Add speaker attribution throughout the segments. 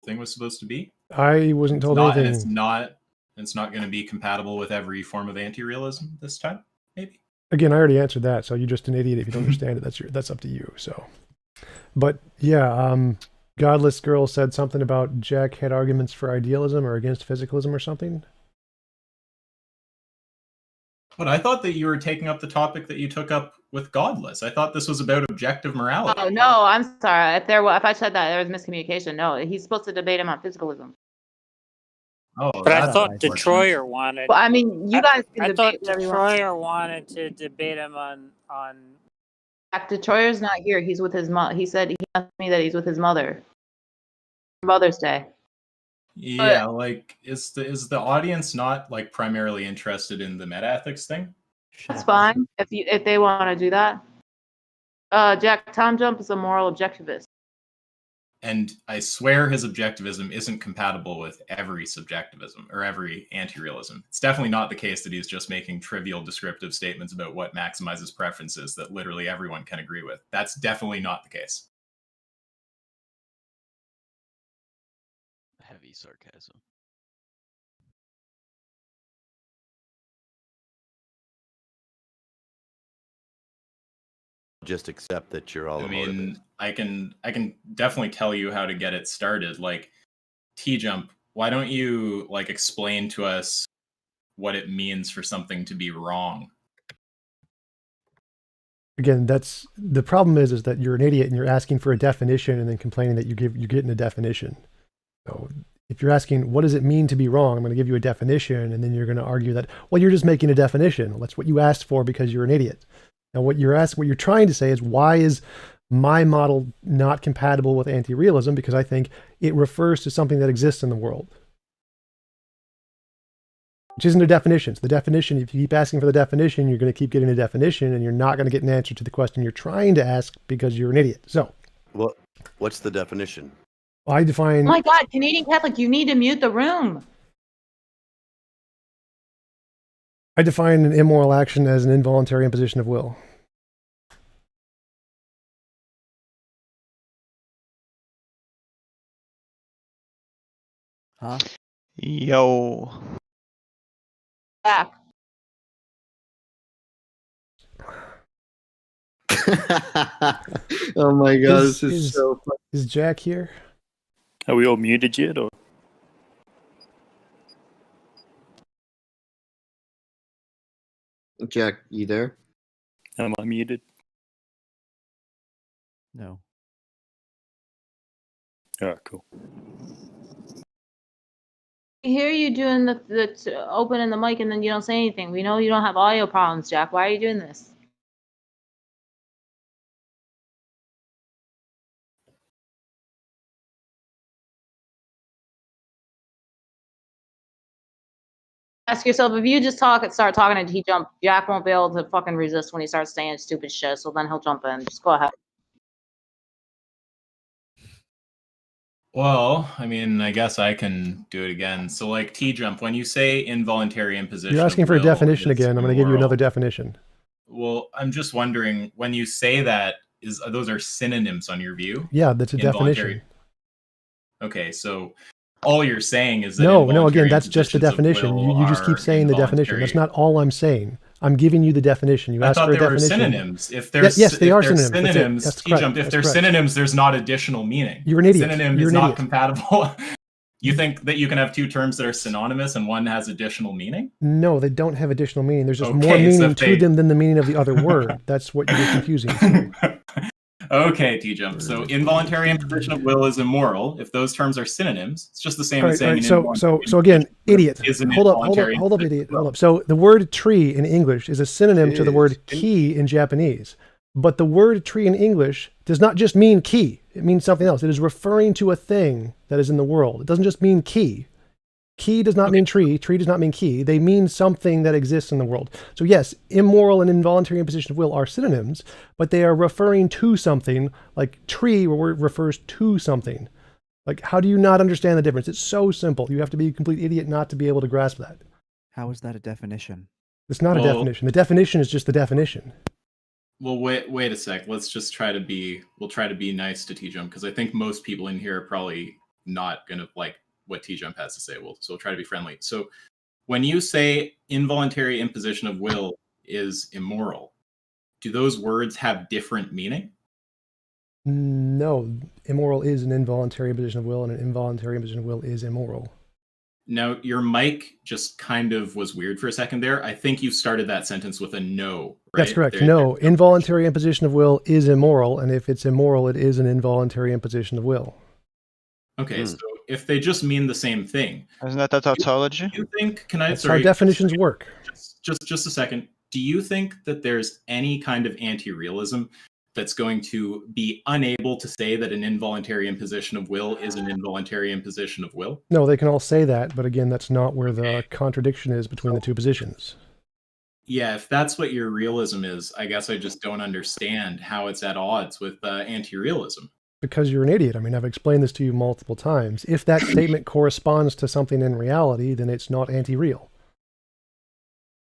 Speaker 1: thing was supposed to be.
Speaker 2: I wasn't told anything.
Speaker 1: And it's not going to be compatible with every form of anti-realism this time, maybe.
Speaker 2: Again, I already answered that, so you're just an idiot if you don't understand it. That's up to you. So, but yeah, Godless Girl said something about Jack had arguments for idealism or against physicalism or something.
Speaker 1: But I thought that you were taking up the topic that you took up with Godless. I thought this was about objective morality.
Speaker 3: Oh no, I'm sorry. If I said that, there was miscommunication. No, he's supposed to debate him on physicalism.
Speaker 1: Oh,
Speaker 4: but I thought Detroyer wanted.
Speaker 3: Well, I mean, you guys can
Speaker 4: debate.
Speaker 3: I thought
Speaker 4: Detroyer wanted to debate him on.
Speaker 3: Detroyer's not here. He's with his mom. He said he asked me that he's with his mother. Mother's Day.
Speaker 1: Yeah, like is the audience not like primarily interested in the metaethics thing?
Speaker 3: That's fine if they want to do that. Jack, TJump is a moral objectivist.
Speaker 1: And I swear his objectivism isn't compatible with every subjectivism or every anti-realism. It's definitely not the case that he's just making trivial descriptive statements about what maximizes preferences that literally everyone can agree with. That's definitely not the case.
Speaker 5: Heavy sarcasm.
Speaker 6: Just accept that you're all.
Speaker 1: I mean, I can definitely tell you how to get it started. Like TJump, why don't you like explain to us what it means for something to be wrong?
Speaker 2: Again, that's the problem is that you're an idiot and you're asking for a definition and then complaining that you're getting a definition. So if you're asking, what does it mean to be wrong? I'm going to give you a definition, and then you're going to argue that, well, you're just making a definition. Well, that's what you asked for because you're an idiot. Now, what you're trying to say is, why is my model not compatible with anti-realism? Because I think it refers to something that exists in the world, which isn't a definition. So the definition, if you keep asking for the definition, you're going to keep getting a definition, and you're not going to get an answer to the question you're trying to ask because you're an idiot. So,
Speaker 6: what's the definition?
Speaker 2: I define.
Speaker 3: Oh my God, Canadian Catholic, you need to mute the room.
Speaker 2: I define an immoral action as an involuntary imposition of will.
Speaker 7: Huh?
Speaker 8: Yo.
Speaker 3: Back.
Speaker 7: Oh my God, this is so funny.
Speaker 2: Is Jack here?
Speaker 4: Are we all muted yet? Or?
Speaker 7: Jack, you there?
Speaker 4: Am I muted?
Speaker 7: No.
Speaker 4: Oh, cool.
Speaker 3: We hear you doing the opening the mic and then you don't say anything. We know you don't have audio problems, Jack. Why are you doing this? Ask yourself, if you just start talking to TJump, Jack won't be able to fucking resist when he starts saying stupid shit, so then he'll jump in. Just go ahead.
Speaker 1: Well, I mean, I guess I can do it again. So like TJump, when you say involuntary imposition,
Speaker 2: You're asking for a definition again. I'm going to give you another definition.
Speaker 1: Well, I'm just wondering, when you say that, those are synonyms on your view?
Speaker 2: Yeah, that's a definition.
Speaker 1: Okay, so all you're saying is that
Speaker 2: no, again, that's just the definition. You just keep saying the definition. That's not all I'm saying. I'm giving you the definition. You asked for a definition. I thought they were synonyms.
Speaker 1: If there's,
Speaker 2: yes, they are
Speaker 1: synonyms. TJump, if they're synonyms, there's not additional meaning.
Speaker 2: You're an idiot.
Speaker 1: Synonym is not compatible. You think that you can have two terms that are synonymous and one has additional meaning?
Speaker 2: No, they don't have additional meaning. There's just more meaning to them than the meaning of the other word. That's what you're confusing.
Speaker 1: Okay, TJump. So involuntary imposition of will is immoral. If those terms are synonyms, it's just the same as saying.
Speaker 2: So again, idiot. Hold up, idiot. Hold up. So the word tree in English is a synonym to the word key in Japanese. But the word tree in English does not just mean key. It means something else. It is referring to a thing that is in the world. It doesn't just mean key. Key does not mean tree. Tree does not mean key. They mean something that exists in the world. So yes, immoral and involuntary imposition of will are synonyms, but they are referring to something. Like tree refers to something. Like, how do you not understand the difference? It's so simple. You have to be a complete idiot not to be able to grasp that.
Speaker 7: How is that a definition?
Speaker 2: It's not a definition. The definition is just the definition.
Speaker 1: Well, wait a sec. Let's just try to be nice to TJump, because I think most people in here are probably not going to like what TJump has to say. So we'll try to be friendly. So when you say involuntary imposition of will is immoral, do those words have different meaning?
Speaker 2: No, immoral is an involuntary imposition of will, and an involuntary imposition of will is immoral.
Speaker 1: Now, your mic just kind of was weird for a second there. I think you started that sentence with a no, right?
Speaker 2: That's correct. No, involuntary imposition of will is immoral, and if it's immoral, it is an involuntary imposition of will.
Speaker 1: Okay, so if they just mean the same thing,
Speaker 8: Isn't that the tautology?
Speaker 1: do you think?
Speaker 2: That's how definitions work.
Speaker 1: Just a second. Do you think that there's any kind of anti-realism that's going to be unable to say that an involuntary imposition of will is an involuntary imposition of will?
Speaker 2: No, they can all say that, but again, that's not where the contradiction is between the two positions.
Speaker 1: Yeah, if that's what your realism is, I guess I just don't understand how it's at odds with anti-realism.
Speaker 2: Because you're an idiot. I mean, I've explained this to you multiple times. If that statement corresponds to something in reality, then it's not anti-real.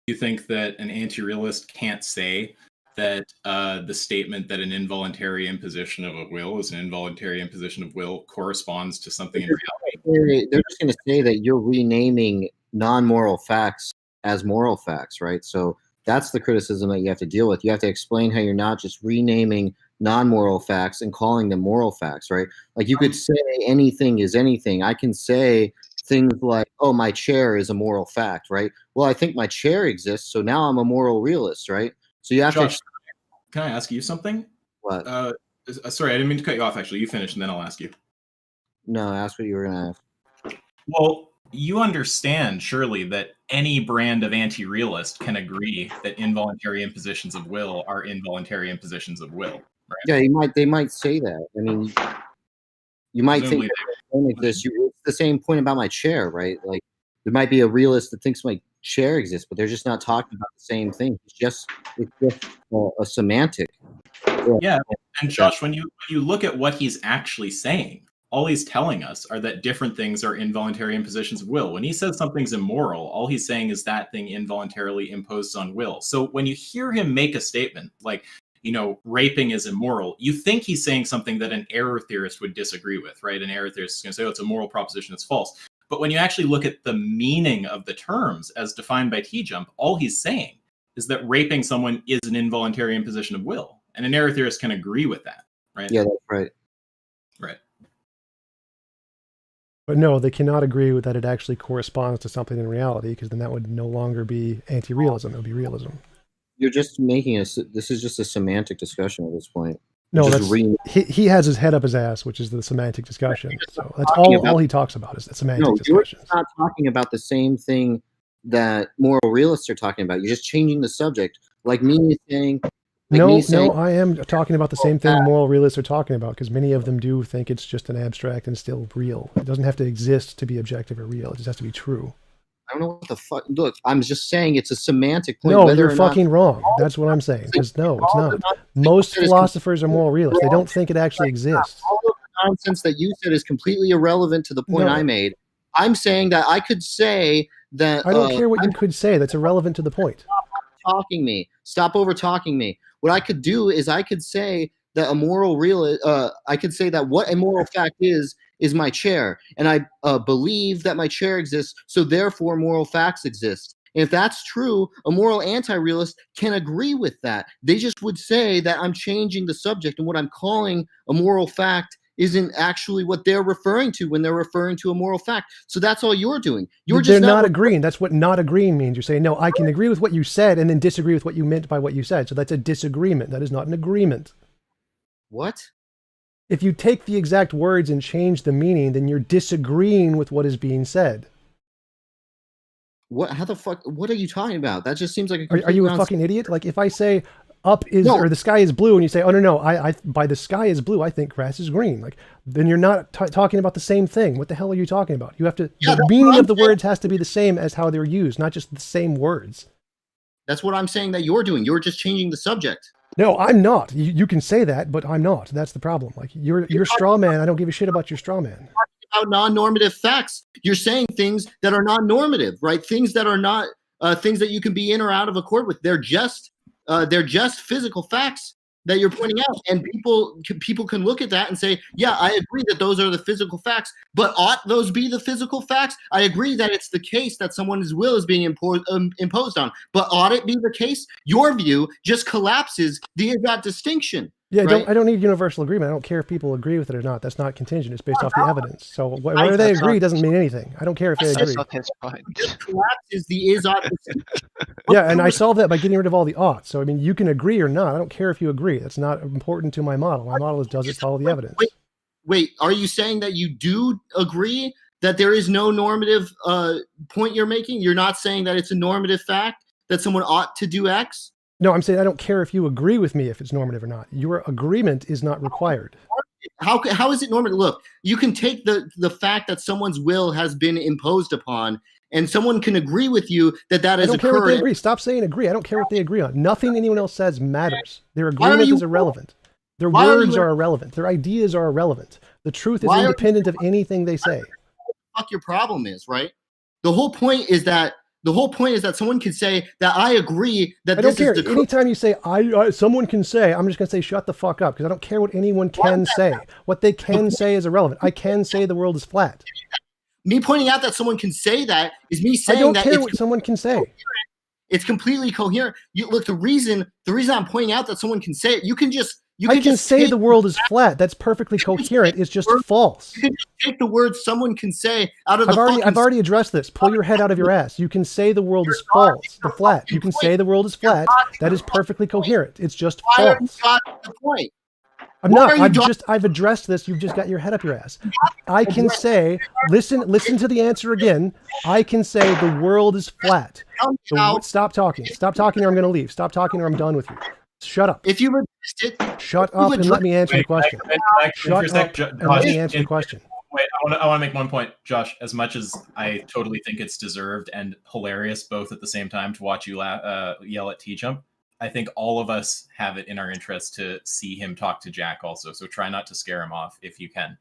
Speaker 1: You think that an anti-realist can't say that the statement that an involuntary imposition of a will is an involuntary imposition of will corresponds to something in reality?
Speaker 5: They're just going to say that you're renaming non-moral facts as moral facts, right? So that's the criticism that you have to deal with. You have to explain how you're not just renaming non-moral facts and calling them moral facts, right? Like you could say anything is anything. I can say things like, oh, my chair is a moral fact, right? Well, I think my chair exists, so now I'm a moral realist, right? So you have
Speaker 1: Josh, can I ask you something?
Speaker 5: What?
Speaker 1: Sorry, I didn't mean to cut you off, actually. You finish, and then I'll ask you.
Speaker 5: No, ask what you were going to ask.
Speaker 1: Well, you understand, surely, that any brand of anti-realist can agree that involuntary impositions of will are involuntary impositions of will, right?
Speaker 5: Yeah, they might say that. I mean, you might
Speaker 1: Presumably
Speaker 5: think that it's the same point about my chair, right? Like, there might be a realist that thinks my chair exists, but they're just not talking about the same thing. It's just a semantic.
Speaker 1: Yeah, and Josh, when you look at what he's actually saying, all he's telling us are that different things are involuntary impositions of will. When he says something's immoral, all he's saying is that thing involuntarily imposed on will. So when you hear him make a statement like, you know, raping is immoral, you think he's saying something that an error theorist would disagree with, right? An error theorist is going to say, oh, it's a moral proposition, it's false. But when you actually look at the meaning of the terms as defined by TJump, all he's saying is that raping someone is an involuntary imposition of will. And an error theorist can agree with that, right?
Speaker 5: Yeah, that's right.
Speaker 1: Right.
Speaker 2: But no, they cannot agree with that it actually corresponds to something in reality, because then that would no longer be anti-realism. It would be realism.
Speaker 5: You're just making this is just a semantic discussion at this point.
Speaker 2: No, he has his head up his ass, which is the semantic discussion. So that's all he talks about is the semantic discussion.
Speaker 5: You're not talking about the same thing that moral realists are talking about. You're just changing the subject. Like me saying...
Speaker 2: No, I am talking about the same thing moral realists are talking about, because many of them do think it's just an abstract and still real. It doesn't have to exist to be objective or real. It just has to be true.
Speaker 5: I don't know what the fuck. Look, I'm just saying it's a semantic point.
Speaker 2: No, you're fucking wrong. That's what I'm saying. Because no, it's not. Most philosophers are moral realists. They don't think it actually exists.
Speaker 5: All of the nonsense that you said is completely irrelevant to the point I made. I'm saying that I could say that...
Speaker 2: I don't care what you could say. That's irrelevant to the point.
Speaker 5: Stop over talking me. What I could do is I could say that I could say that what a moral fact is my chair, and I believe that my chair exists, so therefore moral facts exist. And if that's true, a moral anti-realist can agree with that. They just would say that I'm changing the subject, and what I'm calling a moral fact isn't actually what they're referring to when they're referring to a moral fact. So that's all you're doing.
Speaker 2: They're not agreeing. That's what not agreeing means. You're saying, no, I can agree with what you said and then disagree with what you meant by what you said. So that's a disagreement. That is not an agreement.
Speaker 5: What?
Speaker 2: If you take the exact words and change the meaning, then you're disagreeing with what is being said.
Speaker 5: What? How the fuck? What are you talking about? That just seems like
Speaker 2: Are you a fucking idiot? Like if I say up is or the sky is blue, and you say, oh no, I by the sky is blue, I think grass is green. Like then you're not talking about the same thing. What the hell are you talking about? You have to. The meaning of the words has to be the same as how they're used, not just the same words.
Speaker 5: That's what I'm saying that you're doing. You're just changing the subject.
Speaker 2: No, I'm not. You can say that, but I'm not. That's the problem. Like you're straw man. I don't give a shit about your straw man.
Speaker 5: About non-normative facts. You're saying things that are non-normative, right? Things that are not things that you can be in or out of accord with. They're just physical facts. that you're pointing out, and people can look at that and say, yeah, I agree that those are the physical facts, but ought those be the physical facts? I agree that it's the case that someone's will is being imposed on, but ought it be the case? Your view just collapses that distinction.
Speaker 2: Yeah,
Speaker 5: right?
Speaker 2: I don't need universal agreement. I don't care if people agree with it or not. That's not contingent. It's based off the evidence. So whether they agree doesn't mean anything. I don't care if they agree.
Speaker 8: That's not his point.
Speaker 5: It collapses the is-ought distinction.
Speaker 2: Yeah, and I solve that by getting rid of all the oughts. So, I mean, you can agree or not. I don't care if you agree. That's not important to my model. My model is, does it follow the evidence?
Speaker 5: Wait, are you saying that you do agree that there is no normative point you're making? You're not saying that it's a normative fact that someone ought to do X?
Speaker 2: No, I'm saying I don't care if you agree with me if it's normative or not. Your agreement is not required.
Speaker 5: How is it normative? Look, you can take the fact that someone's will has been imposed upon, and someone can agree with you that has occurred.
Speaker 2: I don't care what they agree. Stop saying agree. I don't care what they agree on. Nothing anyone else says matters. Their agreement is irrelevant. Their words are irrelevant. Their ideas are irrelevant. The truth is independent of anything they say.
Speaker 5: What the fuck your problem is, right? The whole point is that someone can say that I agree that this is the truth.
Speaker 2: Anytime you say someone can say, I'm just going to say shut the fuck up, because I don't care what anyone can say. What they can say is irrelevant. I can say the world is flat.
Speaker 5: Me pointing out that someone can say that is me saying
Speaker 2: that. I don't
Speaker 5: care
Speaker 2: what someone can say.
Speaker 5: It's completely coherent. Look, the reason I'm pointing out that someone can say it,
Speaker 2: I can say the world is flat. That's perfectly coherent. It's just false.
Speaker 5: You can just take the words someone can say out of
Speaker 2: I've already addressed this. Pull your head out of your ass. You can say the world is false. The flat. You can say the world is flat. That is perfectly coherent. It's just false.
Speaker 5: Why are you the point?
Speaker 2: I'm not. I've addressed this. You've just got your head up your ass. I can say, listen to the answer again. I can say the world is flat. So stop talking. Stop talking or I'm going to leave. Stop talking or I'm done with you. Shut up.
Speaker 5: If you resist it,
Speaker 2: shut up and let me answer the question. Shut up and let me answer the question.
Speaker 1: Wait, I want to make one point, Josh. As much as I totally think it's deserved and hilarious both at the same time to watch you yell at TJump, I think all of us have it in our interest to see him talk to Jack also. So try not to scare him off if you can.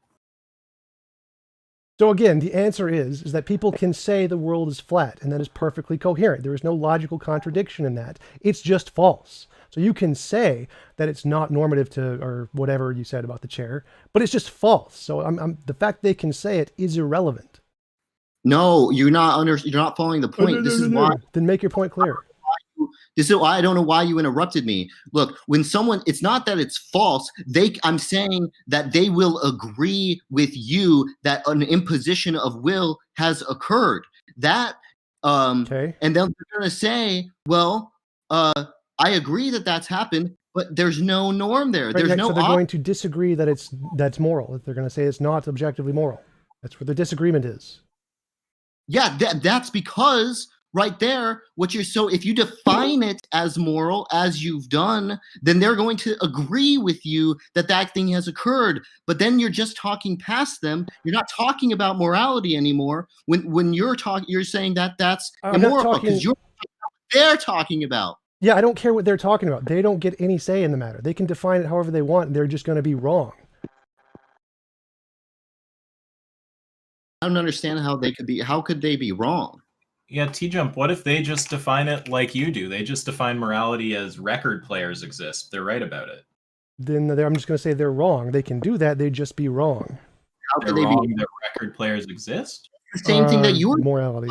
Speaker 2: So again, the answer is that people can say the world is flat, and that is perfectly coherent. There is no logical contradiction in that. It's just false. So you can say that it's not normative to, or whatever you said about the chair, but it's just false. So the fact they can say it is irrelevant.
Speaker 5: No, you're not following the point. This is why.
Speaker 2: Then make your point clear.
Speaker 5: This is why I don't know why you interrupted me. Look, when someone, it's not that it's false. I'm saying that they will agree with you that an imposition of will has occurred. That,
Speaker 2: okay. And
Speaker 5: then they're going to say, well, I agree that that's happened, but there's no norm there.
Speaker 2: Right, so they're going to disagree that that's moral. They're going to say it's not objectively moral. That's where the disagreement is.
Speaker 5: Yeah, that's because right there, if you define it as moral, as you've done, then they're going to agree with you that thing has occurred. But then you're just talking past them. You're not talking about morality anymore. When you're saying that that's immoral because you're what they're talking about.
Speaker 2: Yeah, I don't care what they're talking about. They don't get any say in the matter. They can define it however they want, and they're just going to be wrong.
Speaker 5: I don't understand how could they be wrong?
Speaker 1: Yeah, TJump, what if they just define it like you do? They just define morality as record players exist. They're right about it.
Speaker 2: Then I'm just going to say they're wrong. They can do that. They'd just be wrong.
Speaker 5: How could they be wrong
Speaker 1: that record players exist?
Speaker 5: The same thing that you're
Speaker 2: morality.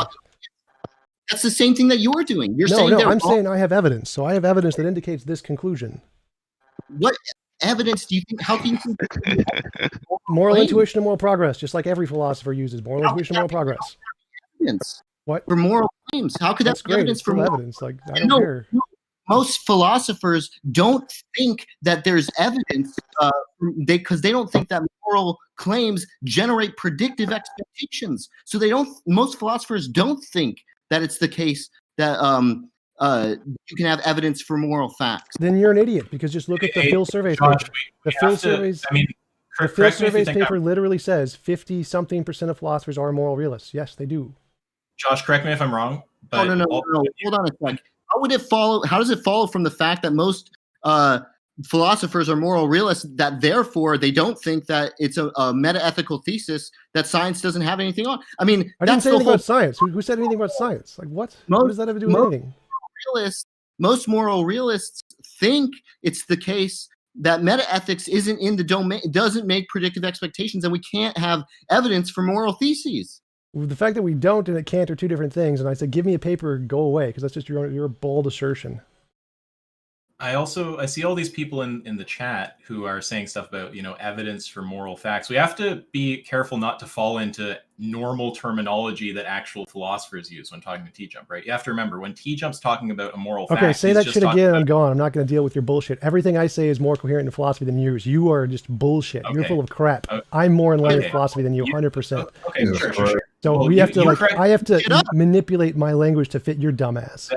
Speaker 5: That's the same thing that you're doing. You're saying
Speaker 2: I'm saying I have evidence. So I have evidence that indicates this conclusion.
Speaker 5: What evidence do you think? How can you think?
Speaker 2: Moral intuition and moral progress, just like every philosopher uses. Moral intuition and moral progress.
Speaker 5: Evidence.
Speaker 2: What?
Speaker 5: For moral claims. How could that be evidence for moral
Speaker 2: evidence? Like, I don't care.
Speaker 5: Most philosophers don't think that there's evidence because they don't think that moral claims generate predictive expectations. So most philosophers don't think that it's the case that you can have evidence for moral facts.
Speaker 2: Then you're an idiot because just look at the Phil survey paper. The Phil surveys. The Phil surveys paper literally says 50-something% of philosophers are moral realists. Yes, they do.
Speaker 1: Josh, correct me if I'm wrong. But
Speaker 5: No. Hold on a sec. How does it follow from the fact that most philosophers are moral realists that therefore they don't think that it's a meta-ethical thesis that science doesn't have anything on? I mean,
Speaker 2: I didn't say anything about science. Who said anything about science? Like what? What does that have to do with anything?
Speaker 5: Most moral realists think it's the case that metaethics isn't in the domain, doesn't make predictive expectations, and we can't have evidence for moral theses.
Speaker 2: Well, the fact that we don't and it can't are two different things. And I said, give me a paper, go away, because that's just your bold assertion.
Speaker 1: I see all these people in the chat who are saying stuff about, evidence for moral facts. We have to be careful not to fall into normal terminology that actual philosophers use when talking to TJump, right? You have to remember when TJump's talking about a moral fact.
Speaker 2: Okay, say that shit again. I'm gone. I'm not going to deal with your bullshit. Everything I say is more coherent in philosophy than yours. You are just bullshit.
Speaker 1: Okay.
Speaker 2: You're full of crap. I'm more in line with philosophy than you, 100%.
Speaker 1: Okay, sure.
Speaker 2: So
Speaker 1: Well,
Speaker 2: we have to I have to
Speaker 5: Shut up.
Speaker 2: manipulate my language to fit your dumbass.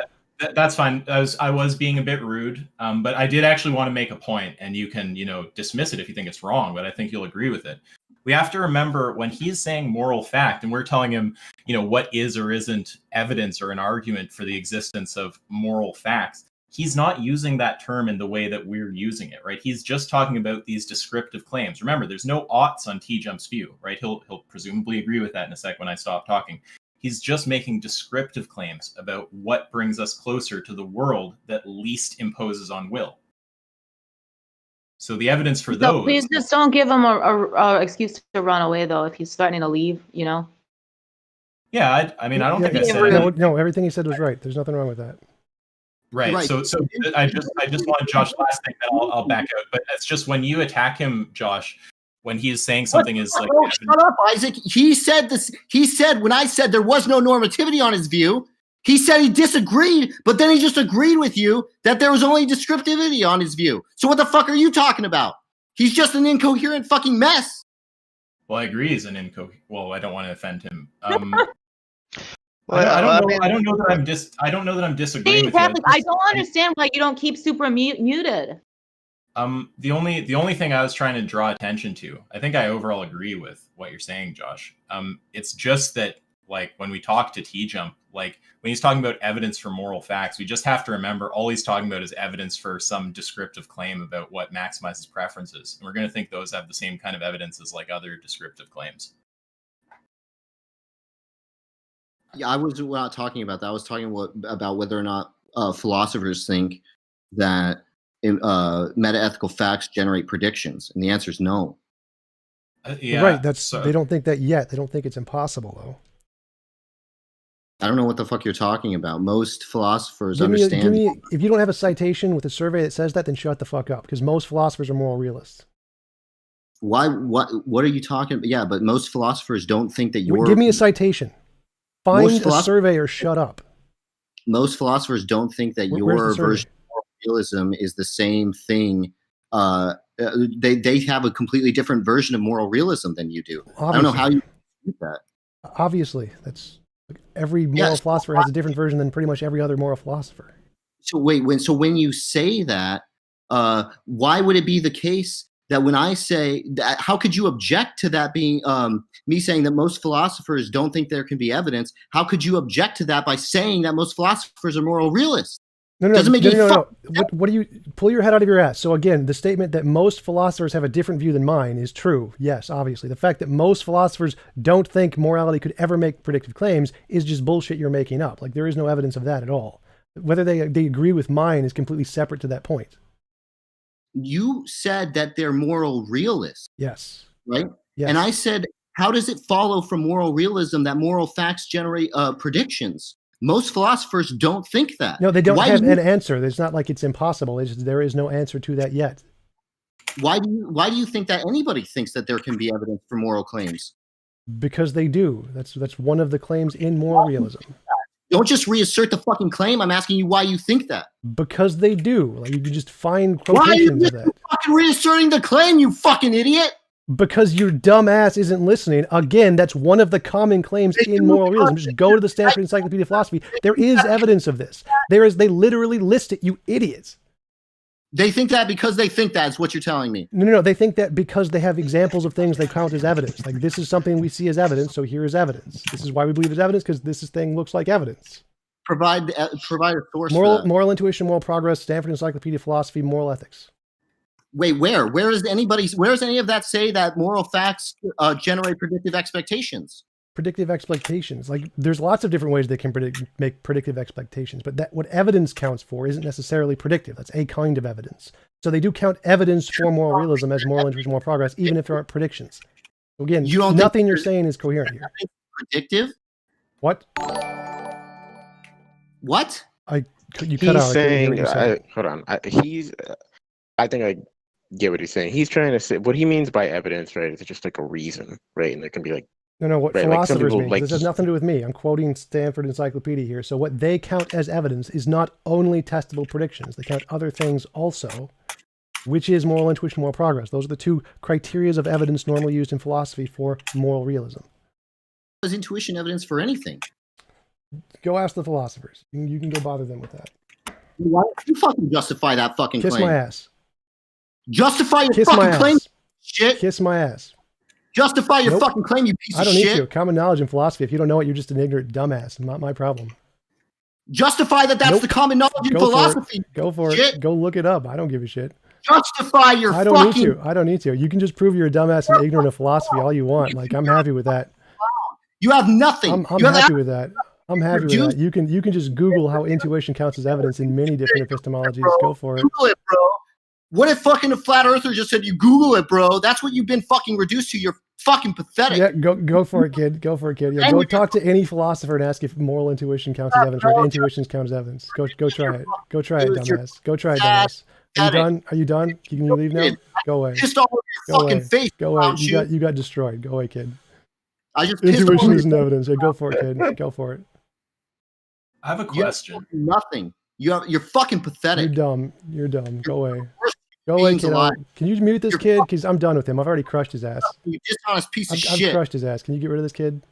Speaker 1: That's fine. I was being a bit rude, but I did actually want to make a point, and you can, dismiss it if you think it's wrong, but I think you'll agree with it. We have to remember when he's saying moral fact, and we're telling him, what is or isn't evidence or an argument for the existence of moral facts, he's not using that term in the way that we're using it, right? He's just talking about these descriptive claims. Remember, there's no oughts on TJump's view, right? He'll presumably agree with that in a sec when I stop talking. He's just making descriptive claims about what brings us closer to the world that least imposes on will. So the evidence for those...
Speaker 3: Please just don't give him a excuse to run away, though, if he's threatening to leave,
Speaker 1: Yeah, I don't think I said...
Speaker 2: No, everything he said was right. There's nothing wrong with that.
Speaker 1: Right. So I just wanted Josh last thing that I'll back out. But it's just when you attack him, Josh, when he is saying something is like...
Speaker 5: Oh, shut up, Isaac. He said this. He said when I said there was no normativity on his view, he said he disagreed, but then he just agreed with you that there was only descriptivity on his view. So what the fuck are you talking about? He's just an incoherent fucking mess.
Speaker 1: Well, I agree he's an incoherent... Well, I don't want to offend him. I don't know that I'm disagreeing with you.
Speaker 3: I don't understand why you don't keep super muted.
Speaker 1: The only thing I was trying to draw attention to, I think I overall agree with what you're saying, Josh. It's just that, like, when we talk to TJump, like when he's talking about evidence for moral facts, we just have to remember all he's talking about is evidence for some descriptive claim about what maximizes preferences. And we're going to think those have the same kind of evidence as like other descriptive claims.
Speaker 5: Yeah, I was not talking about that. I was talking about whether or not philosophers think that metaethical facts generate predictions, and the answer is no.
Speaker 1: Yeah,
Speaker 2: right. They don't think that yet. They don't think it's impossible, though.
Speaker 5: I don't know what the fuck you're talking about. Most philosophers understand.
Speaker 2: If you don't have a citation with a survey that says that, then shut the fuck up, because most philosophers are moral realists.
Speaker 5: Why? What are you talking about? Yeah, but most philosophers don't think that you're...
Speaker 2: Give me a citation. Find a survey or shut up.
Speaker 5: Most philosophers don't think that your version of moral realism is the same thing. They have a completely different version of moral realism than you do. Obviously. I don't know how you do that.
Speaker 2: Obviously, that's every moral philosopher has a different version than pretty much every other moral philosopher. So
Speaker 5: when you say that, why would it be the case that when I say that, how could you object to that being me saying that most philosophers don't think there can be evidence? How could you object to that by saying that most philosophers are moral realists?
Speaker 2: No. What do you pull your head out of your ass? So again, the statement that most philosophers have a different view than mine is true. Yes, obviously. The fact that most philosophers don't think morality could ever make predictive claims is just bullshit you're making up. Like, there is no evidence of that at all. Whether they agree with mine is completely separate to that point.
Speaker 5: You said that they're moral realists.
Speaker 2: Yes.
Speaker 5: Right?
Speaker 2: Yes.
Speaker 5: And I said, how does it follow from moral realism that moral facts generate predictions? Most philosophers don't think that.
Speaker 2: No, they don't have an answer. It's not like it's impossible. There is no answer to that yet.
Speaker 5: Why do you think that anybody thinks that there can be evidence for moral claims?
Speaker 2: Because they do. That's one of the claims in moral realism.
Speaker 5: Don't just reassert the fucking claim. I'm asking you why you think that.
Speaker 2: Because they do. Like, you can just find quotations of that.
Speaker 5: Why are you fucking reasserting the claim, you fucking idiot?
Speaker 2: Because your dumb ass isn't listening. Again, that's one of the common claims in moral realism. Just go to the Stanford Encyclopedia of Philosophy. There is evidence of this. They literally list it, you idiots.
Speaker 5: They think that because they think that's what you're telling me.
Speaker 2: No. They think that because they have examples of things they count as evidence. Like, this is something we see as evidence, so here is evidence. This is why we believe it's evidence, because this thing looks like evidence.
Speaker 5: Provide a source.
Speaker 2: Moral intuition, moral progress, Stanford Encyclopedia of Philosophy, moral ethics.
Speaker 5: Wait, where does any of that say that moral facts generate predictive expectations?
Speaker 2: predictive expectations. Like there's lots of different ways they can make predictive expectations, but that what evidence counts for isn't necessarily predictive. That's a kind of evidence. So they do count evidence for moral realism as moral intuition, moral progress, even if there aren't predictions. So again, nothing you're saying is coherent here.
Speaker 5: Predictive?
Speaker 2: What?
Speaker 5: What?
Speaker 2: You cut out.
Speaker 9: He's saying, hold on. I think I get what he's saying. He's trying to say what he means by evidence, right? It's just like a reason, right? And it can be like
Speaker 2: no, what
Speaker 9: right,
Speaker 2: philosophers
Speaker 9: like
Speaker 2: mean.
Speaker 9: like
Speaker 2: This has nothing to do with me. I'm quoting Stanford Encyclopedia here. So what they count as evidence is not only testable predictions. They count other things also, which is moral intuition, moral progress. Those are the two criteria of evidence normally used in philosophy for moral realism.
Speaker 5: Is intuition evidence for anything?
Speaker 2: Go ask the philosophers. You can go bother them with that.
Speaker 5: Why don't you fucking justify that fucking
Speaker 2: Kiss
Speaker 5: claim?
Speaker 2: my ass.
Speaker 5: Justify your
Speaker 2: Kiss
Speaker 5: fucking
Speaker 2: my
Speaker 5: claim,
Speaker 2: ass.
Speaker 5: shit.
Speaker 2: Kiss my ass.
Speaker 5: Justify your fucking claim, you piece
Speaker 2: I
Speaker 5: of
Speaker 2: don't
Speaker 5: shit.
Speaker 2: need to. Common knowledge in philosophy. If you don't know it, you're just an ignorant dumbass. Not my problem.
Speaker 5: Justify that that's the common knowledge in philosophy.
Speaker 2: Go for it. Go look it up. I don't give a shit.
Speaker 5: Justify your
Speaker 2: I don't
Speaker 5: fucking...
Speaker 2: need to. I don't need to. You can just prove you're a dumbass and ignorant of philosophy all you want. Like, I'm happy with that.
Speaker 5: You have nothing.
Speaker 2: I'm happy with that. I'm happy with that. You can just Google how intuition counts as evidence in many different epistemologies. Go for it.
Speaker 5: Google it, bro. What if fucking a flat earther just said you Google it, bro? That's what you've been fucking reduced to. You're fucking pathetic.
Speaker 2: Yeah, go for it, kid. Go for it, kid. Yeah, go talk to any philosopher and ask if moral intuition counts as evidence or if intuition counts as evidence. Go try it. Go try it, dumbass. Go try it, dumbass. Are you done? Are you done? Can you leave now? Go away.
Speaker 5: Pissed all over your fucking face.
Speaker 2: Go away. You got destroyed. Go away, kid.
Speaker 5: I just
Speaker 2: intuition isn't evidence. Yeah, go for it, kid. Go for it.
Speaker 1: I have a question.
Speaker 5: Nothing. You're fucking pathetic.
Speaker 2: You're dumb. You're dumb. Go away. Go away, kid. Can you mute this kid? Because I'm done with him. I've already crushed his ass.
Speaker 5: You dishonest piece of shit.
Speaker 2: I've crushed his ass. Can you get rid of this kid?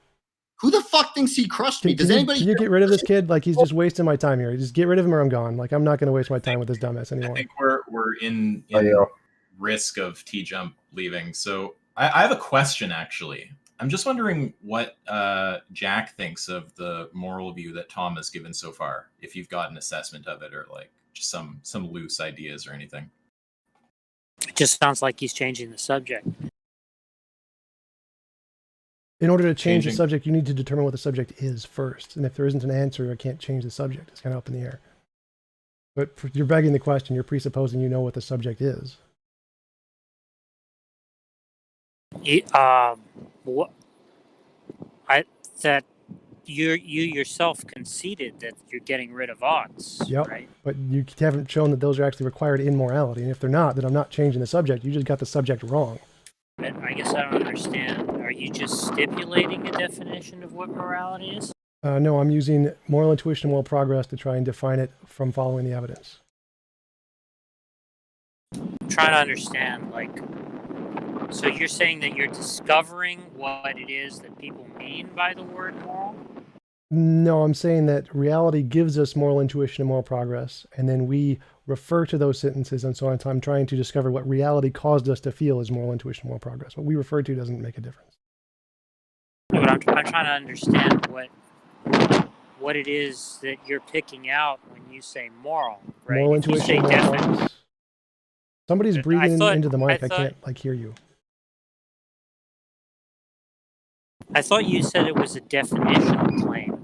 Speaker 5: Who the fuck thinks he crushed me? Does anybody?
Speaker 2: Can you get rid of this kid? Like, he's just wasting my time here. Just get rid of him or I'm gone. Like, I'm not going to waste my time with this dumbass anymore.
Speaker 1: I think we're in risk of TJump leaving. So I have a question, actually. I'm just wondering what Jack thinks of the moral view that Tom has given so far, if you've got an assessment of it or like just some loose ideas or anything.
Speaker 4: It just sounds like he's changing the subject. In
Speaker 2: order to change the subject, you need to determine what the subject is first. And if there isn't an answer, I can't change the subject. It's kind of up in the air. But you're begging the question. You're presupposing you know what the subject is.
Speaker 4: That you yourself conceded that you're getting rid of odds.
Speaker 2: Yep.
Speaker 4: Right?
Speaker 2: But you haven't shown that those are actually required in morality. And if they're not, then I'm not changing the subject. You just got the subject wrong.
Speaker 4: I guess I don't understand. Are you just stipulating a definition of what morality is?
Speaker 2: No, I'm using moral intuition and moral progress to try and define it from following the evidence.
Speaker 4: I'm trying to understand, so you're saying that you're discovering what it is that people mean by the word moral?
Speaker 2: No, I'm saying that reality gives us moral intuition and moral progress, and then we refer to those sentences, and so I'm trying to discover what reality caused us to feel is moral intuition and moral progress. What we refer to doesn't make a difference.
Speaker 4: But I'm trying to understand what it is that you're picking out when you say moral, right?
Speaker 2: Moral intuition, moral progress. Somebody's breathing into the mic. I can't hear you.
Speaker 4: I thought you said it was a definitional claim.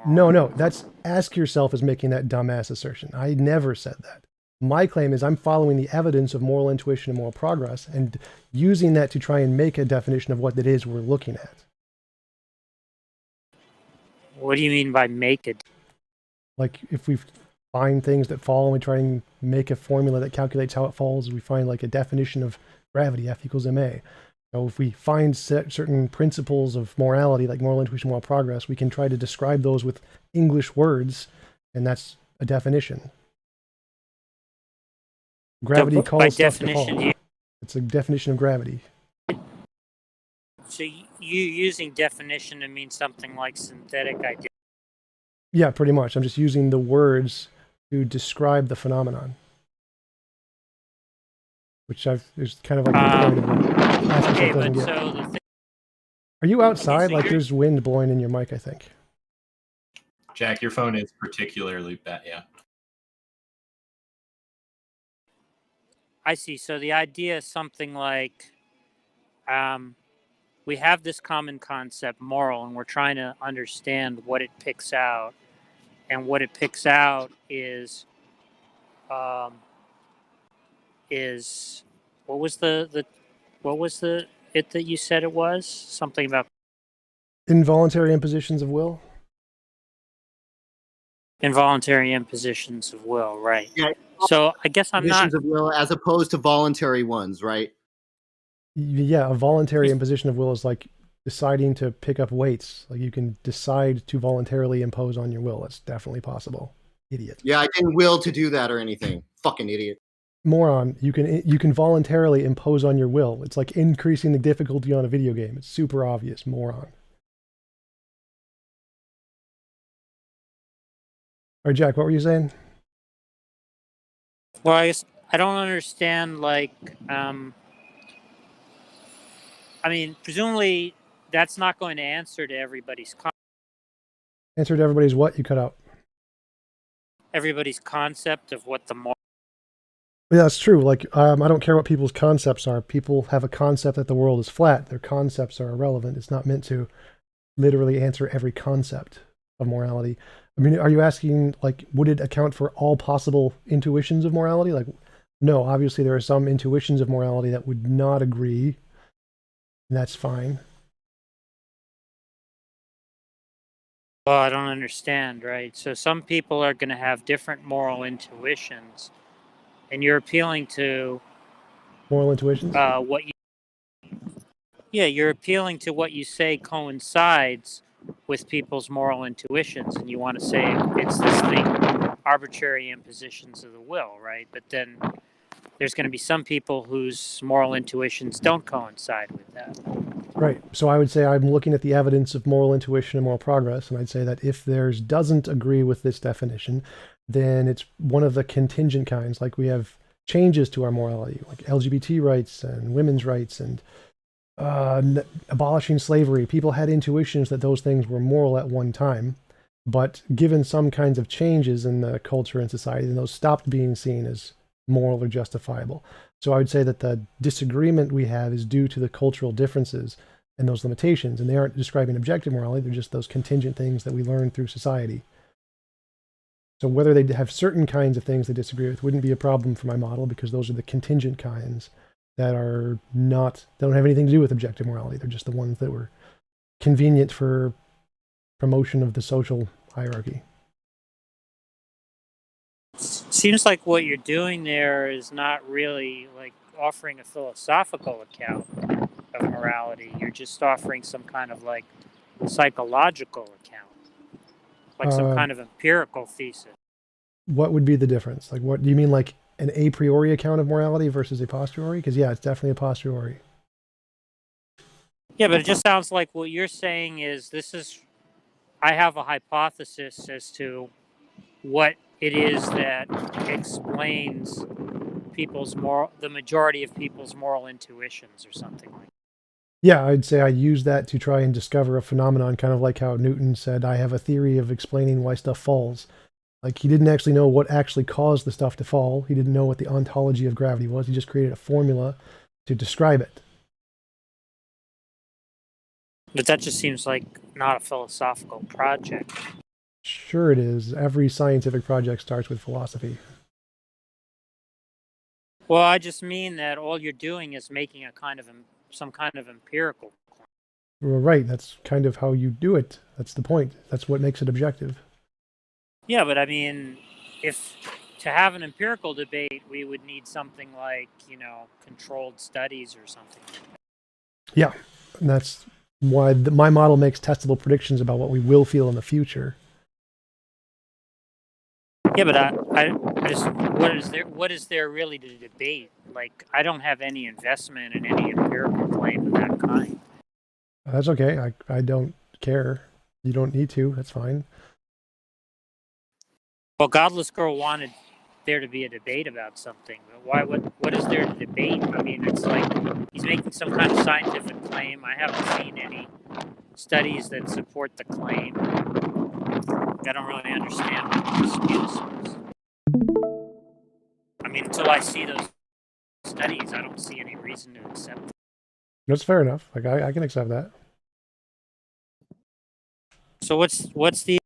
Speaker 2: No. That's ask yourself is making that dumbass assertion. I never said that. My claim is I'm following the evidence of moral intuition and moral progress and using that to try and make a definition of what it is we're looking at.
Speaker 4: What do you mean by make it?
Speaker 2: Like if we find things that fall and we try and make a formula that calculates how it falls, we find like a definition of gravity, F equals ma. So if we find certain principles of morality, like moral intuition, moral progress, we can try to describe those with English words, and that's a definition. Gravity calls stuff to fall. It's a definition of gravity.
Speaker 4: So you using definition to mean something like synthetic identity?
Speaker 2: Yeah, pretty much. I'm just using the words to describe the phenomenon. Which is kind of like the point of Are you outside? Okay, so there's wind blowing in your mic, I think.
Speaker 1: Jack, your phone is particularly bad, yeah.
Speaker 4: I see. So the idea is something like we have this common concept, moral, and we're trying to understand what it picks out. And what it picks out is what was the it that you said it was? Something about
Speaker 2: Involuntary impositions of will.
Speaker 4: involuntary impositions of will, right?
Speaker 5: Yeah.
Speaker 4: So I guess I'm not.
Speaker 5: Impositions of will as opposed to voluntary ones, right?
Speaker 2: Yeah, a voluntary imposition of will is like deciding to pick up weights. Like you can decide to voluntarily impose on your will. That's definitely possible. Idiot.
Speaker 5: Yeah, I didn't will to do that or anything. Fucking idiot.
Speaker 2: Moron. You can voluntarily impose on your will. It's like increasing the difficulty on a video game. It's super obvious. Moron. All right, Jack, what were you saying?
Speaker 4: Well, I guess I don't understand. Like, I mean, presumably that's not going to answer to everybody's
Speaker 2: Answer to everybody's what? You cut out.
Speaker 4: everybody's concept of what the moral.
Speaker 2: Yeah, that's true. Like, I don't care what people's concepts are. People have a concept that the world is flat. Their concepts are irrelevant. It's not meant to literally answer every concept of morality. I mean, are you asking, like, would it account for all possible intuitions of morality? Like, no, obviously there are some intuitions of morality that would not agree, and that's fine.
Speaker 4: Well, I don't understand, right? So some people are going to have different moral intuitions, and you're appealing to
Speaker 2: Moral intuitions?
Speaker 4: what you. Yeah, you're appealing to what you say coincides with people's moral intuitions, and you want to say it's this thing, arbitrary impositions of the will, right? But then there's going to be some people whose moral intuitions don't coincide with that.
Speaker 2: Right. So I would say I'm looking at the evidence of moral intuition and moral progress, and I'd say that if theirs doesn't agree with this definition, then it's one of the contingent kinds. Like we have changes to our morality, like LGBT rights and women's rights and abolishing slavery. People had intuitions that those things were moral at one time, but given some kinds of changes in the culture and society, then those stopped being seen as moral or justifiable. So I would say that the disagreement we have is due to the cultural differences and those limitations, and they aren't describing objective morality, they're just those contingent things that we learn through society. So whether they have certain kinds of things they disagree with wouldn't be a problem for my model, because those are the contingent kinds that are not, they don't have anything to do with objective morality. They're just the ones that were convenient for promotion of the social hierarchy.
Speaker 4: Seems like what you're doing there is not really like offering a philosophical account of morality. You're just offering some kind of like psychological account, like some kind of empirical thesis.
Speaker 2: What would be the difference? Like, what do you mean, like an a priori account of morality versus a posteriori? Because yeah, it's definitely a posteriori.
Speaker 4: Yeah, but it just sounds like what you're saying is I have a hypothesis as to what it is that explains the majority of people's moral intuitions or something like that.
Speaker 2: Yeah, I'd say I use that to try and discover a phenomenon, kind of like how Newton said, I have a theory of explaining why stuff falls. Like, he didn't actually know what actually caused the stuff to fall. He didn't know what the ontology of gravity was. He just created a formula to describe it.
Speaker 4: But that just seems like not a philosophical project.
Speaker 2: Sure it is. Every scientific project starts with philosophy.
Speaker 4: Well, I just mean that all you're doing is making some kind of empirical claim.
Speaker 2: Well, right, that's kind of how you do it. That's the point. That's what makes it objective.
Speaker 4: Yeah, but I mean, if to have an empirical debate, we would need something like, controlled studies or something like that.
Speaker 2: Yeah, and that's why my model makes testable predictions about what we will feel in the future.
Speaker 4: Yeah, but I just, what is there really to debate? Like, I don't have any investment in any empirical claim of that kind.
Speaker 2: That's okay. I don't care. You don't need to. That's fine.
Speaker 4: Well, Godless Girl wanted there to be a debate about something, but why? What is there to debate? I mean, it's like he's making some kind of scientific claim. I haven't seen any studies that support the claim. I don't really understand what the dispute is. I mean, until I see those studies, I don't see any reason to accept them.
Speaker 2: That's fair enough. Like I can accept that.
Speaker 4: So what's the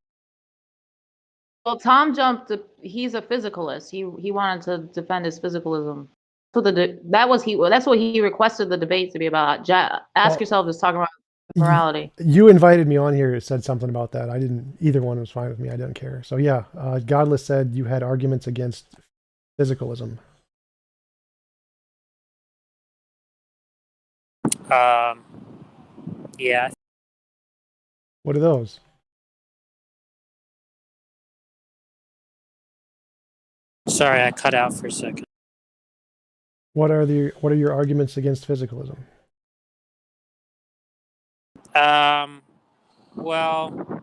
Speaker 3: Well, Tom jumped. He's a physicalist. He wanted to defend his physicalism. So that's what he requested the debate to be about. Ask yourself is talking about morality.
Speaker 2: You invited me on here, said something about that. I didn't. Either one was fine with me. I didn't care. So yeah, Godless said you had arguments against physicalism.
Speaker 4: Yeah.
Speaker 2: What are those?
Speaker 4: Sorry, I cut out for a second.
Speaker 2: What are your arguments against physicalism?
Speaker 4: Well,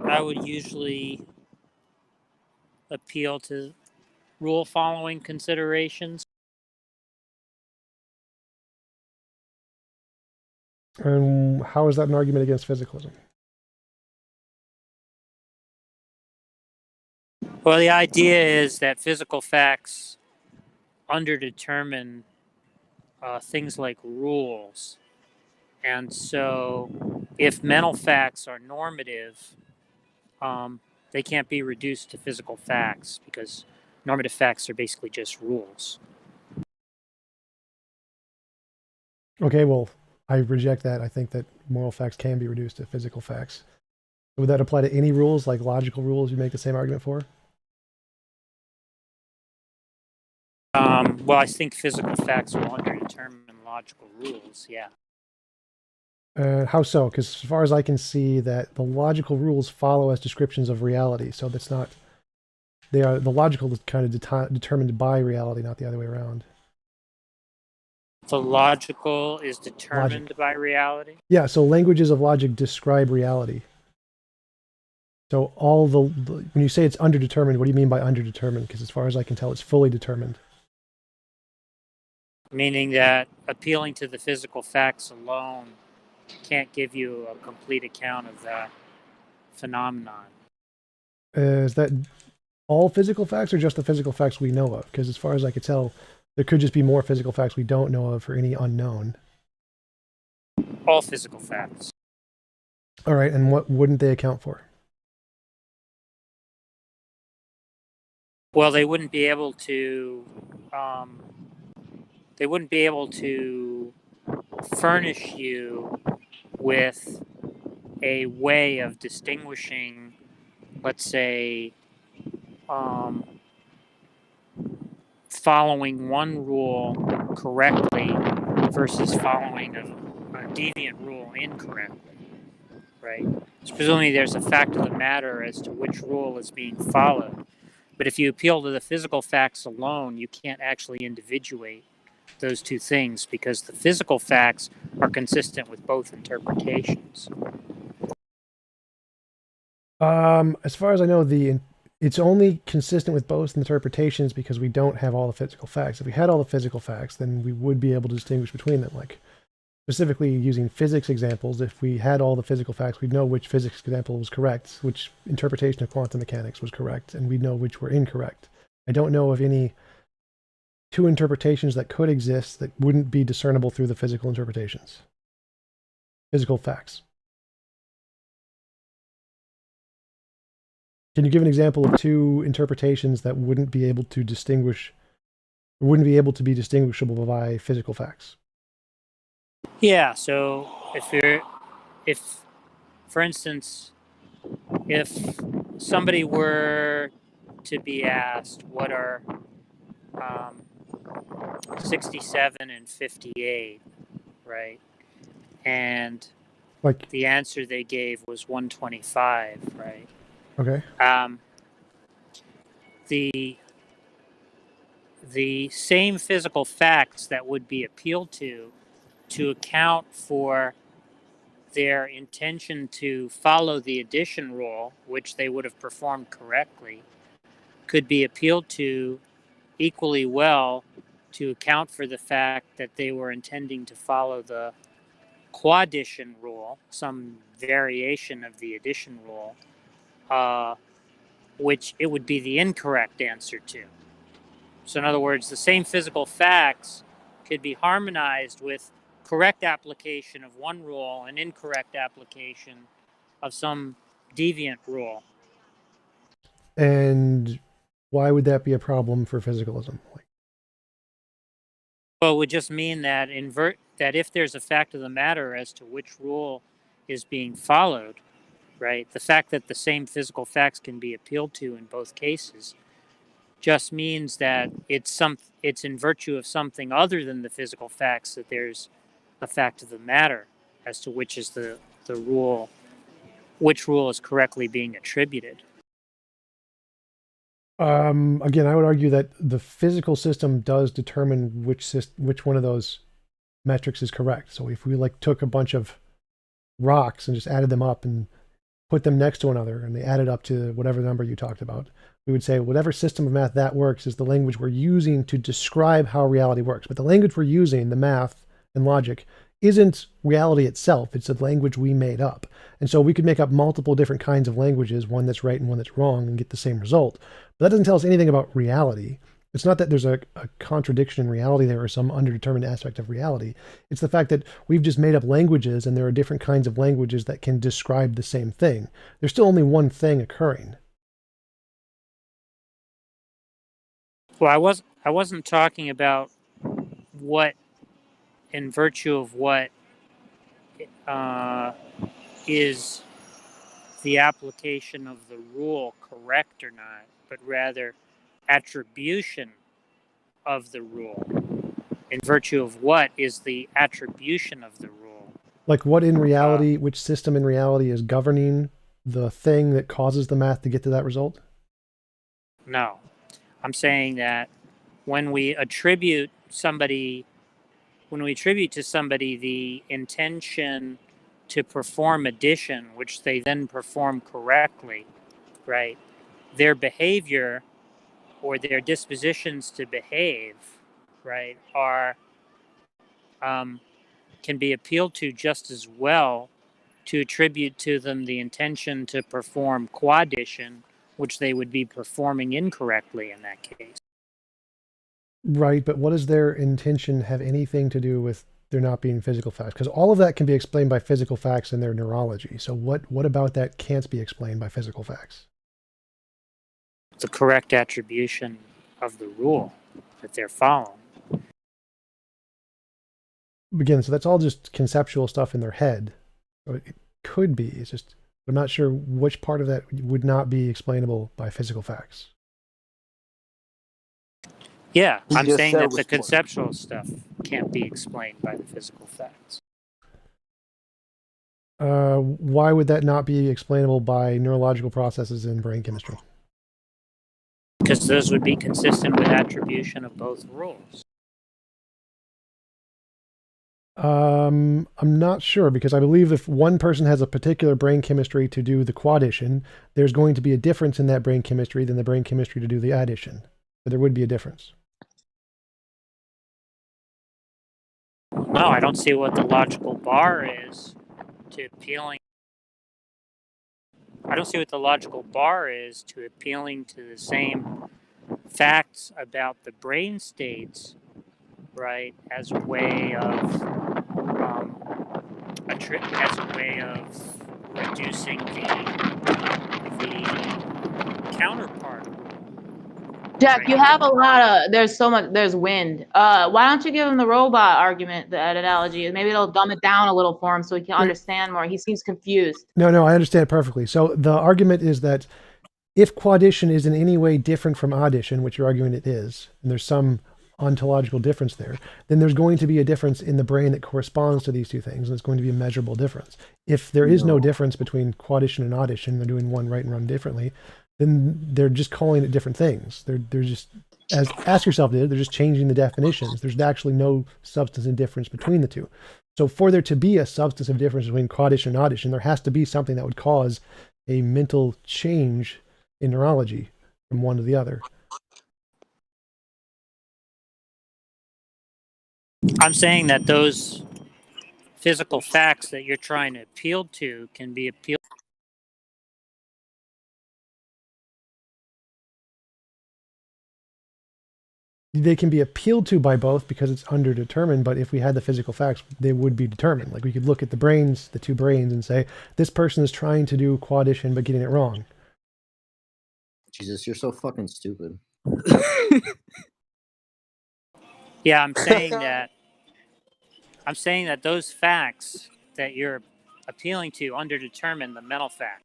Speaker 4: I would usually appeal to rule following considerations.
Speaker 2: And how is that an argument against physicalism?
Speaker 4: Well, the idea is that physical facts underdetermine things like rules. And so if mental facts are normative, they can't be reduced to physical facts because normative facts are basically just rules.
Speaker 2: Okay, well, I reject that. I think that moral facts can be reduced to physical facts. Would that apply to any rules, like logical rules you make the same argument for?
Speaker 4: Well, I think physical facts will underdetermine logical rules, yeah.
Speaker 2: How so? Because as far as I can see, that the logical rules follow as descriptions of reality. So that's not, the logical is kind of determined by reality, not the other way around.
Speaker 4: The logical is determined by reality?
Speaker 2: Yeah, so languages of logic describe reality. So when you say it's underdetermined, what do you mean by underdetermined? Because as far as I can tell, it's fully determined.
Speaker 4: Meaning that appealing to the physical facts alone can't give you a complete account of that phenomenon.
Speaker 2: Is that all physical facts or just the physical facts we know of? Because as far as I could tell, there could just be more physical facts we don't know of for any unknown.
Speaker 4: All physical facts.
Speaker 2: All right, and what wouldn't they account for?
Speaker 4: Well, they wouldn't be able to furnish you with a way of distinguishing, let's say, following one rule correctly versus following a deviant rule incorrectly, right? So presumably there's a fact of the matter as to which rule is being followed. But if you appeal to the physical facts alone, you can't actually individuate those two things because the physical facts are consistent with both interpretations.
Speaker 2: As far as I know, it's only consistent with both interpretations because we don't have all the physical facts. If we had all the physical facts, then we would be able to distinguish between them. Like specifically using physics examples, if we had all the physical facts, we'd know which physics example was correct, which interpretation of quantum mechanics was correct, and we'd know which were incorrect. I don't know of any two interpretations that could exist that wouldn't be discernible through the physical interpretations. Physical facts. Can you give an example of two interpretations that wouldn't be able to be distinguishable by physical facts?
Speaker 4: Yeah, so if for instance, if somebody were to be asked what are 67 and 58, right? And
Speaker 2: like
Speaker 4: the answer they gave was 125, right?
Speaker 2: Okay.
Speaker 4: The same physical facts that would be appealed to account for their intention to follow the addition rule, which they would have performed correctly, could be appealed to equally well to account for the fact that they were intending to follow the quaddition rule, some variation of the addition rule, which it would be the incorrect answer to. So in other words, the same physical facts could be harmonized with correct application of one rule and incorrect application of some deviant rule.
Speaker 2: And why would that be a problem for physicalism?
Speaker 4: Well, it would just mean that that if there's a fact of the matter as to which rule is being followed, right? The fact that the same physical facts can be appealed to in both cases just means that it's in virtue of something other than the physical facts that there's a fact of the matter as to which is the rule, which rule is correctly being attributed.
Speaker 2: Again, I would argue that the physical system does determine which one of those metrics is correct. So if we like took a bunch of rocks and just added them up and put them next to one another and they added up to whatever number you talked about, we would say whatever system of math that works is the language we're using to describe how reality works. But the language we're using, the math and logic, isn't reality itself. It's a language we made up. And so we could make up multiple different kinds of languages, one that's right and one that's wrong, and get the same result. But that doesn't tell us anything about reality. It's not that there's a contradiction in reality there or some underdetermined aspect of reality. It's the fact that we've just made up languages and there are different kinds of languages that can describe the same thing. There's still only one thing occurring.
Speaker 4: Well, I wasn't talking about what, in virtue of what is the application of the rule correct or not, but rather attribution of the rule. In virtue of what is the attribution of the rule?
Speaker 2: Like what in reality, which system in reality is governing the thing that causes the math to get to that result?
Speaker 4: No. I'm saying that when we attribute to somebody the intention to perform addition, which they then perform correctly, right? Their behavior or their dispositions to behave, right, are can be appealed to just as well to attribute to them the intention to perform quaddition, which they would be performing incorrectly in that case.
Speaker 2: Right, but what does their intention have anything to do with there not being physical facts? Because all of that can be explained by physical facts and their neurology. So what about that can't be explained by physical facts?
Speaker 4: The correct attribution of the rule that they're following.
Speaker 2: Again, so that's all just conceptual stuff in their head. Or it could be. It's just I'm not sure which part of that would not be explainable by physical facts.
Speaker 4: Yeah, I'm saying that the conceptual stuff can't be explained by the physical facts.
Speaker 2: Why would that not be explainable by neurological processes in brain chemistry?
Speaker 4: Because those would be consistent with attribution of both rules.
Speaker 2: I'm not sure, because I believe if one person has a particular brain chemistry to do the quaddition, there's going to be a difference in that brain chemistry than the brain chemistry to do the addition. But there would be a difference.
Speaker 4: No, I don't see what the logical bar is to appealing. I don't see what the logical bar is to appealing to the same facts about the brain states, right, as a way of reducing the counterpart.
Speaker 3: Jack,
Speaker 4: Right.
Speaker 3: you have a lot of, there's wind. Why don't you give him the robot argument, that analogy? Maybe it'll dumb it down a little for him so he can understand more. He seems confused.
Speaker 2: No, I understand perfectly. So the argument is that if quaddition is in any way different from addition, which you're arguing it is, and there's some ontological difference there, then there's going to be a difference in the brain that corresponds to these two things, and it's going to be a measurable difference. If there is no difference between quaddition and addition, they're doing one right and one differently, then they're just calling it different things. They're just, as Ask Yourself did, they're just changing the definitions. There's actually no substantive difference between the two. So for there to be a substantive difference between quaddition and addition, there has to be something that would cause a mental change in neurology from one to the other.
Speaker 4: I'm saying that those physical facts that you're trying to appeal to can be appealed.
Speaker 2: they can be appealed to by both because it's underdetermined, but if we had the physical facts, they would be determined. Like we could look at the brains, the two brains, and say, this person is trying to do quaddition but getting it wrong.
Speaker 5: Jesus, you're so fucking stupid.
Speaker 4: Yeah, I'm saying that those facts that you're appealing to underdetermine the mental fact.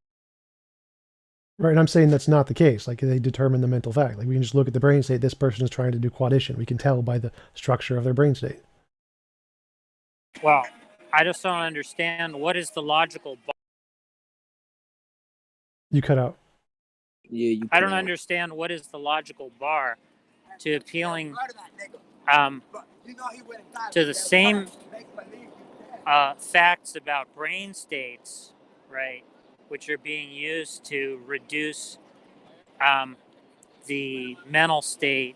Speaker 2: Right, and I'm saying that's not the case. Like they determine the mental fact. Like we can just look at the brain and say this person is trying to do quaddition. We can tell by the structure of their brain state.
Speaker 4: Well, I just don't understand what is the logical bar.
Speaker 2: You cut out.
Speaker 7: Yeah, you
Speaker 4: I don't understand what is the logical bar to appealing to the same facts about brain states, right, which are being used to reduce the mental state,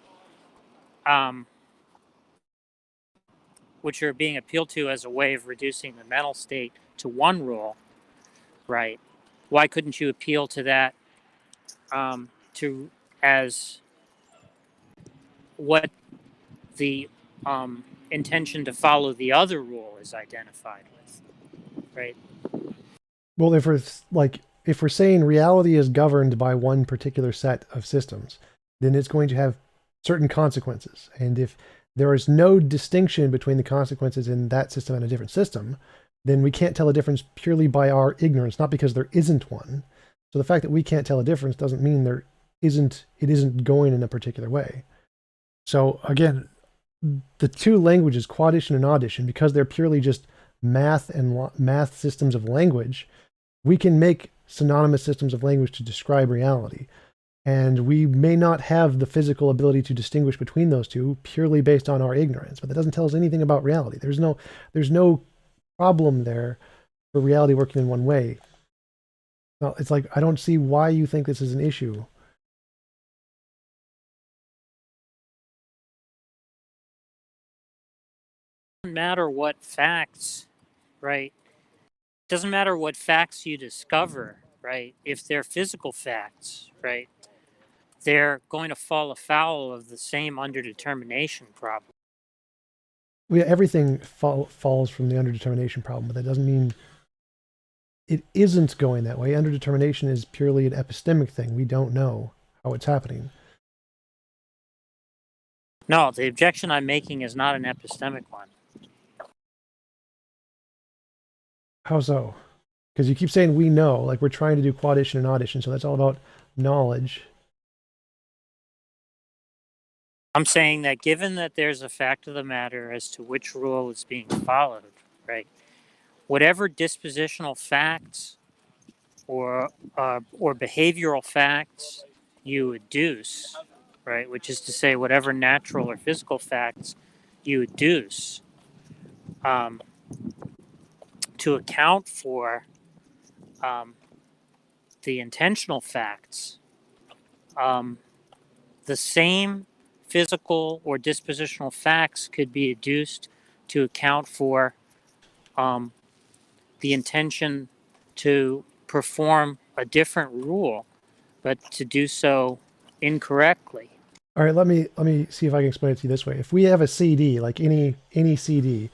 Speaker 4: which are being appealed to as a way of reducing the mental state to one rule, right? Why couldn't you appeal to that to as what the intention to follow the other rule is identified with, right?
Speaker 2: Well, if we're saying reality is governed by one particular set of systems, then it's going to have certain consequences. And if there is no distinction between the consequences in that system and a different system, then we can't tell a difference purely by our ignorance, not because there isn't one. So the fact that we can't tell a difference doesn't mean it isn't going in a particular way. So again, the two languages, quaddition and addition, because they're purely just math and math systems of language, we can make synonymous systems of language to describe reality. And we may not have the physical ability to distinguish between those two purely based on our ignorance, but that doesn't tell us anything about reality. There's no problem there for reality working in one way. Well, it's like, I don't see why you think this is an issue.
Speaker 4: Doesn't matter what facts, right? Doesn't matter what facts you discover, right? If they're physical facts, right? They're going to fall afoul of the same underdetermination problem.
Speaker 2: Everything falls from the underdetermination problem, but that doesn't mean it isn't going that way. Underdetermination is purely an epistemic thing. We don't know how it's happening.
Speaker 4: No, the objection I'm making is not an epistemic one.
Speaker 2: How so? Because you keep saying we know, like we're trying to do quaddition and addition, so that's all about knowledge.
Speaker 4: I'm saying that given that there's a fact of the matter as to which rule is being followed, right? Whatever dispositional facts or behavioral facts you adduce, right? Which is to say, whatever natural or physical facts you adduce to account for the intentional facts, the same physical or dispositional facts could be adduced to account for the intention to perform a different rule, but to do so incorrectly.
Speaker 2: All right, let me see if I can explain it to you this way. If we have a CD, like any CD,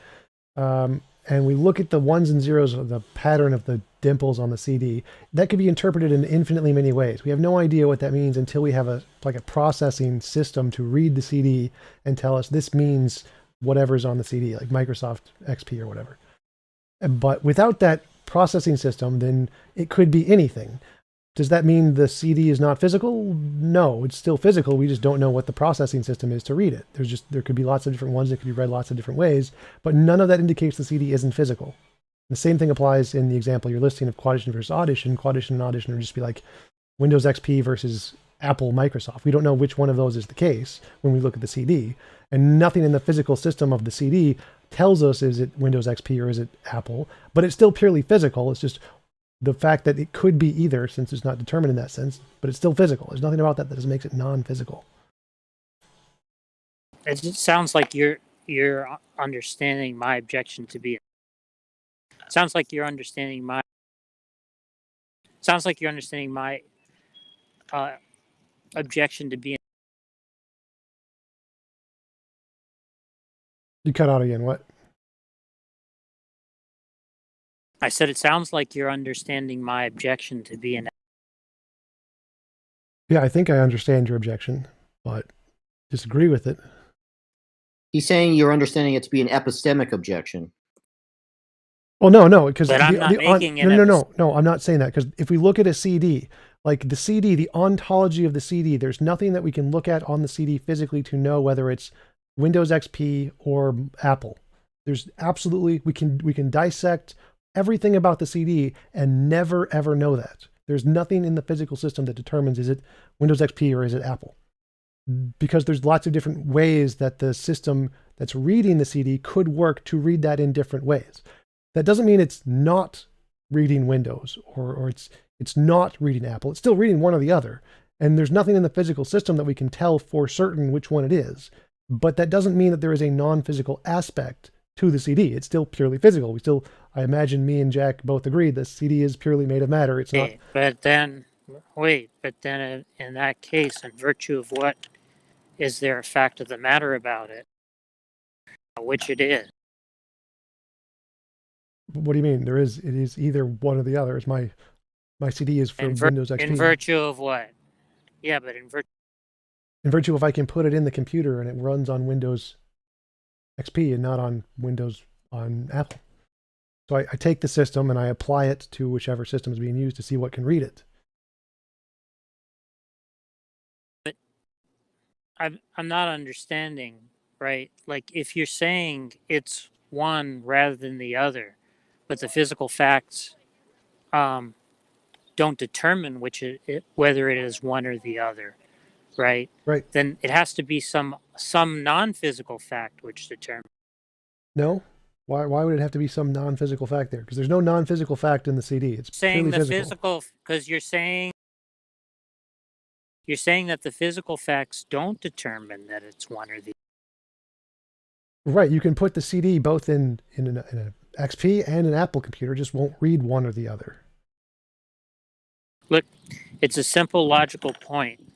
Speaker 2: and we look at the ones and zeros of the pattern of the dimples on the CD, that could be interpreted in infinitely many ways. We have no idea what that means until we have a processing system to read the CD and tell us this means whatever's on the CD, like Microsoft XP or whatever. But without that processing system, then it could be anything. Does that mean the CD is not physical? No, it's still physical. We just don't know what the processing system is to read it. There could be lots of different ones that could be read lots of different ways, but none of that indicates the CD isn't physical. The same thing applies in the example you're listing of quaddition versus addition. Quaddition and addition are just be like Windows XP versus Apple Microsoft. We don't know which one of those is the case when we look at the CD, and nothing in the physical system of the CD tells us is it Windows XP or is it Apple, but it's still purely physical. It's just the fact that it could be either, since it's not determined in that sense, but it's still physical. There's nothing about that makes it non-physical.
Speaker 4: It just sounds like you're understanding my objection to be. It sounds like you're understanding my. Sounds like you're understanding my objection to be
Speaker 2: You cut out again. What?
Speaker 4: I said it sounds like you're understanding my objection to be an.
Speaker 2: Yeah, I think I understand your objection, but disagree with it.
Speaker 5: He's saying you're understanding it to be an epistemic objection.
Speaker 2: Well, no, because
Speaker 4: But I'm not making
Speaker 2: no, I'm not saying that, because if we look at a CD, like the CD, the ontology of the CD, there's nothing that we can look at on the CD physically to know whether it's Windows XP or Apple. There's absolutely, we can dissect everything about the CD and never ever know that. There's nothing in the physical system that determines is it Windows XP or is it Apple, because there's lots of different ways that the system that's reading the CD could work to read that in different ways. That doesn't mean it's not reading Windows or it's not reading Apple. It's still reading one or the other. And there's nothing in the physical system that we can tell for certain which one it is. But that doesn't mean that there is a non-physical aspect to the CD. It's still purely physical. We still, I imagine me and Jack both agree the CD is purely made of matter. It's not.
Speaker 4: But then in that case, in virtue of what, is there a fact of the matter about it? Which it is.
Speaker 2: What do you mean? It is either one or the other. It's my CD is for Windows XP.
Speaker 4: In virtue of what? Yeah, but in
Speaker 2: virtue of I can put it in the computer and it runs on Windows XP and not on Windows on Apple. So I take the system and I apply it to whichever system is being used to see what can read it.
Speaker 4: But I'm not understanding, right? Like if you're saying it's one rather than the other, but the physical facts don't determine whether it is one or the other, right?
Speaker 2: Right.
Speaker 4: Then it has to be some non-physical fact which determines.
Speaker 2: No? Why would it have to be some non-physical fact there? Because there's no non-physical fact in the CD. It's
Speaker 4: saying
Speaker 2: purely
Speaker 4: the physical, because you're saying that the physical facts don't determine that it's one or the.
Speaker 2: Right. You can put the CD both in an XP and an Apple computer, just won't read one or the other.
Speaker 4: Look, it's a simple logical point,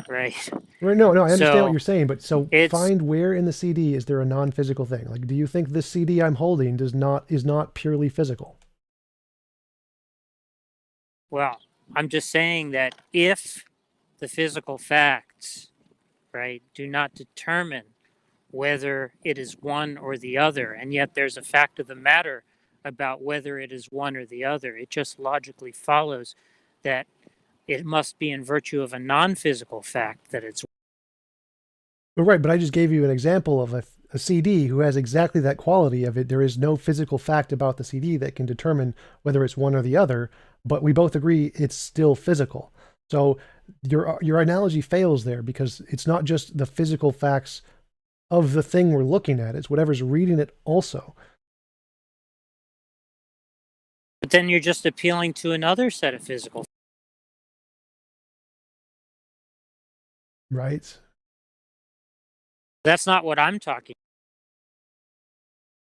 Speaker 4: right?
Speaker 2: Right. No, I understand what you're saying, but find where in the CD is there a non-physical thing? Like, do you think this CD I'm holding is not purely physical?
Speaker 4: Well, I'm just saying that if the physical facts, right, do not determine whether it is one or the other, and yet there's a fact of the matter about whether it is one or the other, it just logically follows that it must be in virtue of a non-physical fact that it's.
Speaker 2: Right, but I just gave you an example of a CD who has exactly that quality of it. There is no physical fact about the CD that can determine whether it's one or the other, but we both agree it's still physical. So your analogy fails there, because it's not just the physical facts of the thing we're looking at, it's whatever's reading it also.
Speaker 4: But then you're just appealing to another set of physical.
Speaker 2: Right.
Speaker 4: That's not what I'm talking.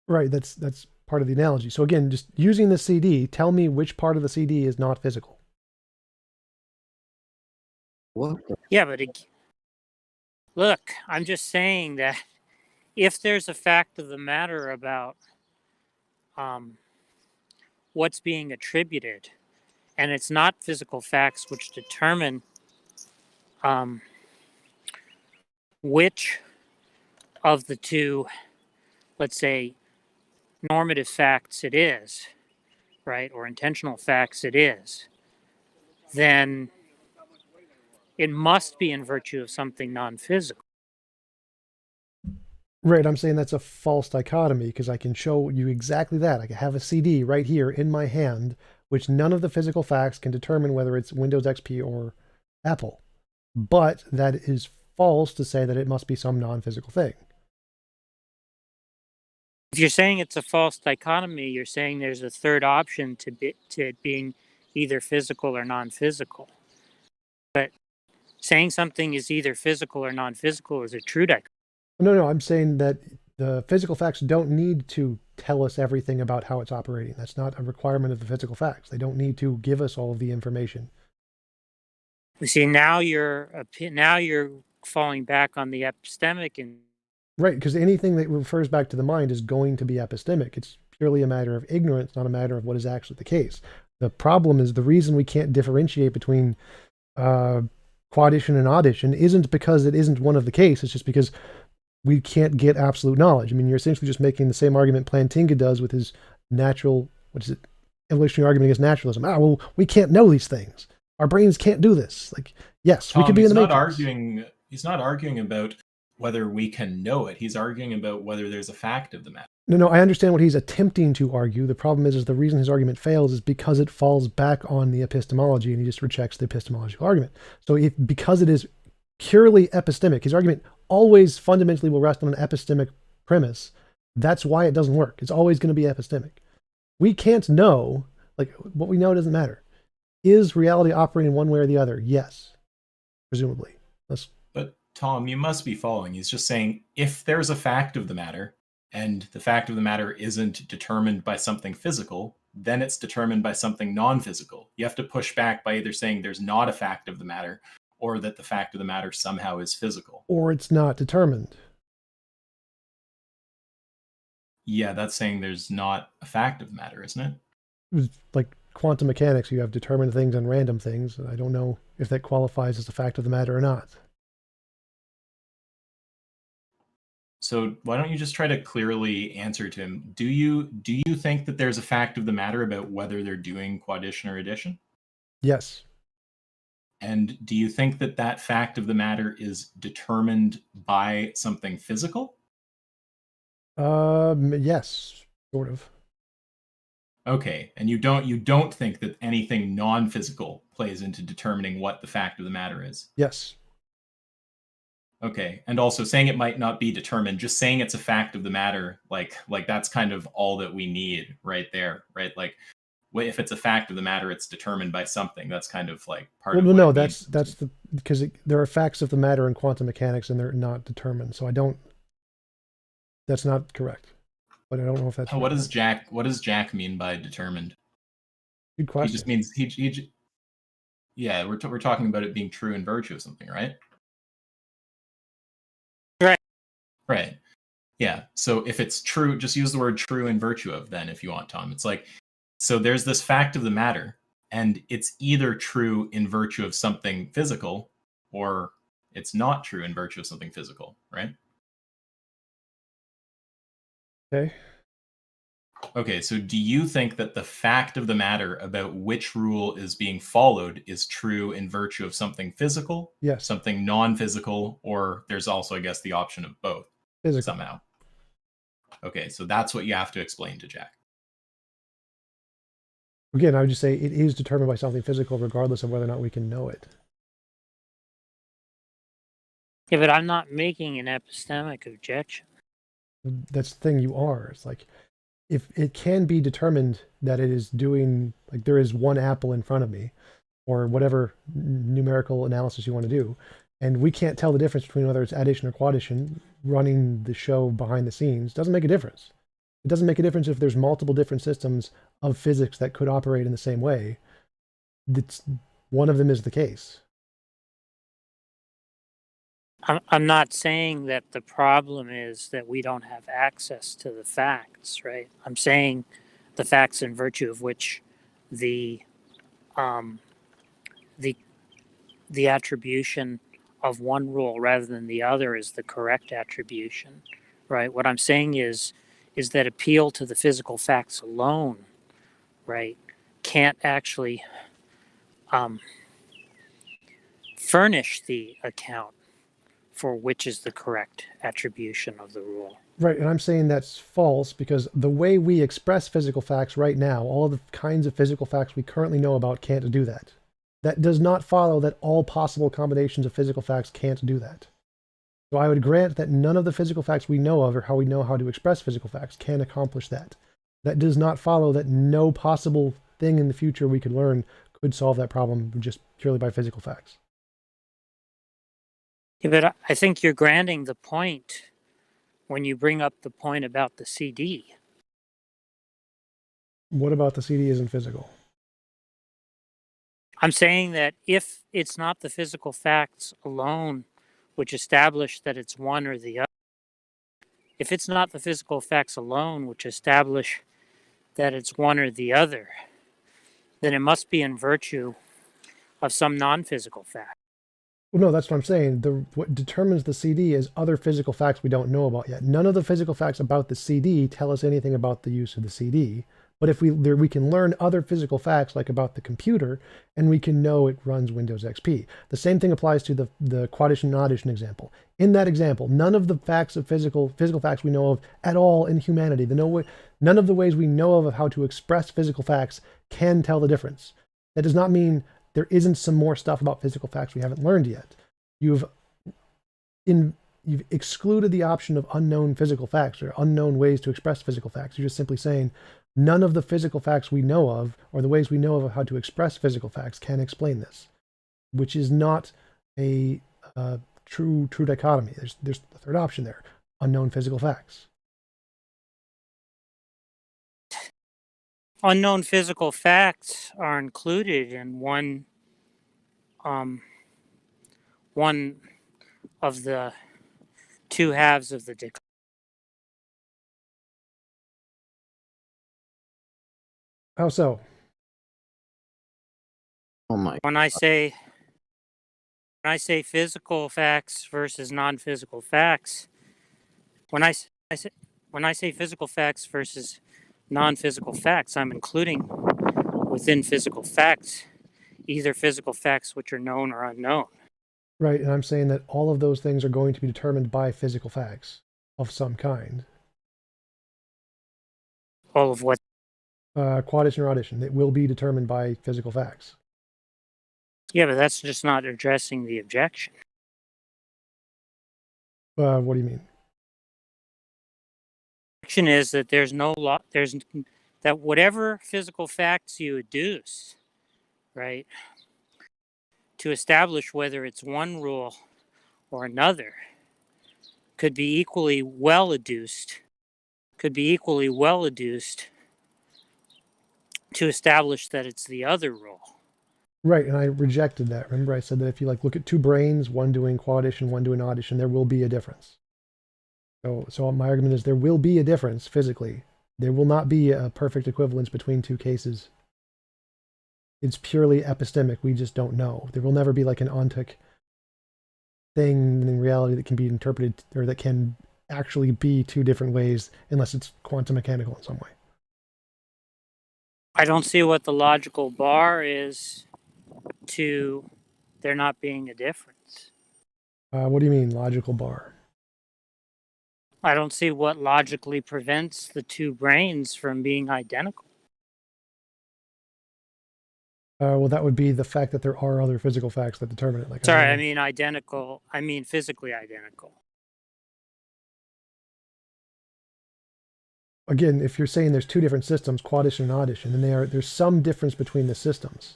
Speaker 2: Right, that's part of the analogy. So again, just using the CD, tell me which part of the CD is not physical.
Speaker 5: What?
Speaker 4: Yeah, but look, I'm just saying that if there's a fact of the matter about what's being attributed, and it's not physical facts which determine which of the two, let's say, normative facts it is, right, or intentional facts it is, then it must be in virtue of something non-physical.
Speaker 2: Right, I'm saying that's a false dichotomy, because I can show you exactly that. I can have a CD right here in my hand, which none of the physical facts can determine whether it's Windows XP or Apple. But that is false to say that it must be some non-physical thing.
Speaker 4: If you're saying it's a false dichotomy, you're saying there's a third option to it being either physical or non-physical. But saying something is either physical or non-physical is a true dichotomy.
Speaker 2: No, I'm saying that the physical facts don't need to tell us everything about how it's operating. That's not a requirement of the physical facts. They don't need to give us all of the information.
Speaker 4: You see, now you're falling back on the epistemic and
Speaker 2: Right, because anything that refers back to the mind is going to be epistemic. It's purely a matter of ignorance, not a matter of what is actually the case. The problem is the reason we can't differentiate between quadition and audition isn't because it isn't one of the case. It's just because we can't get absolute knowledge. I mean, you're essentially just making the same argument Plantinga does with his evolutionary argument against naturalism. Well, we can't know these things. Our brains can't do this. Like, yes,
Speaker 1: Tom,
Speaker 2: we could be in the Matrix.
Speaker 1: He's not arguing about whether we can know it. He's arguing about whether there's a fact of the matter.
Speaker 2: No, I understand what he's attempting to argue. The problem is the reason his argument fails is because it falls back on the epistemology, and he just rejects the epistemological argument. So because it is purely epistemic, his argument always fundamentally will rest on an epistemic premise. That's why it doesn't work. It's always going to be epistemic. We can't know, like, what we know doesn't matter. Is reality operating one way or the other? Yes, presumably.
Speaker 1: But Tom, you must be following. He's just saying if there's a fact of the matter, and the fact of the matter isn't determined by something physical, then it's determined by something non-physical. You have to push back by either saying there's not a fact of the matter, or that the fact of the matter somehow is physical.
Speaker 2: Or it's not determined.
Speaker 1: Yeah, that's saying there's not a fact of the matter, isn't it?
Speaker 2: Like quantum mechanics, you have determined things and random things. I don't know if that qualifies as a fact of the matter or not.
Speaker 1: So why don't you just try to clearly answer to him? Do you think that there's a fact of the matter about whether they're doing quaddition or addition?
Speaker 2: Yes.
Speaker 1: And do you think that that fact of the matter is determined by something physical?
Speaker 2: Yes, sort of.
Speaker 1: Okay, and you don't think that anything non-physical plays into determining what the fact of the matter is?
Speaker 2: Yes.
Speaker 1: Okay, and also saying it might not be determined, just saying it's a fact of the matter, like that's kind of all that we need right there, right? Like, if it's a fact of the matter, it's determined by something. That's kind of like part of.
Speaker 2: Well, no, that's because there are facts of the matter in quantum mechanics, and they're not determined. So that's not correct. But I don't know if that's.
Speaker 1: What does Jack mean by determined?
Speaker 2: Good question.
Speaker 1: He just means he. Yeah, we're talking about it being true in virtue of something, right? Right. Yeah. So if it's true, just use the word true in virtue of then if you want, Tom. It's like, so there's this fact of the matter, and it's either true in virtue of something physical, or it's not true in virtue of something physical, right?
Speaker 2: Okay.
Speaker 1: Okay, so do you think that the fact of the matter about which rule is being followed is true in virtue of something physical,
Speaker 2: yes,
Speaker 1: something non-physical, or there's also, I guess, the option of both?
Speaker 2: Physical.
Speaker 1: Somehow. Okay, so that's what you have to explain to Jack.
Speaker 2: Again, I would just say it is determined by something physical, regardless of whether or not we can know it.
Speaker 4: Yeah, but I'm not making an epistemic objection.
Speaker 2: That's the thing, you are. It's like, if it can be determined that it is doing, like, there is one apple in front of me, or whatever numerical analysis you want to do, and we can't tell the difference between whether it's addition or quaddition, running the show behind the scenes doesn't make a difference. It doesn't make a difference if there's multiple different systems of physics that could operate in the same way. One of them is the case.
Speaker 4: I'm not saying that the problem is that we don't have access to the facts, right? I'm saying the facts in virtue of which the attribution of one rule rather than the other is the correct attribution, right? What I'm saying is that appeal to the physical facts alone, right, can't actually furnish the account for which is the correct attribution of the rule.
Speaker 2: Right, and I'm saying that's false because the way we express physical facts right now, all the kinds of physical facts we currently know about can't do that. That does not follow that all possible combinations of physical facts can't do that. So I would grant that none of the physical facts we know of or how we know how to express physical facts can accomplish that. That does not follow that no possible thing in the future we could learn could solve that problem just purely by physical facts.
Speaker 4: Yeah, but I think you're granting the point when you bring up the point about the CD.
Speaker 2: What about the CD isn't physical?
Speaker 4: I'm saying that if it's not the physical facts alone which establish that it's one or the other, if it's not the physical facts alone which establish that it's one or the other, then it must be in virtue of some non-physical fact.
Speaker 2: Well, no, that's what I'm saying. What determines the CD is other physical facts we don't know about yet. None of the physical facts about the CD tell us anything about the use of the CD. But if we can learn other physical facts, like about the computer, and we can know it runs Windows XP. The same thing applies to the quaddition and oddition example. In that example, none of the facts of physical facts we know of at all in humanity, none of the ways we know of how to express physical facts can tell the difference. That does not mean there isn't some more stuff about physical facts we haven't learned yet. You've excluded the option of unknown physical facts or unknown ways to express physical facts. You're just simply saying none of the physical facts we know of, or the ways we know of how to express physical facts, can explain this, which is not a true dichotomy. There's the third option there: unknown physical facts.
Speaker 4: Unknown physical facts are included in one of the two halves of the dichotomy.
Speaker 2: How so?
Speaker 5: Oh my!
Speaker 4: When I say physical facts versus non-physical facts, when I say physical facts versus non-physical facts, I'm including within physical facts either physical facts which are known or unknown.
Speaker 2: Right, and I'm saying that all of those things are going to be determined by physical facts of some kind.
Speaker 4: All of what?
Speaker 2: Quaddition or oddition. It will be determined by physical facts.
Speaker 4: Yeah, but that's just not addressing the objection.
Speaker 2: What do you mean?
Speaker 4: The objection is that there's no law. That whatever physical facts you adduce, right, to establish whether it's one rule or another, could be equally well adduced. To establish that it's the other rule.
Speaker 2: Right, and I rejected that. Remember, I said that if you look at two brains, one doing quaddition, one doing oddition, there will be a difference. So my argument is there will be a difference physically. There will not be a perfect equivalence between two cases. It's purely epistemic. We just don't know. There will never be like an ontic thing in reality that can be interpreted, or that can actually be two different ways, unless it's quantum mechanical in some way.
Speaker 4: I don't see what the logical bar is to there not being a difference.
Speaker 2: What do you mean, logical bar?
Speaker 4: I don't see what logically prevents the two brains from being identical.
Speaker 2: Well, that would be the fact that there are other physical facts that determine it.
Speaker 4: Sorry, I mean identical. I mean physically identical.
Speaker 2: Again, if you're saying there's two different systems, quaddition and oddition, and there's some difference between the systems.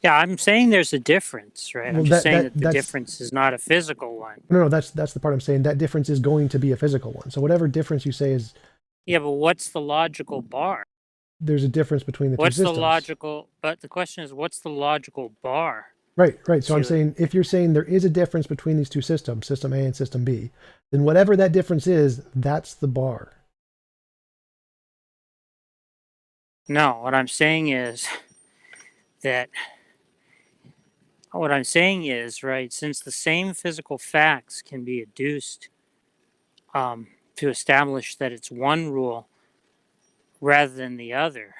Speaker 4: Yeah, I'm saying there's a difference, right? I'm just saying that the difference is not a physical one.
Speaker 2: No, that's the part I'm saying. That difference is going to be a physical one. So whatever difference you say is...
Speaker 4: Yeah, but what's the logical bar?
Speaker 2: There's a difference between the two systems.
Speaker 4: What's the logical... But the question is, what's the logical bar?
Speaker 2: Right. So I'm saying, if you're saying there is a difference between these two systems, system A and system B, then whatever that difference is, that's the bar.
Speaker 4: No, what I'm saying is that... What I'm saying is, right, since the same physical facts can be adduced to establish that it's one rule rather than the other,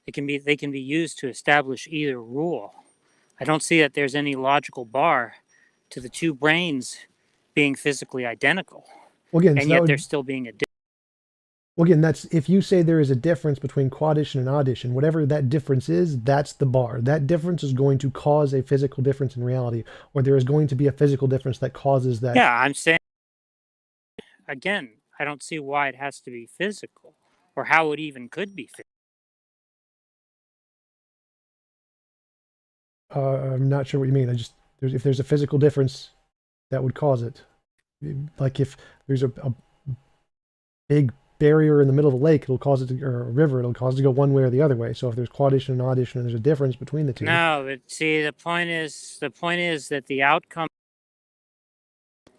Speaker 4: they can be used to establish either rule. I don't see that there's any logical bar to the two brains being physically identical, and yet they're still being a difference.
Speaker 2: Well, again, that's if you say there is a difference between quaddition and oddition, whatever that difference is, that's the bar. That difference is going to cause a physical difference in reality, or there is going to be a physical difference that causes that.
Speaker 4: Yeah, I'm saying, again, I don't see why it has to be physical, or how it even could be physical.
Speaker 2: I'm not sure what you mean. If there's a physical difference that would cause it, like if there's a big barrier in the middle of a lake, it'll cause it to, or a river, it'll cause it to go one way or the other way. So if there's quaddition and oddition, and there's a difference between the two.
Speaker 4: No, but see, the point is that the outcome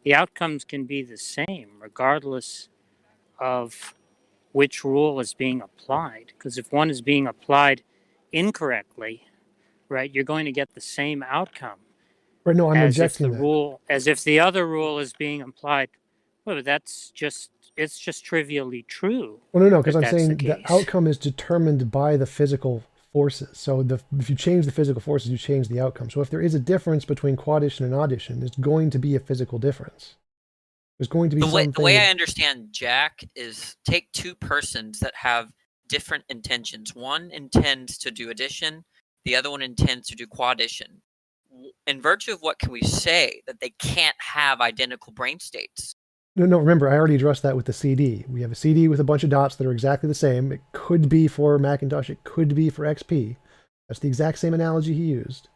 Speaker 4: the outcomes can be the same regardless of which rule is being applied. Because if one is being applied incorrectly, right, you're going to get the same outcome.
Speaker 2: Right? No, I'm
Speaker 4: as if
Speaker 2: rejecting
Speaker 4: the
Speaker 2: that.
Speaker 4: rule, as if the other rule is being applied. Well, it's just trivially true.
Speaker 2: Well, no, because
Speaker 4: that
Speaker 2: I'm
Speaker 4: that's
Speaker 2: saying
Speaker 4: the
Speaker 2: the
Speaker 4: case.
Speaker 2: outcome is determined by the physical forces. So if you change the physical forces, you change the outcome. So if there is a difference between quaddition and addition, it's going to be a physical difference. There's going to be
Speaker 10: The way I understand Jack is take two persons that have different intentions. One intends to do addition, the other one intends to do quaddition. In virtue of what can we say that they can't have identical brain states?
Speaker 2: No, remember, I already addressed that with the CD. We have a CD with a bunch of dots that are exactly the same. It could be for Macintosh. It could be for XP. That's the exact same analogy he used.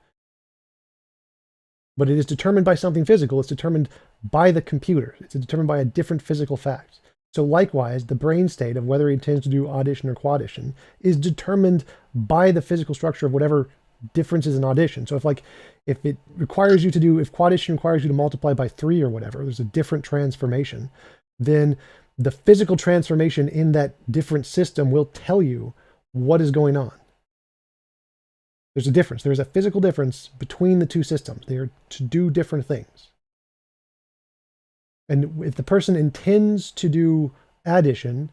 Speaker 2: But it is determined by something physical. It's determined by the computer. It's determined by a different physical fact. So likewise, the brain state of whether he intends to do addition or quaddition is determined by the physical structure of whatever differences in addition. So if quaddition requires you to multiply by 3 or whatever, there's a different transformation, then the physical transformation in that different system will tell you what is going on. There's a difference. There's a physical difference between the two systems. They are to do different things. And if the person intends to do addition,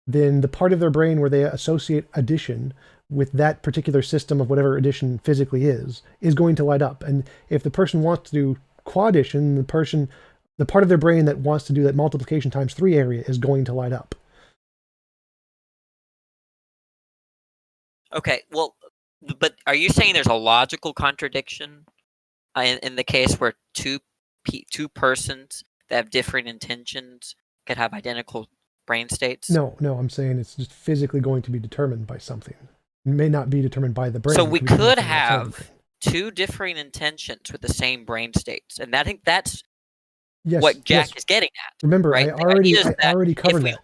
Speaker 2: then the part of their brain where they associate addition with that particular system of whatever addition physically is going to light up. And if the person wants to do quaddition, the part of their brain that wants to do that multiplication times 3 area is going to light up.
Speaker 10: Okay, well, but are you saying there's a logical contradiction in the case where two persons that have different intentions could have identical brain states?
Speaker 2: No, I'm saying it's just physically going to be determined by something. It may not be determined by the brain.
Speaker 10: So we could have two differing intentions with the same brain states, and I think that's what Jack is getting at.
Speaker 2: Remember,
Speaker 10: right?
Speaker 2: I already covered that.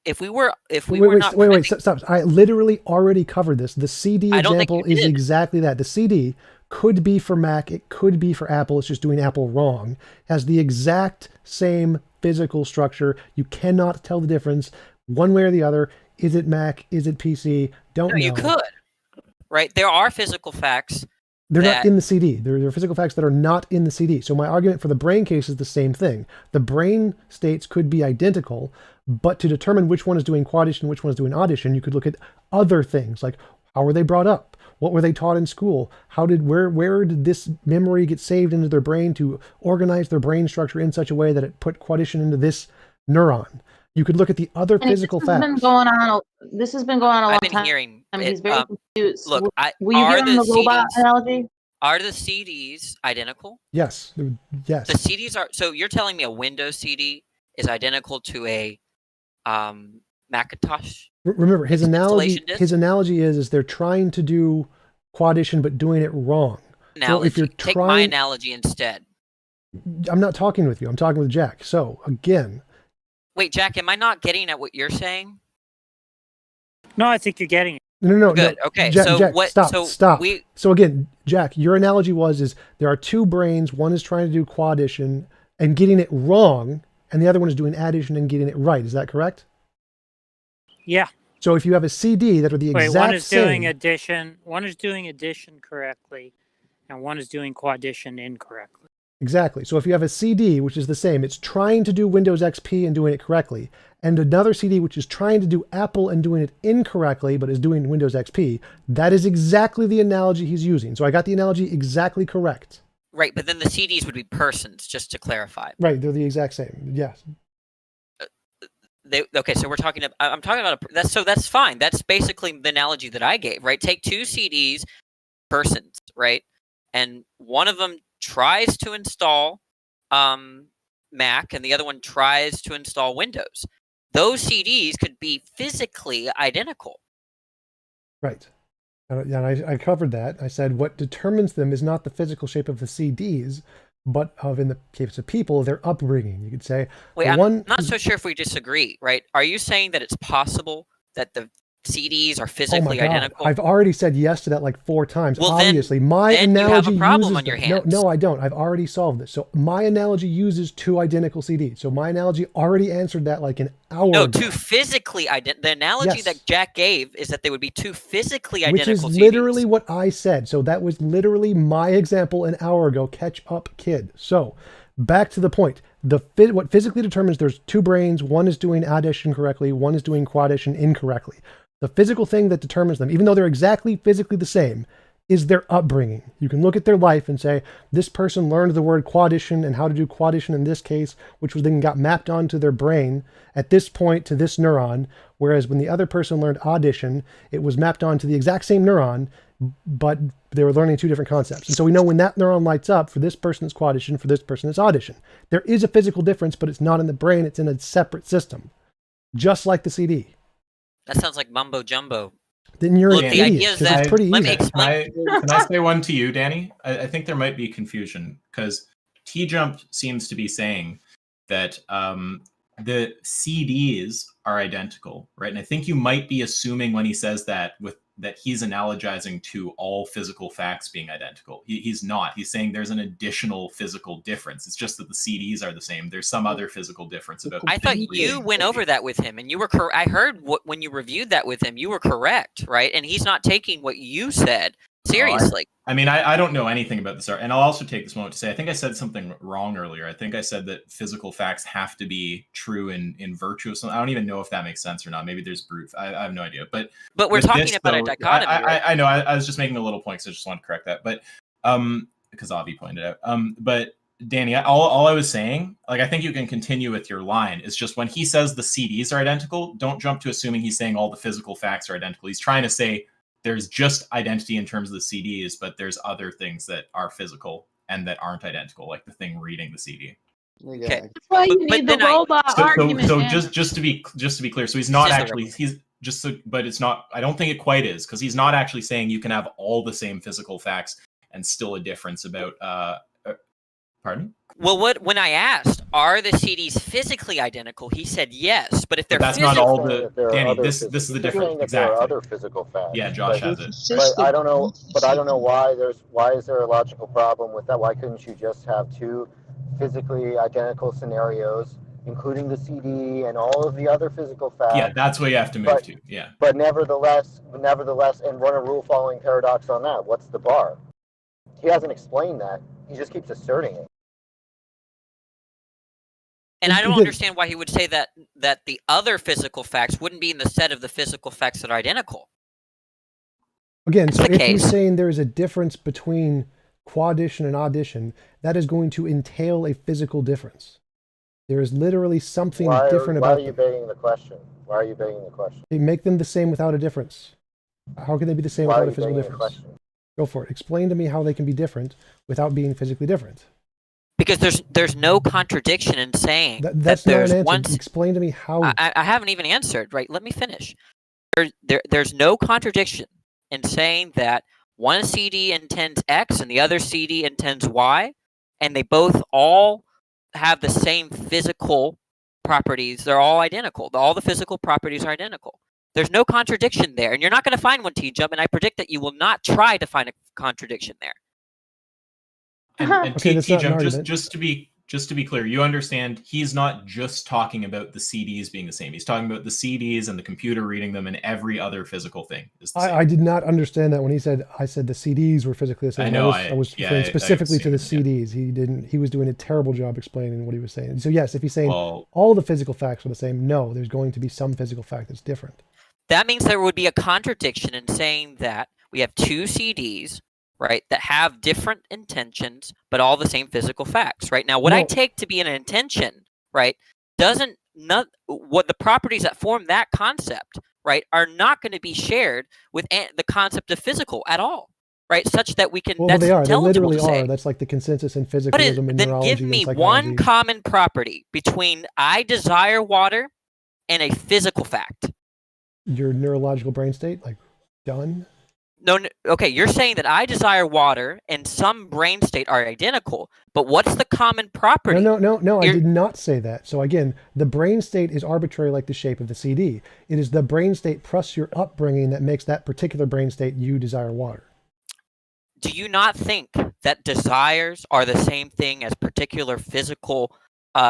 Speaker 10: If we were
Speaker 2: wait, stop. I literally already covered this. The CD example is exactly that. The CD could be for Mac, it could be for Apple. It's just doing Apple wrong. Has the exact same physical structure. You cannot tell the difference one way or the other. Is it Mac? Is it PC? Don't know.
Speaker 10: You could, right? There are physical facts.
Speaker 2: They're not in the CD. There are physical facts that are not in the CD. So my argument for the brain case is the same thing. The brain states could be identical, but to determine which one is doing quaddition, which one is doing addition, you could look at other things like how were they brought up? What were they taught in school? Where did this memory get saved into their brain to organize their brain structure in such a way that it put quaddition into this neuron? You could look at the other physical facts.
Speaker 3: This has been going on a long time.
Speaker 10: I've been hearing.
Speaker 3: He's very confused.
Speaker 10: Look,
Speaker 3: will you give him the robot analogy?
Speaker 10: Are the CDs identical?
Speaker 2: Yes. Yes.
Speaker 10: The CDs are. So you're telling me a Windows CD is identical to a Macintosh?
Speaker 2: Remember, his analogy is they're trying to do quaddition but doing it wrong.
Speaker 10: Now,
Speaker 2: so if you're
Speaker 10: take my analogy instead.
Speaker 2: I'm not talking with you. I'm talking with Jack. So again.
Speaker 10: Wait, Jack, am I not getting at what you're saying?
Speaker 4: No, I think you're getting it.
Speaker 2: No.
Speaker 10: Good. Okay.
Speaker 2: Jack, stop. So again, Jack, your analogy is there are two brains. One is trying to do quaddition and getting it wrong, and the other one is doing addition and getting it right. Is that correct?
Speaker 4: Yeah.
Speaker 2: So if you have a CD that are the exact same.
Speaker 4: One is doing addition correctly, and one is doing quaddition incorrectly.
Speaker 2: Exactly. So if you have a CD, which is the same, it's trying to do Windows XP and doing it correctly, and another CD which is trying to do Apple and doing it incorrectly, but is doing Windows XP, that is exactly the analogy he's using. So I got the analogy exactly correct.
Speaker 10: Right, but then the CDs would be persons, just to clarify.
Speaker 2: Right, they're the exact same. Yes.
Speaker 10: Okay, so I'm talking about that's fine. That's basically the analogy that I gave, right? Take two CDs, persons, right? And one of them tries to install Mac and the other one tries to install Windows. Those CDs could be physically identical.
Speaker 2: Right. And I covered that. I said what determines them is not the physical shape of the CDs, but in the case of people, their upbringing. You could say.
Speaker 10: Wait, I'm not so sure if we disagree, right? Are you saying that it's possible that the CDs are
Speaker 2: Oh my
Speaker 10: physically
Speaker 2: God.
Speaker 10: identical?
Speaker 2: I've already said yes to that like 4 times.
Speaker 10: Well,
Speaker 2: Obviously, my
Speaker 10: then you have a
Speaker 2: analogy
Speaker 10: problem
Speaker 2: uses
Speaker 10: on your
Speaker 2: them. No,
Speaker 10: hands.
Speaker 2: no, I don't. I've already solved this. So my analogy uses 2 identical CDs. So my analogy already answered that like an hour
Speaker 10: No,
Speaker 2: ago.
Speaker 10: 2 physically identical. The analogy
Speaker 2: Yes.
Speaker 10: that Jack gave is that they would be 2 physically
Speaker 2: Which
Speaker 10: identical
Speaker 2: is literally
Speaker 10: CDs.
Speaker 2: what I said. So that was literally my example an hour ago. Catch up, kid. So back to the point. What physically determines there's 2 brains. One is doing addition correctly. One is doing quaddition incorrectly. The physical thing that determines them, even though they're exactly physically the same, is their upbringing. You can look at their life and say, this person learned the word quaddition and how to do quaddition in this case, which was then got mapped onto their brain at this point to this neuron. Whereas when the other person learned addition, it was mapped onto the exact same neuron, but they were learning 2 different concepts. And so we know when that neuron lights up, for this person it's quaddition, for this person it's addition. There is a physical difference, but it's not in the brain, it's in a separate system. Just like the CD.
Speaker 10: That sounds like mumbo jumbo.
Speaker 2: Then you're
Speaker 10: Look,
Speaker 2: an
Speaker 10: the
Speaker 2: idiot,
Speaker 10: idea is
Speaker 2: 'cause
Speaker 10: that
Speaker 2: it's pretty
Speaker 10: let me
Speaker 2: easy.
Speaker 10: explain.
Speaker 1: Can I say one to you, Danny? I think there might be confusion because TJump seems to be saying that the CDs are identical, right? And I think you might be assuming when he says that that he's analogizing to all physical facts being identical. He's not. He's saying there's an additional physical difference. It's just that the CDs are the same. There's some other physical difference about.
Speaker 10: I thought you went over that with him, and you were correct. I heard when you reviewed that with him, you were correct, right? And he's not taking what you said seriously.
Speaker 1: I mean, I don't know anything about this art, and I'll also take this moment to say I think I said something wrong earlier. I think I said that physical facts have to be true in virtue of something. I don't even know if that makes sense or not. Maybe there's proof. I have no idea. But
Speaker 10: we're talking about a dichotomy.
Speaker 1: I know. I was just making a little point, so I just wanted to correct that. But because Avi pointed out. But Danny, all I was saying, like, I think you can continue with your line. It's just when he says the CDs are identical, don't jump to assuming he's saying all the physical facts are identical. He's trying to say there's just identity in terms of the CDs, but there's other things that are physical and that aren't identical, like the thing reading the CD.
Speaker 10: Okay.
Speaker 3: That's why you need the robot argument.
Speaker 1: So just to be clear, so he's not actually but it's not. I don't think it quite is, because he's not actually saying you can have all the same physical facts and still a difference about. Pardon?
Speaker 10: Well, when I asked, are the CDs physically identical? He said yes, but if they're
Speaker 1: that's not all the Danny. This is the difference. Exactly.
Speaker 11: There are other physical facts.
Speaker 1: Yeah, Josh has it.
Speaker 11: But I don't know. But I don't know why is there a logical problem with that? Why couldn't you just have 2 physically identical scenarios, including the CD and all of the other physical facts?
Speaker 1: Yeah, that's what you have to move to. Yeah.
Speaker 11: But nevertheless, and run a rule-following paradox on that. What's the bar? He hasn't explained that. He just keeps asserting it.
Speaker 10: And I don't understand why he would say that the other physical facts wouldn't be in the set of the physical facts that are identical.
Speaker 2: Again, so if you're saying there is a difference between quaddition and addition, that is going to entail a physical difference. There is literally something different about them.
Speaker 11: Why are you begging the question? Why are you begging the question?
Speaker 2: They make them the same without a difference. How can they be the same without a physical difference? Go for it. Explain to me how they can be different without being physically different.
Speaker 10: Because there's no contradiction in saying
Speaker 2: that's
Speaker 10: that there's
Speaker 2: not an answer.
Speaker 10: one.
Speaker 2: Explain to me how.
Speaker 10: I haven't even answered. Right? Let me finish. There's no contradiction in saying that one CD intends X and the other CD intends Y, and they both all have the same physical properties. They're all identical. All the physical properties are identical. There's no contradiction there, and you're not going to find one, TJump, and I predict that you will not try to find a contradiction there.
Speaker 1: And
Speaker 2: okay,
Speaker 1: TJump, just to be clear, you understand he's not just talking about the CDs being the same. He's talking about the CDs and the computer reading them, and every other physical thing is the same.
Speaker 2: I did not understand that when I said the CDs were physically the same.
Speaker 1: I know.
Speaker 2: I was referring specifically to the CDs. He didn't. He was doing a terrible job explaining what he was saying. So yes, if he's saying all the physical facts are the same, no, there's going to be some physical fact that's different.
Speaker 10: That means there would be a contradiction in saying that we have 2 CDs, right, that have different intentions, but all the same physical facts, right? Now, what I take to be an intention, right, what the properties that form that concept, right, are not going to be shared with the concept of physical at all, right, such that we can,
Speaker 2: Well,
Speaker 10: that's
Speaker 2: they are. They
Speaker 10: intelligible
Speaker 2: literally
Speaker 10: to say.
Speaker 2: are. That's like the consensus in physicalism and
Speaker 10: then
Speaker 2: neurology
Speaker 10: give me
Speaker 2: and psychology.
Speaker 10: one common property between I desire water and a physical fact.
Speaker 2: Your neurological brain state, like done?
Speaker 10: No, okay, you're saying that I desire water and some brain state are identical, but what's the common property?
Speaker 2: No, I did not say that. So again, the brain state is arbitrary like the shape of the CD. It is the brain state plus your upbringing that makes that particular brain state you desire water.
Speaker 10: Do you not think that desires are the same thing as particular physical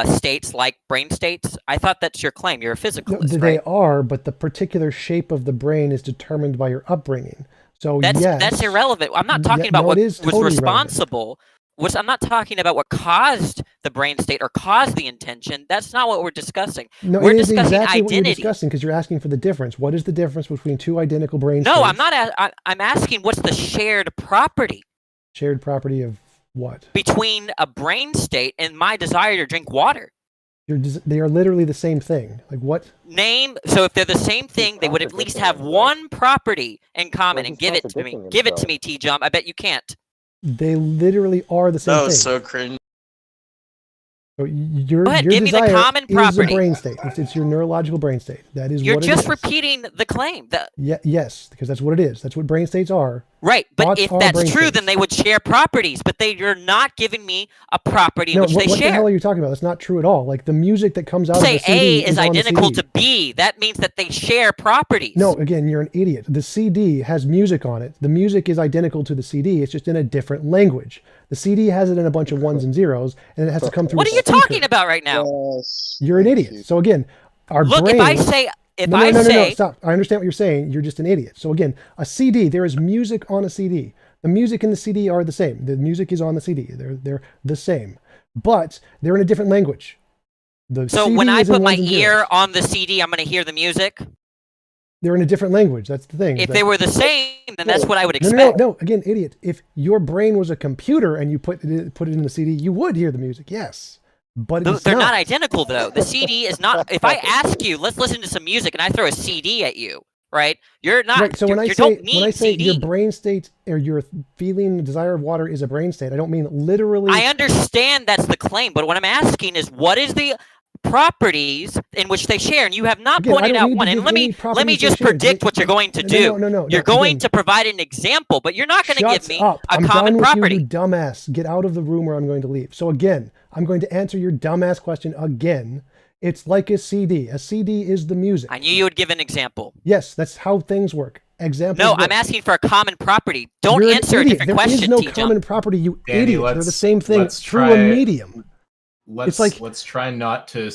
Speaker 10: states like brain states? I thought that's your claim. You're a physicalist,
Speaker 2: No, they are, but the particular shape of the brain is determined by your upbringing. So
Speaker 10: that's irrelevant. I'm not talking about what was
Speaker 2: totally
Speaker 10: responsible. I'm not talking about what caused the brain state or caused the intention. That's not what we're discussing.
Speaker 2: No,
Speaker 10: we're
Speaker 2: it is
Speaker 10: discussing
Speaker 2: exactly
Speaker 10: identity.
Speaker 2: what you're discussing because you're asking for the difference. What is the difference between two identical brain states?
Speaker 10: No, I'm not. I'm asking what's the shared property?
Speaker 2: Shared property of what?
Speaker 10: Between a brain state and my desire to drink water.
Speaker 2: They are literally the same thing. Like what?
Speaker 10: So if they're the same thing, they would at least have one property in common and give it to me. Give it to me, TJump. I bet you can't.
Speaker 2: They literally are the same thing.
Speaker 12: So cringe.
Speaker 2: So your
Speaker 10: Go ahead, give me the common
Speaker 2: is
Speaker 10: property.
Speaker 2: a brain state. It's your neurological brain state. That is
Speaker 10: You're
Speaker 2: what it
Speaker 10: just
Speaker 2: is.
Speaker 10: repeating the claim.
Speaker 2: Yes, because that's what it is. That's what brain states are.
Speaker 10: Right, but
Speaker 2: Thoughts
Speaker 10: if
Speaker 2: are
Speaker 10: that's
Speaker 2: brain
Speaker 10: true,
Speaker 2: states.
Speaker 10: then they would share properties, but you're not giving me a property in
Speaker 2: No,
Speaker 10: which
Speaker 2: what
Speaker 10: they
Speaker 2: the
Speaker 10: share.
Speaker 2: hell are you talking about? That's not true at all. Like the music that comes out
Speaker 10: Say
Speaker 2: of the CD
Speaker 10: A is
Speaker 2: on the
Speaker 10: identical
Speaker 2: CD.
Speaker 10: to B. That means that they share properties.
Speaker 2: No, again, you're an idiot. The CD has music on it. The music is identical to the CD. It's just in a different language. The CD has it in a bunch of ones and zeros, and it has to come through.
Speaker 10: What are you talking about right now?
Speaker 2: You're an idiot. So again, our
Speaker 10: Look,
Speaker 2: brain.
Speaker 10: if I say,
Speaker 2: No, stop. I understand what you're saying. You're just an idiot. So again, a CD. There is music on a CD. The music and the CD are the same. The music is on the CD. They're the same, but they're in a different language.
Speaker 10: So when I put my ear on the CD, I'm going to hear the music.
Speaker 2: They're in a different language. That's the thing.
Speaker 10: If they were the same, then that's what I would expect.
Speaker 2: No. Again, idiot. If your brain was a computer and you put it in the CD, you would hear the music. Yes, but
Speaker 10: They're not identical, though. The CD is not. If I ask you, let's listen to some music, and I throw a CD at you, right? You're not.
Speaker 2: Right. So when I say
Speaker 10: CD.
Speaker 2: your brain state or your feeling desire of water is a brain state, I don't mean literally.
Speaker 10: I understand that's the claim, but what I'm asking is, what is the properties in which they share? And you have not pointed out one. And let me just predict what you're going to do.
Speaker 2: No.
Speaker 10: You're going to provide an example, but you're not going to give me a common property.
Speaker 2: You dumbass. Get out of the room or I'm going to leave. So again, I'm going to answer your dumbass question again. It's like a CD. A CD is the music.
Speaker 10: I knew you would give an example.
Speaker 2: Yes, that's how things work. Example.
Speaker 10: No, I'm asking for a common property. Don't answer a different question.
Speaker 2: There is no common property, you
Speaker 1: Danny,
Speaker 2: idiot. They're the same thing
Speaker 1: let's
Speaker 2: through
Speaker 1: try-
Speaker 2: a medium.
Speaker 1: Let's try not to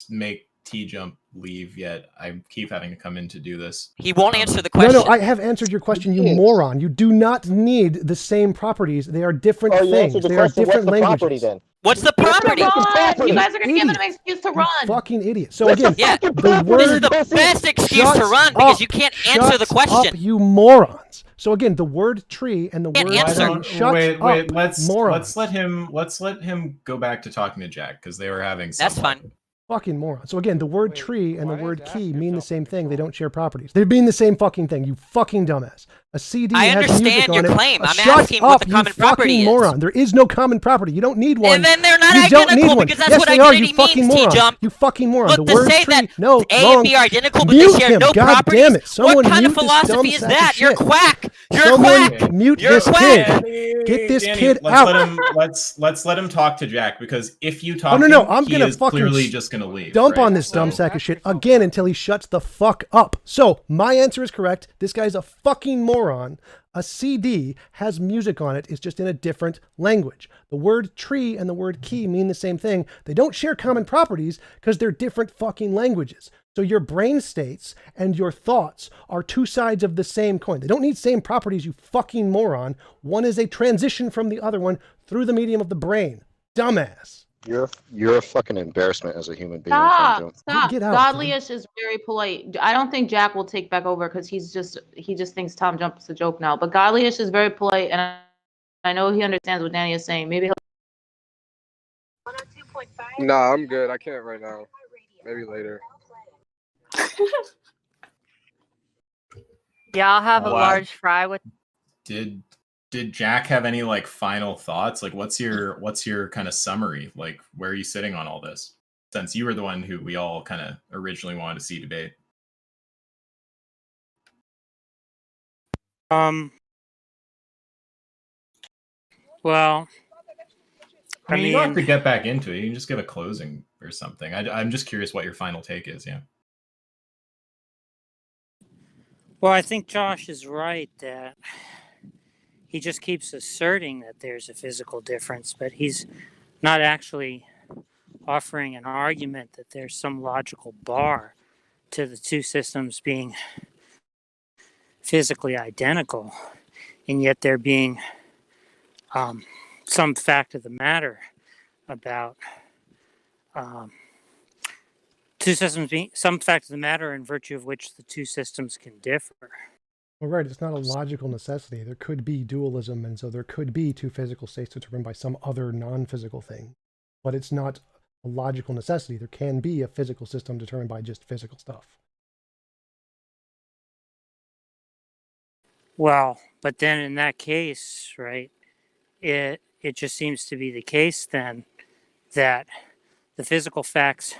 Speaker 1: make TJump leave yet. I keep having to come in to do this.
Speaker 10: He won't answer the question.
Speaker 2: No, I have answered your question, you moron. You do not need the same properties. They are different things. They are different languages.
Speaker 10: What's the property?
Speaker 3: Run! You guys are going to give him an excuse to run.
Speaker 2: Fucking idiot. So again,
Speaker 10: yeah,
Speaker 2: the word,
Speaker 10: this is the best excuse to run because you can't answer the question.
Speaker 2: Up, you morons. So again, the word tree and the word
Speaker 1: wait. Let's let him go back to talking to Jack because they were having.
Speaker 10: That's fine.
Speaker 2: Fucking moron. So again, the word tree and the word key mean the same thing. They don't share properties. They mean the same fucking thing. You fucking dumbass. A CD
Speaker 10: I
Speaker 2: has music
Speaker 10: understand your
Speaker 2: on it.
Speaker 10: claim. I'm
Speaker 2: Shut
Speaker 10: asking
Speaker 2: up,
Speaker 10: what the common property is.
Speaker 2: moron. There is no common property. You don't need one.
Speaker 10: And then they're not
Speaker 2: you don't need
Speaker 10: identical
Speaker 2: one.
Speaker 10: because that's
Speaker 2: yes,
Speaker 10: what
Speaker 2: they are,
Speaker 10: identity
Speaker 2: you fucking
Speaker 10: means,
Speaker 2: moron.
Speaker 10: TJump.
Speaker 2: You fucking moron.
Speaker 10: Look,
Speaker 2: the
Speaker 10: to
Speaker 2: word
Speaker 10: say
Speaker 2: tree,
Speaker 10: that
Speaker 2: no,
Speaker 10: A
Speaker 2: wrong.
Speaker 10: and B are identical, but
Speaker 2: Mute
Speaker 10: they share
Speaker 2: him.
Speaker 10: no
Speaker 2: God
Speaker 10: properties.
Speaker 2: damn it. Someone
Speaker 10: What kind of
Speaker 2: mute this
Speaker 10: philosophy
Speaker 2: dumb
Speaker 10: is
Speaker 2: sack
Speaker 10: that?
Speaker 2: of
Speaker 10: You're
Speaker 2: shit.
Speaker 10: quack. You're
Speaker 2: Someone
Speaker 10: quack.
Speaker 2: mute
Speaker 10: You're
Speaker 2: this
Speaker 10: quack.
Speaker 2: kid. Get this
Speaker 1: Danny,
Speaker 2: kid
Speaker 1: let's
Speaker 2: out.
Speaker 1: Let's let him talk to Jack because if you talk,
Speaker 2: no, I'm
Speaker 1: he
Speaker 2: gonna
Speaker 1: is
Speaker 2: fucking
Speaker 1: clearly just gonna leave.
Speaker 2: Dump
Speaker 1: right?
Speaker 2: on this dumb sack of shit again until he shuts the fuck up. So my answer is correct. This guy's a fucking moron. A CD has music on it. It's just in a different language. The word tree and the word key mean the same thing. They don't share common properties because they're different fucking languages. So your brain states and your thoughts are two sides of the same coin. They don't need same properties, you fucking moron. One is a transition from the other one through the medium of the brain. Dumbass.
Speaker 11: You're a fucking embarrassment as a human being.
Speaker 3: Stop.
Speaker 2: Get out,
Speaker 3: Godlyish is very polite. I don't think Jack will take back over because he just thinks Tom Jump is a joke now. But Godlyish is very polite, and I know he understands what Danny is saying. Maybe he'll.
Speaker 13: Nah, I'm good. I can't right now. Maybe later.
Speaker 14: Yeah, I'll have a large fry with.
Speaker 1: Did Jack have any like final thoughts? Like what's your kind of summary? Like where are you sitting on all this? Since you were the one who we all kind of originally wanted to see debate.
Speaker 4: Well,
Speaker 1: I mean, you don't have to get back into it. You can just give a closing or something. I'm just curious what your final take is. Yeah.
Speaker 4: Well, I think Josh is right that he just keeps asserting that there's a physical difference, but he's not actually offering an argument that there's some logical bar to the two systems being physically identical, and yet there being some fact of the matter about two systems being some fact of the matter in virtue of which the two systems can differ.
Speaker 2: Well, right. It's not a logical necessity. There could be dualism, and so there could be two physical states determined by some other non-physical thing. But it's not a logical necessity. There can be a physical system determined by just physical stuff.
Speaker 4: Well, but then in that case, right, it just seems to be the case then that the physical facts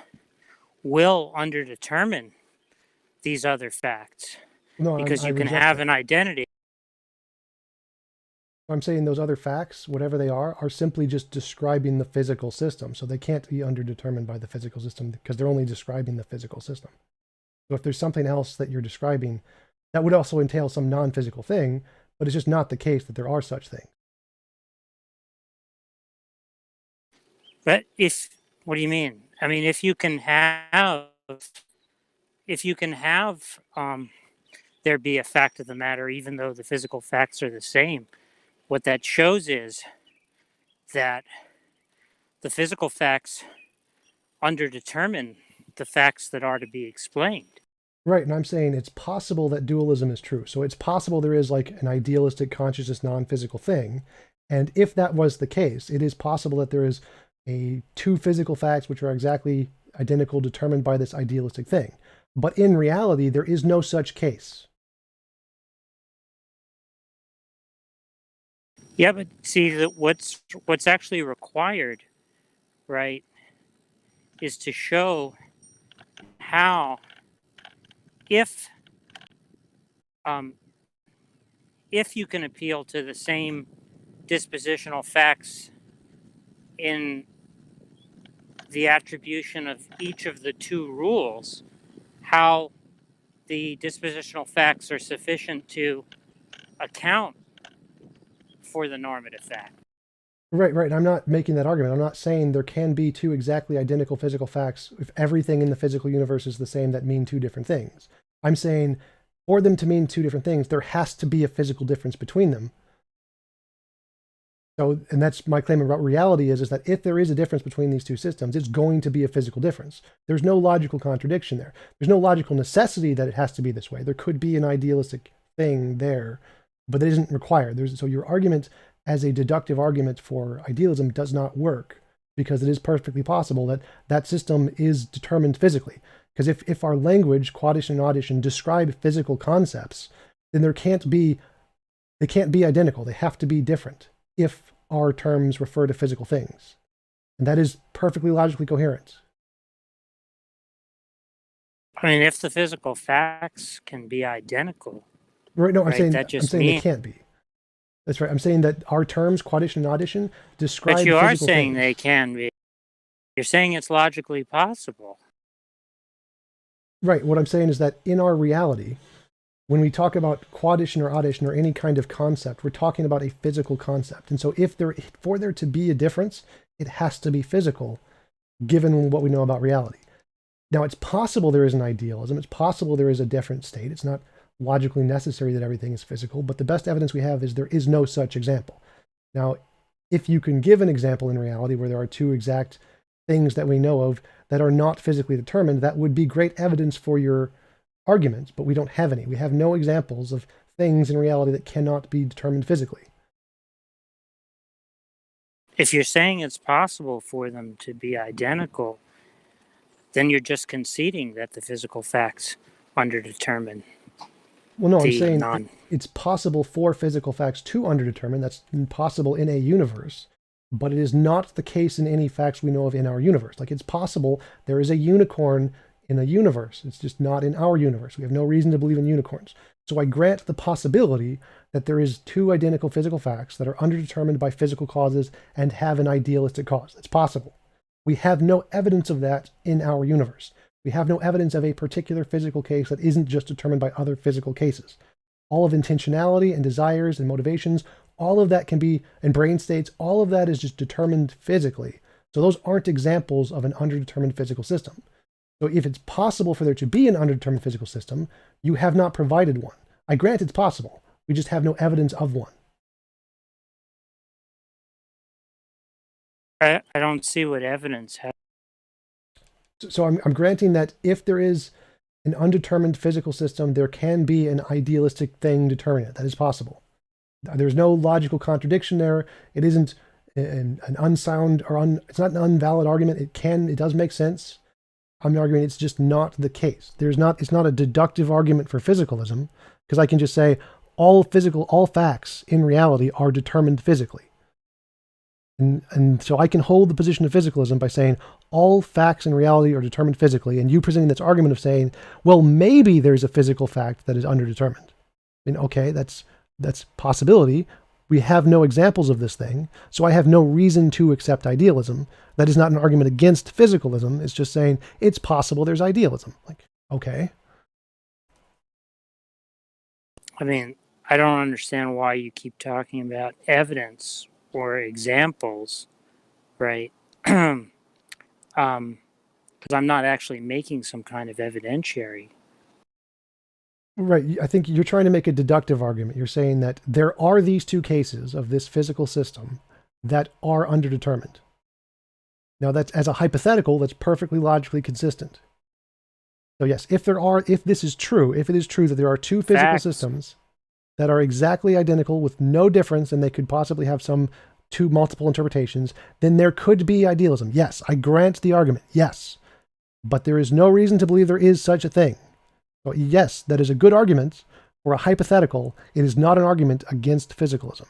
Speaker 4: will underdetermine these other facts.
Speaker 2: No,
Speaker 4: because
Speaker 2: I
Speaker 4: you can
Speaker 2: reject
Speaker 4: have
Speaker 2: that.
Speaker 4: an identity.
Speaker 2: I'm saying those other facts, whatever they are simply just describing the physical system. So they can't be underdetermined by the physical system because they're only describing the physical system. So if there's something else that you're describing, that would also entail some non-physical thing, but it's just not the case that there are such things.
Speaker 4: But what do you mean? I mean, if you can have there be a fact of the matter, even though the physical facts are the same, what that shows is that the physical facts underdetermine the facts that are to be explained.
Speaker 2: Right, and I'm saying it's possible that dualism is true. So it's possible there is like an idealistic consciousness non-physical thing, and if that was the case, it is possible that there is two physical facts which are exactly identical determined by this idealistic thing. But in reality, there is no such case.
Speaker 4: Yeah, but see that what's actually required, right, is to show how if you can appeal to the same dispositional facts in the attribution of each of the two rules, how the dispositional facts are sufficient to account for the normative fact.
Speaker 2: Right. I'm not making that argument. I'm not saying there can be two exactly identical physical facts if everything in the physical universe is the same that mean two different things. I'm saying for them to mean two different things, there has to be a physical difference between them. So, and that's my claim about reality is that if there is a difference between these two systems, it's going to be a physical difference. There's no logical contradiction there. There's no logical necessity that it has to be this way. There could be an idealistic thing there, but it isn't required. So your argument as a deductive argument for idealism does not work because it is perfectly possible that that system is determined physically. Because if our language, quadition and audition, describe physical concepts, then they can't be identical. They have to be different if our terms refer to physical things. And that is perfectly logically coherent.
Speaker 4: I mean, if the physical facts can be identical.
Speaker 2: Right, no, I'm saying
Speaker 4: they
Speaker 2: can't be. That's right. I'm saying that our terms, quadition and audition, describe
Speaker 4: But you are
Speaker 2: physical
Speaker 4: saying
Speaker 2: things.
Speaker 4: they can be. You're saying it's logically possible.
Speaker 2: Right. What I'm saying is that in our reality, when we talk about quadition or audition or any kind of concept, we're talking about a physical concept. And so for there to be a difference, it has to be physical, given what we know about reality. Now, it's possible there is an idealism. It's possible there is a different state. It's not logically necessary that everything is physical, but the best evidence we have is there is no such example. Now, if you can give an example in reality where there are two exact things that we know of that are not physically determined, that would be great evidence for your arguments, but we don't have any. We have no examples of things in reality that cannot be determined physically.
Speaker 4: If you're saying it's possible for them to be identical, then you're just conceding that the physical facts underdetermine.
Speaker 2: Well, no, I'm saying it's possible for physical facts to underdetermine. That's possible in a universe, but it is not the case in any facts we know of in our universe. Like, it's possible there is a unicorn in a universe. It's just not in our universe. We have no reason to believe in unicorns. So I grant the possibility that there is two identical physical facts that are underdetermined by physical causes and have an idealistic cause. It's possible. We have no evidence of that in our universe. We have no evidence of a particular physical case that isn't just determined by other physical cases. All of intentionality and desires and motivations, all of that can be, and brain states, all of that is just determined physically. So those aren't examples of an underdetermined physical system. So if it's possible for there to be an underdetermined physical system, you have not provided one. I grant it's possible. We just have no evidence of one.
Speaker 4: I don't see what evidence has.
Speaker 2: So I'm granting that if there is an undetermined physical system, there can be an idealistic thing determining it. That is possible. There's no logical contradiction there. It isn't an unsound or it's not an invalid argument. It does make sense. I'm arguing it's just not the case. It's not a deductive argument for physicalism, because I can just say all facts in reality are determined physically. And so I can hold the position of physicalism by saying all facts in reality are determined physically, and you presenting this argument of saying, well, maybe there's a physical fact that is underdetermined. I mean, okay, that's possibility. We have no examples of this thing, so I have no reason to accept idealism. That is not an argument against physicalism. It's just saying it's possible there's idealism. Like, okay.
Speaker 4: I mean, I don't understand why you keep talking about evidence or examples, right? Because I'm not actually making some kind of evidentiary.
Speaker 2: Right. I think you're trying to make a deductive argument. You're saying that there are these two cases of this physical system that are underdetermined. Now, that's as a hypothetical, that's perfectly logically consistent. So yes, if this is true, if it is true that there are two physical systems that are exactly identical with no difference, and they could possibly have two multiple interpretations, then there could be idealism. Yes, I grant the argument. Yes. But there is no reason to believe there is such a thing. So yes, that is a good argument for a hypothetical. It is not an argument against physicalism.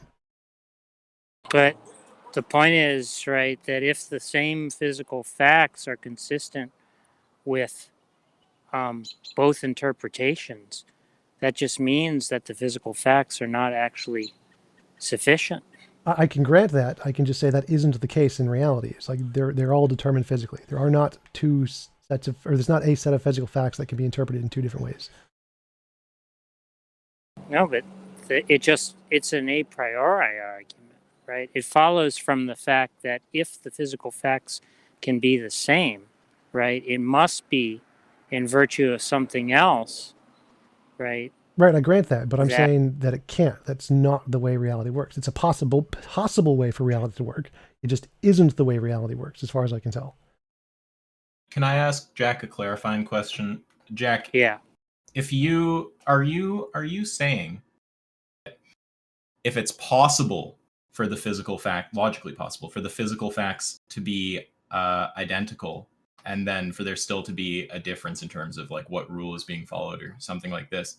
Speaker 4: But the point is, right, that if the same physical facts are consistent with both interpretations, that just means that the physical facts are not actually sufficient.
Speaker 2: I can grant that. I can just say that isn't the case in reality. It's like they're all determined physically. There are not there's not a set of physical facts that can be interpreted in two different ways.
Speaker 4: No, but it's an a priori argument, right? It follows from the fact that if the physical facts can be the same, right, it must be in virtue of something else, right?
Speaker 2: Right, I grant that, but I'm saying that it can't. That's not the way reality works. It's a possible way for reality to work. It just isn't the way reality works, as far as I can tell.
Speaker 1: Can I ask Jack a clarifying question? Jack,
Speaker 4: yeah.
Speaker 1: Are you saying that if it's possible for the physical fact, logically possible for the physical facts to be identical, and then for there still to be a difference in terms of like what rule is being followed or something like this,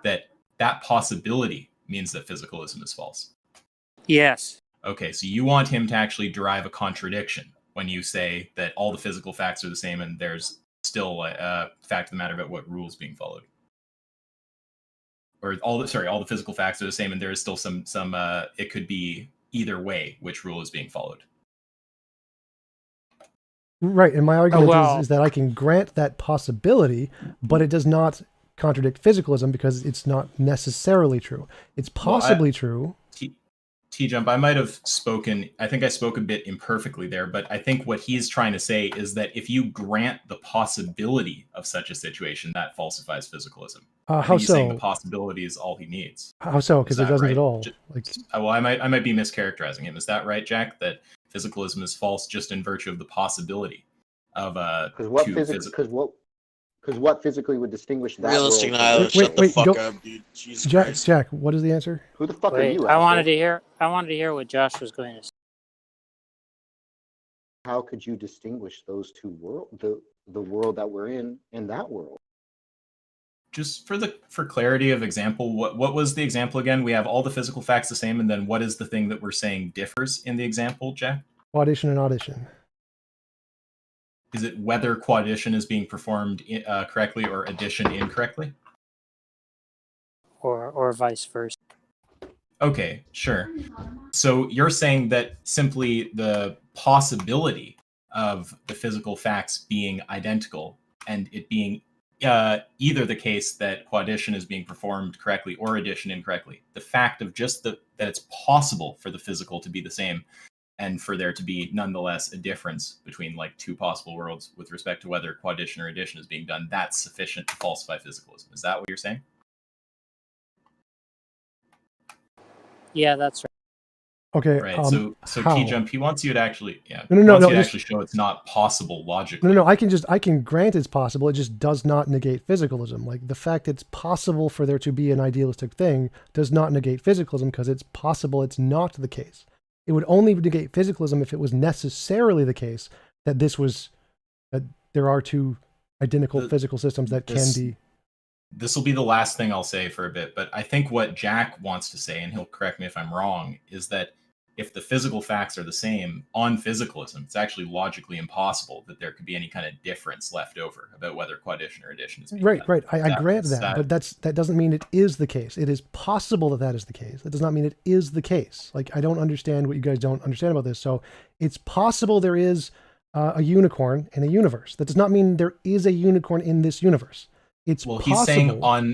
Speaker 1: that possibility means that physicalism is false?
Speaker 4: Yes.
Speaker 1: Okay, so you want him to actually derive a contradiction when you say that all the physical facts are the same and there's still a fact of the matter about what rule is being followed. Or all the physical facts are the same and there is still some it could be either way which rule is being followed.
Speaker 2: Right, and my argument is that I can grant that possibility, but it does not contradict physicalism because it's not necessarily true. It's possibly true.
Speaker 1: TJump, I might have spoken, I think I spoke a bit imperfectly there, but I think what he's trying to say is that if you grant the possibility of such a situation, that falsifies physicalism.
Speaker 2: How
Speaker 1: he's
Speaker 2: so?
Speaker 1: saying the possibility is all he needs.
Speaker 2: How so? Because it doesn't
Speaker 1: right?
Speaker 2: at all.
Speaker 1: I might be mischaracterizing him. Is that right, Jack? That physicalism is false just in virtue of the possibility of
Speaker 11: because what physically would distinguish that
Speaker 12: realistic
Speaker 11: world?
Speaker 12: nihilism? Shut the fuck up, dude. Jesus Christ.
Speaker 2: Jack, what is the answer?
Speaker 11: Who the fuck are
Speaker 4: Wait,
Speaker 11: you?
Speaker 4: I wanted to hear what Josh was going to say.
Speaker 11: How could you distinguish those two worlds, the world that we're in and that world?
Speaker 1: Just for clarity of example, what was the example again? We have all the physical facts the same, and then what is the thing that we're saying differs in the example, Jack?
Speaker 2: Quaddition and addition.
Speaker 1: Is it whether quaddition is being performed correctly or addition incorrectly?
Speaker 4: or vice versa.
Speaker 1: Okay, sure. So you're saying that simply the possibility of the physical facts being identical and it being either the case that quaddition is being performed correctly or addition incorrectly, the fact of just that it's possible for the physical to be the same and for there to be nonetheless a difference between like two possible worlds with respect to whether quaddition or addition is being done, that's sufficient to falsify physicalism. Is that what you're saying?
Speaker 4: Yeah, that's right.
Speaker 2: Okay.
Speaker 1: Right. So
Speaker 2: how?
Speaker 1: TJump, he wants you to actually,
Speaker 2: No,
Speaker 1: actually show it's not possible logically.
Speaker 2: No, I can grant it's possible. It just does not negate physicalism. Like the fact it's possible for there to be an idealistic thing does not negate physicalism because it's possible it's not the case. It would only negate physicalism if it was necessarily the case that that there are two identical physical systems that can be.
Speaker 1: This will be the last thing I'll say for a bit, but I think what Jack wants to say, and he'll correct me if I'm wrong, is that if the physical facts are the same on physicalism, it's actually logically impossible that there could be any kind of difference left over about whether quaddition or addition is being done.
Speaker 2: Right. I grant that, but that doesn't mean it is the case. It is possible that is the case. That does not mean it is the case. Like, I don't understand what you guys don't understand about this. So it's possible there is a unicorn in a universe. That does not mean there is a unicorn in this universe. It's possible.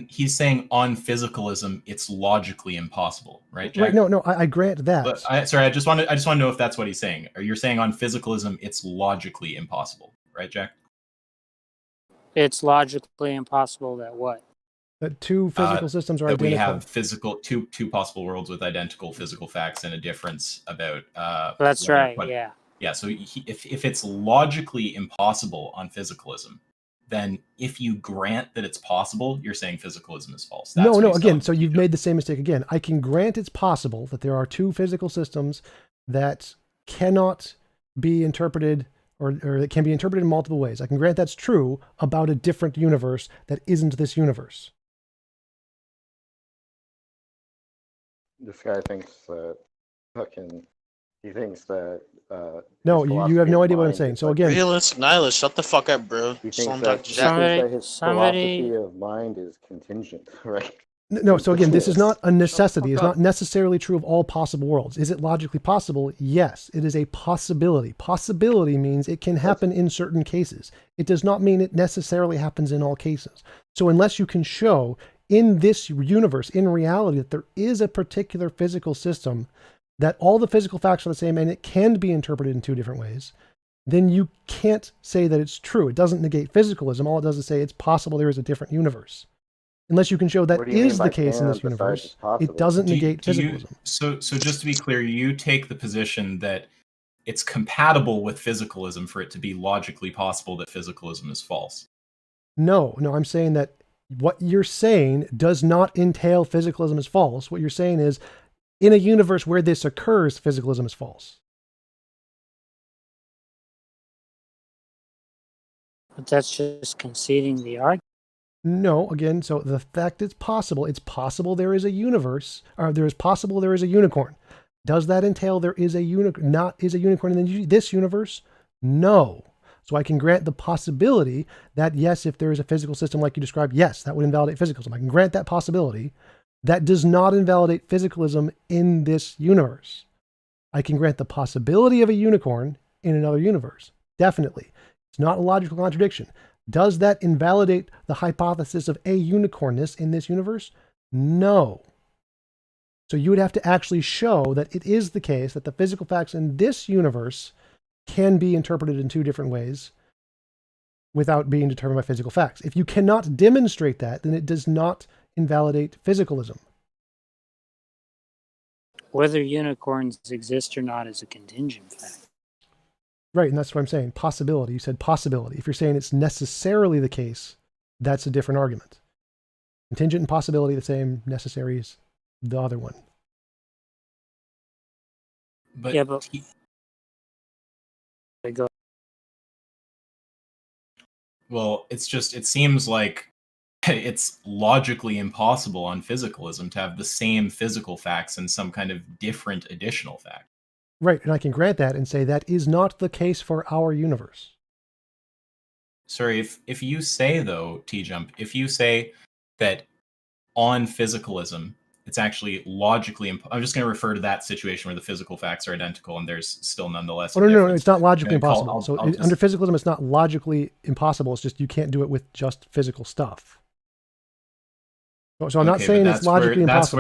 Speaker 1: He's saying on physicalism, it's logically impossible, right, Jack?
Speaker 2: Right. No, I grant that.
Speaker 1: But I just want to know if that's what he's saying. Or you're saying on physicalism, it's logically impossible, right, Jack?
Speaker 4: It's logically impossible that what?
Speaker 2: That two physical systems are
Speaker 1: that
Speaker 2: identical.
Speaker 1: We have two possible worlds with identical physical facts and a difference about.
Speaker 4: That's right. Yeah.
Speaker 1: Yeah. So if it's logically impossible on physicalism, then if you grant that it's possible, you're saying physicalism is false.
Speaker 2: No, again, so you've made the same mistake again. I can grant it's possible that there are two physical systems that cannot be interpreted or that can be interpreted in multiple ways. I can grant that's true about a different universe that isn't this universe.
Speaker 11: This guy thinks that he thinks that
Speaker 2: no, you have no idea what I'm saying. So again,
Speaker 12: realist nihilist, shut the fuck up, bro.
Speaker 11: He thinks that his philosophy of mind is contingent, right?
Speaker 2: No, so again, this is not a necessity. It's not necessarily true of all possible worlds. Is it logically possible? Yes, it is a possibility. Possibility means it can happen in certain cases. It does not mean it necessarily happens in all cases. So unless you can show in this universe, in reality, that there is a particular physical system that all the physical facts are the same and it can be interpreted in two different ways, then you can't say that it's true. It doesn't negate physicalism. All it does is say it's possible there is a different universe. Unless you can show that is the case in this universe, it doesn't negate physicalism.
Speaker 1: So just to be clear, you take the position that it's compatible with physicalism for it to be logically possible that physicalism is false.
Speaker 2: No, I'm saying that what you're saying does not entail physicalism is false. What you're saying is, in a universe where this occurs, physicalism is false.
Speaker 4: But that's just conceding the argument.
Speaker 2: No, again, so the fact it's possible there is a universe, or there is a unicorn. Does that entail there is a unicorn in this universe? No. So I can grant the possibility that, yes, if there is a physical system like you described, yes, that would invalidate physicalism. I can grant that possibility. That does not invalidate physicalism in this universe. I can grant the possibility of a unicorn in another universe. Definitely. It's not a logical contradiction. Does that invalidate the hypothesis of a unicornness in this universe? No. So you would have to actually show that it is the case that the physical facts in this universe can be interpreted in two different ways without being determined by physical facts. If you cannot demonstrate that, then it does not invalidate physicalism.
Speaker 4: Whether unicorns exist or not is a contingent fact.
Speaker 2: Right, and that's what I'm saying. Possibility. You said possibility. If you're saying it's necessarily the case, that's a different argument. Contingent and possibility the same, necessary is the other one.
Speaker 1: But
Speaker 4: yeah, but
Speaker 1: well, it seems like it's logically impossible on physicalism to have the same physical facts and some kind of different additional fact.
Speaker 2: Right, and I can grant that and say that is not the case for our universe.
Speaker 1: Sorry, if you say, though, TJump, if you say that on physicalism, it's actually logically. I'm just going to refer to that situation where the physical facts are identical and there's still nonetheless.
Speaker 2: Oh, no, it's not logically impossible. Under
Speaker 1: just,
Speaker 2: physicalism, it's not logically impossible. It's just you can't do it with just physical stuff. So I'm not saying it's logically impossible.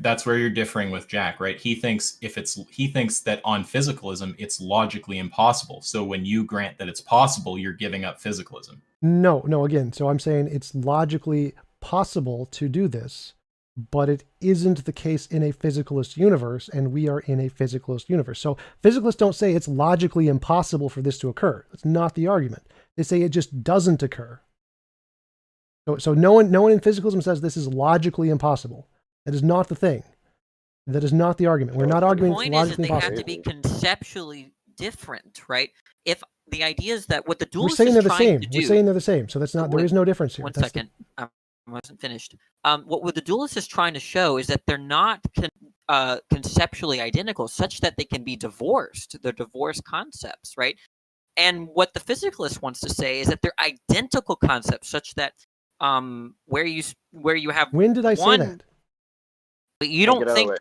Speaker 1: That's where you're differing with Jack, right? He thinks that on physicalism it's logically impossible. So when you grant that it's possible, you're giving up physicalism.
Speaker 2: No. Again, so I'm saying it's logically possible to do this, but it isn't the case in a physicalist universe, and we are in a physicalist universe. So physicalists don't say it's logically impossible for this to occur. That's not the argument. They say it just doesn't occur. So no one in physicalism says this is logically impossible. That is not the thing. That is not the argument. We're not arguing it's logically impossible.
Speaker 10: The point is that they have to be conceptually different, right? If the idea is that what the dualist
Speaker 2: We're saying they're
Speaker 10: is
Speaker 2: the
Speaker 10: trying
Speaker 2: same.
Speaker 10: to do,
Speaker 2: We're saying they're the same. So that's not. There is no difference here.
Speaker 10: One second. I wasn't finished. What the dualist is trying to show is that they're not conceptually identical, such that they can be divorced. They're divorced concepts, right? And what the physicalist wants to say is that they're identical concepts, such that where you have
Speaker 2: when did I say that?
Speaker 10: But you don't think.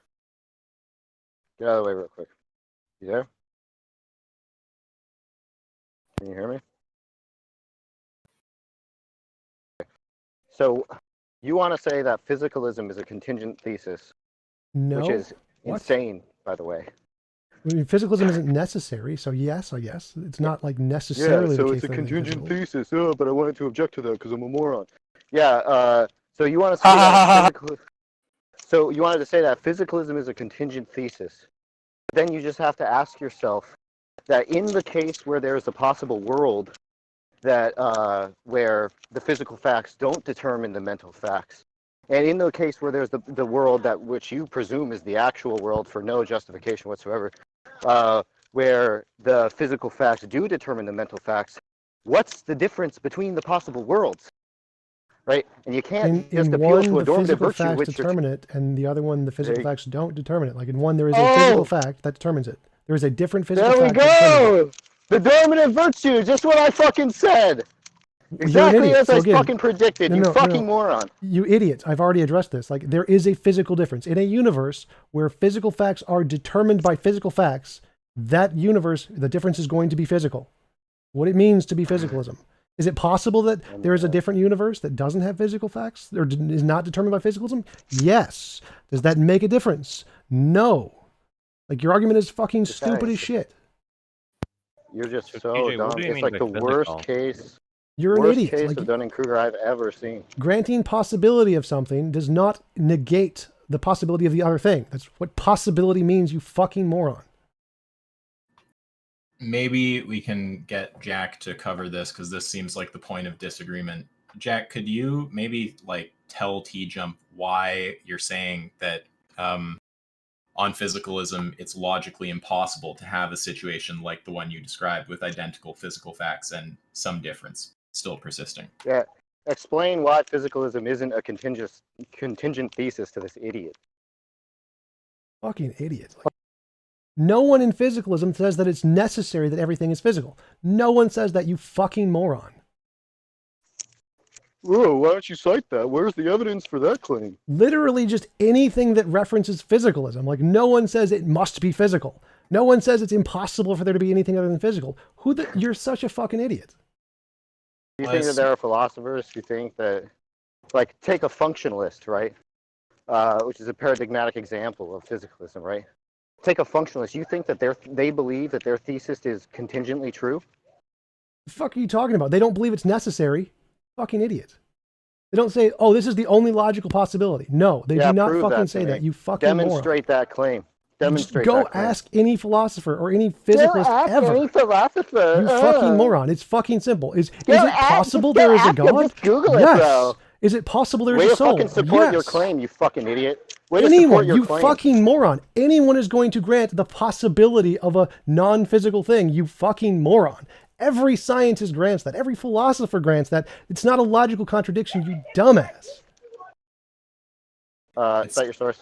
Speaker 11: Get out of the way real quick. You there? Can you hear me? So you want to say that physicalism is a contingent thesis,
Speaker 2: no,
Speaker 11: which is insane, by the way.
Speaker 2: I mean, physicalism isn't necessary, so yes, I guess it's not like necessarily.
Speaker 11: Yeah, so
Speaker 2: the
Speaker 11: it's
Speaker 2: case
Speaker 11: a contingent
Speaker 2: thesis.
Speaker 11: Oh, but I wanted to object to that because I'm a moron. Yeah. So you want to say that so you wanted to say that physicalism is a contingent thesis. Then you just have to ask yourself that in the case where there's a possible world that where the physical facts don't determine the mental facts, and in the case where there's the world that which you presume is the actual world for no justification whatsoever, where the physical facts do determine the mental facts, what's the difference between the possible worlds? Right? And you can't just appeal to a normative virtue.
Speaker 2: The physical facts determine it, and the other one, the physical facts don't determine it. Like in one, there is a physical fact that determines it. There is a different physical fact.
Speaker 11: There we go! The normative virtue, just what I fucking said! Exactly as I fucking predicted, you fucking moron.
Speaker 2: You idiot. I've already addressed this. Like, there is a physical difference. In a universe where physical facts are determined by physical facts, that universe, the difference is going to be physical. What it means to be physicalism. Is it possible that there is a different universe that doesn't have physical facts or is not determined by physicalism? Yes. Does that make a difference? No. Like, your argument is fucking stupid as shit.
Speaker 11: You're just so dumb. It's like the worst case.
Speaker 2: You're an idiot.
Speaker 11: Worst case of Dunning-Kruger I've ever seen.
Speaker 2: Granting possibility of something does not negate the possibility of the other thing. That's what possibility means, you fucking moron.
Speaker 1: Maybe we can get Jack to cover this because this seems like the point of disagreement. Jack, could you maybe like tell TJump why you're saying that on physicalism it's logically impossible to have a situation like the one you described with identical physical facts and some difference still persisting?
Speaker 11: Yeah, explain why physicalism isn't a contingent thesis to this idiot.
Speaker 2: Fucking idiot. Like, no one in physicalism says that it's necessary that everything is physical. No one says that, you fucking moron.
Speaker 11: Whoa, why don't you cite that? Where's the evidence for that claim?
Speaker 2: Literally just anything that references physicalism. Like, no one says it must be physical. No one says it's impossible for there to be anything other than physical. You're such a fucking idiot.
Speaker 11: Do you think that there are philosophers who think that, like, take a functionalist, right? Which is a paradigmatic example of physicalism, right? Take a functionalist. You think that they believe that their thesis is contingently true?
Speaker 2: The fuck are you talking about? They don't believe it's necessary. Fucking idiot. They don't say, oh, this is the only logical possibility. No, they do not fucking say that. You fucking
Speaker 11: demonstrate
Speaker 2: moron.
Speaker 11: that claim. Demonstrate
Speaker 2: Go
Speaker 11: that claim.
Speaker 2: ask any philosopher or any physicalist ever.
Speaker 11: Any philosopher.
Speaker 2: You fucking moron. It's fucking simple. Is it possible there is a God?
Speaker 11: Just Google it,
Speaker 2: yes.
Speaker 11: bro.
Speaker 2: Is it possible there
Speaker 11: Way
Speaker 2: is a
Speaker 11: to
Speaker 2: soul?
Speaker 11: fucking support
Speaker 2: Yes.
Speaker 11: your claim, you fucking idiot. Way
Speaker 2: Anyone,
Speaker 11: to support your
Speaker 2: you
Speaker 11: claim.
Speaker 2: fucking moron. Anyone is going to grant the possibility of a non-physical thing, you fucking moron. Every scientist grants that. Every philosopher grants that. It's not a logical contradiction, you dumbass.
Speaker 11: Is that your source?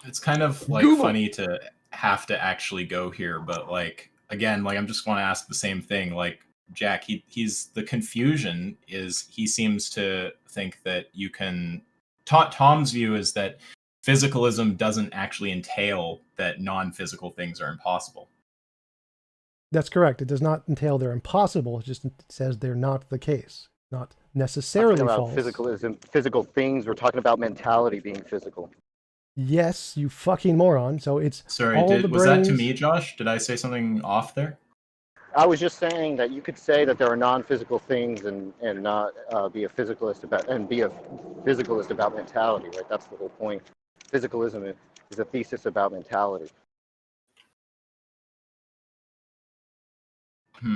Speaker 1: It's kind of like
Speaker 2: Google.
Speaker 1: funny to have to actually go here, but like, again, like I'm just want to ask the same thing. Like Jack, he's the confusion is he seems to think that you can Tom's view is that physicalism doesn't actually entail that non-physical things are impossible.
Speaker 2: That's correct. It does not entail they're impossible. It just says they're not the case. Not necessarily false.
Speaker 11: Physicalism, physical things. We're talking about mentality being physical.
Speaker 2: Yes, you fucking moron. So it's
Speaker 1: sorry.
Speaker 2: all
Speaker 1: Was that to me, Josh? Did I say something off there?
Speaker 11: I was just saying that you could say that there are non-physical things and not be a physicalist about mentality, right? That's the whole point. Physicalism is a thesis about mentality.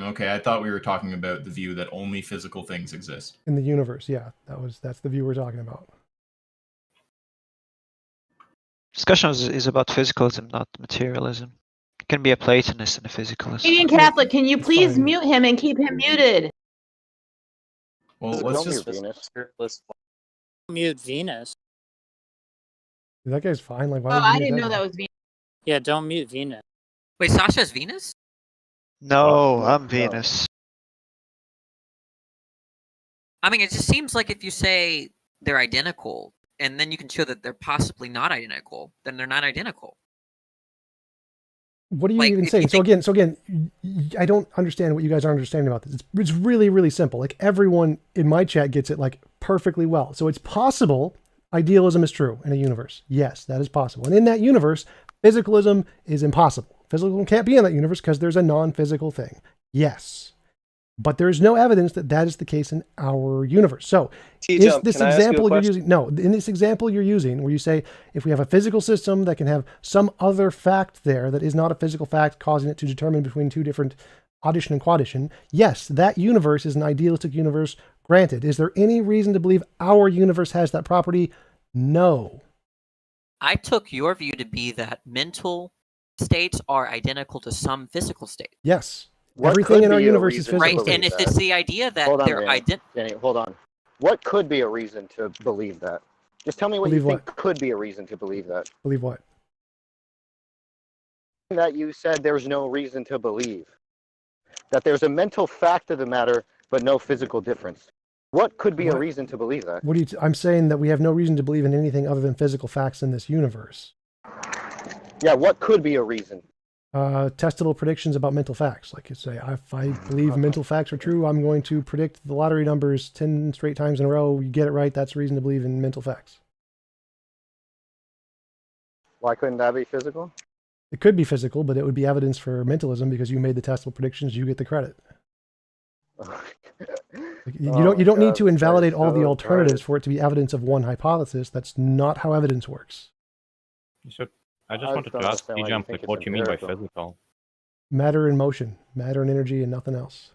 Speaker 1: Okay, I thought we were talking about the view that only physical things exist.
Speaker 2: In the universe, yeah. That's the view we're talking about.
Speaker 8: Discussion is about physicalism, not materialism. You can be a Platonist and a physicalist.
Speaker 3: Canadian Catholic, can you please mute him and keep him muted?
Speaker 1: Well, let's just
Speaker 4: mute Venus.
Speaker 2: That guy's fine. Like, why
Speaker 3: Oh,
Speaker 2: would you
Speaker 3: I
Speaker 2: mute
Speaker 3: didn't
Speaker 2: that
Speaker 3: know
Speaker 2: guy?
Speaker 3: that was Venus.
Speaker 4: Yeah, don't mute Venus.
Speaker 10: Wait, Sasha's Venus?
Speaker 8: No, I'm Venus.
Speaker 10: I mean, it just seems like if you say they're identical, and then you can show that they're possibly not identical, then they're not identical.
Speaker 2: What are you even saying? So again, I don't understand what you guys are understanding about this. It's really, really simple. Like everyone in my chat gets it like perfectly well. So it's possible idealism is true in a universe. Yes, that is possible. And in that universe, physicalism is impossible. Physicalism can't be in that universe because there's a non-physical thing. Yes. But there's no evidence that that is the case in our universe. So is this example you're using? No, in this example you're using where you say, if we have a physical system that can have some other fact there that is not a physical fact causing it to determine between two different addition and quaddition, yes, that universe is an idealistic universe. Granted, is there any reason to believe our universe has that property? No.
Speaker 10: I took your view to be that mental states are identical to some physical state.
Speaker 2: Yes. Everything in our universe is physical.
Speaker 10: Right, and if it's the idea that they're identical.
Speaker 11: Danny, hold on. What could be a reason to believe that? Just tell me what you think could be a reason to believe that.
Speaker 2: Believe what?
Speaker 11: That you said there's no reason to believe. That there's a mental fact of the matter, but no physical difference. What could be a reason to believe that?
Speaker 2: What do you? I'm saying that we have no reason to believe in anything other than physical facts in this universe.
Speaker 11: Yeah, what could be a reason?
Speaker 2: Testable predictions about mental facts. Like you say, if I believe mental facts are true, I'm going to predict the lottery numbers 10 straight times in a row. You get it right. That's a reason to believe in mental facts.
Speaker 11: Why couldn't that be physical?
Speaker 2: It could be physical, but it would be evidence for mentalism because you made the testable predictions. You get the credit. You don't need to invalidate all the alternatives for it to be evidence of one hypothesis. That's not how evidence works.
Speaker 15: I just wanted to ask TJump, like, what you mean by physical?
Speaker 2: Matter and motion, matter and energy, and nothing else.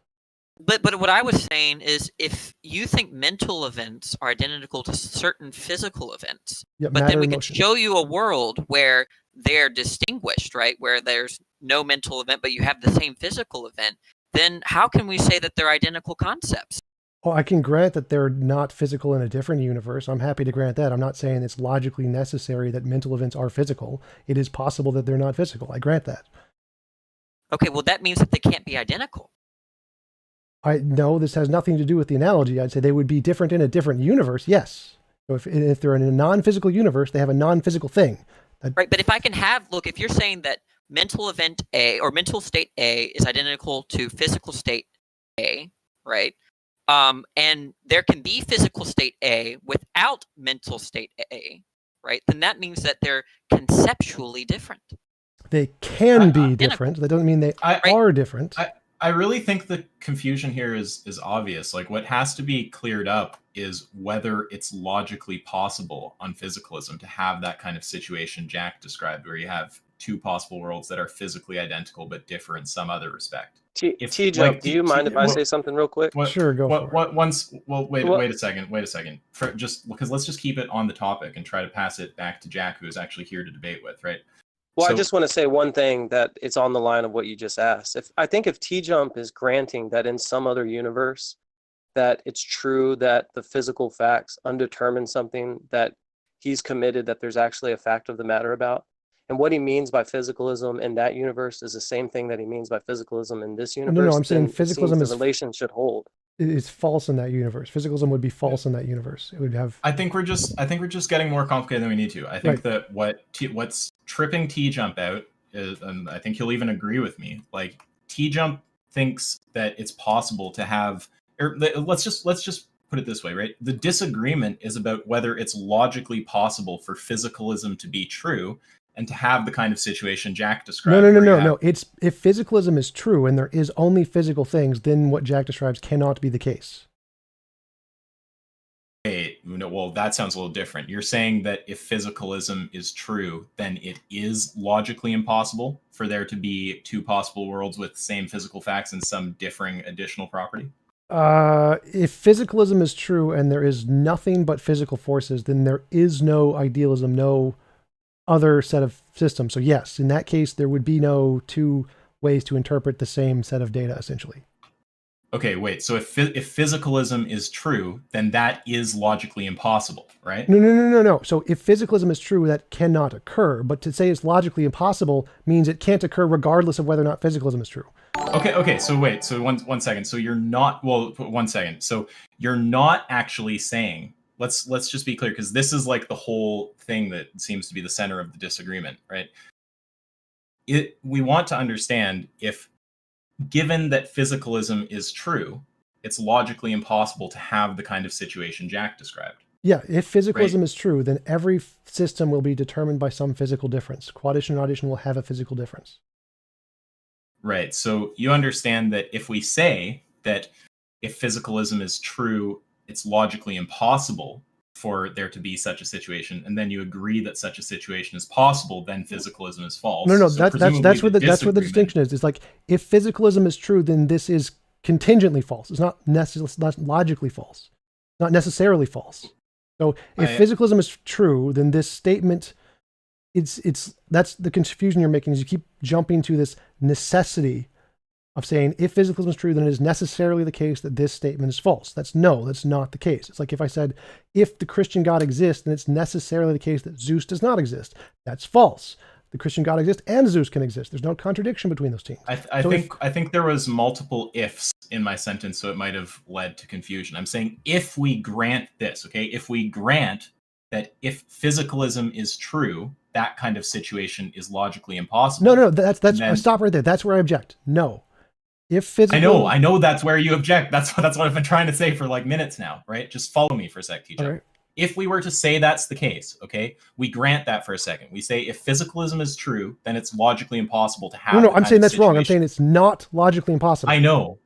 Speaker 10: But what I was saying is, if you think mental events are identical to certain physical events,
Speaker 2: Yep,
Speaker 10: but then
Speaker 2: matter
Speaker 10: we
Speaker 2: and
Speaker 10: could
Speaker 2: motion.
Speaker 10: show you a world where they're distinguished, right? Where there's no mental event, but you have the same physical event, then how can we say that they're identical concepts?
Speaker 2: Well, I can grant that they're not physical in a different universe. I'm happy to grant that. I'm not saying it's logically necessary that mental events are physical. It is possible that they're not physical. I grant that.
Speaker 10: Okay, well, that means that they can't be identical.
Speaker 2: No, this has nothing to do with the analogy. I'd say they would be different in a different universe. Yes. So if they're in a non-physical universe, they have a non-physical thing.
Speaker 10: Right, but if I can have, look, if you're saying that mental event A or mental state A is identical to physical state A, right? And there can be physical state A without mental state A, right? Then that means that they're conceptually different.
Speaker 2: They can be different. That doesn't mean they are different.
Speaker 1: I really think the confusion here is obvious. Like, what has to be cleared up is whether it's logically possible on physicalism to have that kind of situation Jack described, where you have two possible worlds that are physically identical but differ in some other respect.
Speaker 16: TJump, do you mind if I say something real quick?
Speaker 2: Sure, go for it.
Speaker 1: Wait a second. Just because let's just keep it on the topic and try to pass it back to Jack, who is actually here to debate with, right?
Speaker 16: Well, I just want to say one thing that it's on the line of what you just asked. I think if TJump is granting that in some other universe that it's true that the physical facts undetermine something that he's committed that there's actually a fact of the matter about, and what he means by physicalism in that universe is the same thing that he means by physicalism in this universe.
Speaker 2: No, I'm saying physicalism
Speaker 16: the
Speaker 2: is
Speaker 16: relation should hold.
Speaker 2: is false in that universe. Physicalism would be false in that universe. It would have.
Speaker 1: I think we're just getting more complicated than we need to. I think that what's tripping TJump out is, and I think he'll even agree with me. Like TJump thinks that it's possible to have, or let's just put it this way, right? The disagreement is about whether it's logically possible for physicalism to be true and to have the kind of situation Jack described.
Speaker 2: No. It's if physicalism is true and there is only physical things, then what Jack describes cannot be the case.
Speaker 1: Well, that sounds a little different. You're saying that if physicalism is true, then it is logically impossible for there to be two possible worlds with same physical facts and some differing additional property?
Speaker 2: If physicalism is true and there is nothing but physical forces, then there is no idealism, no other set of systems. So yes, in that case, there would be no two ways to interpret the same set of data, essentially.
Speaker 1: Okay, wait. So if physicalism is true, then that is logically impossible, right?
Speaker 2: No. So if physicalism is true, that cannot occur. But to say it's logically impossible means it can't occur regardless of whether or not physicalism is true.
Speaker 1: Okay. So wait. So one second. So you're not. Well, 1 second. So you're not actually saying. Let's just be clear, because this is like the whole thing that seems to be the center of the disagreement, right? We want to understand if, given that physicalism is true, it's logically impossible to have the kind of situation Jack described.
Speaker 2: Yeah, if physicalism is true, then every system will be determined by some physical difference. Quaddition and addition will have a physical difference.
Speaker 1: Right. So you understand that if we say that if physicalism is true, it's logically impossible for there to be such a situation, and then you agree that such a situation is possible, then physicalism is false.
Speaker 2: No,
Speaker 1: so
Speaker 2: that's what the distinction is. It's like if physicalism is true, then this is contingently false. It's not not logically false, not necessarily false. So if physicalism is true, then this statement, that's the confusion you're making, is you keep jumping to this necessity of saying if physicalism is true, then it is necessarily the case that this statement is false. That's not the case. It's like if I said, if the Christian God exists, then it's necessarily the case that Zeus does not exist. That's false. The Christian God exists and Zeus can exist. There's no contradiction between those things.
Speaker 1: I think there was multiple ifs in my sentence, so it might have led to confusion. I'm saying if we grant this, okay, if we grant that if physicalism is true, that kind of situation is logically impossible.
Speaker 2: No, that's stop right there. That's where I object. No. If physical,
Speaker 1: I know that's where you object. That's what I've been trying to say for like minutes now, right? Just follow me for a sec, TJ.
Speaker 2: Right.
Speaker 1: If we were to say that's the case, okay, we grant that for a second. We say if physicalism is true, then it's logically impossible to have.
Speaker 2: No, I'm saying that's wrong. I'm saying it's not logically impossible.
Speaker 1: I know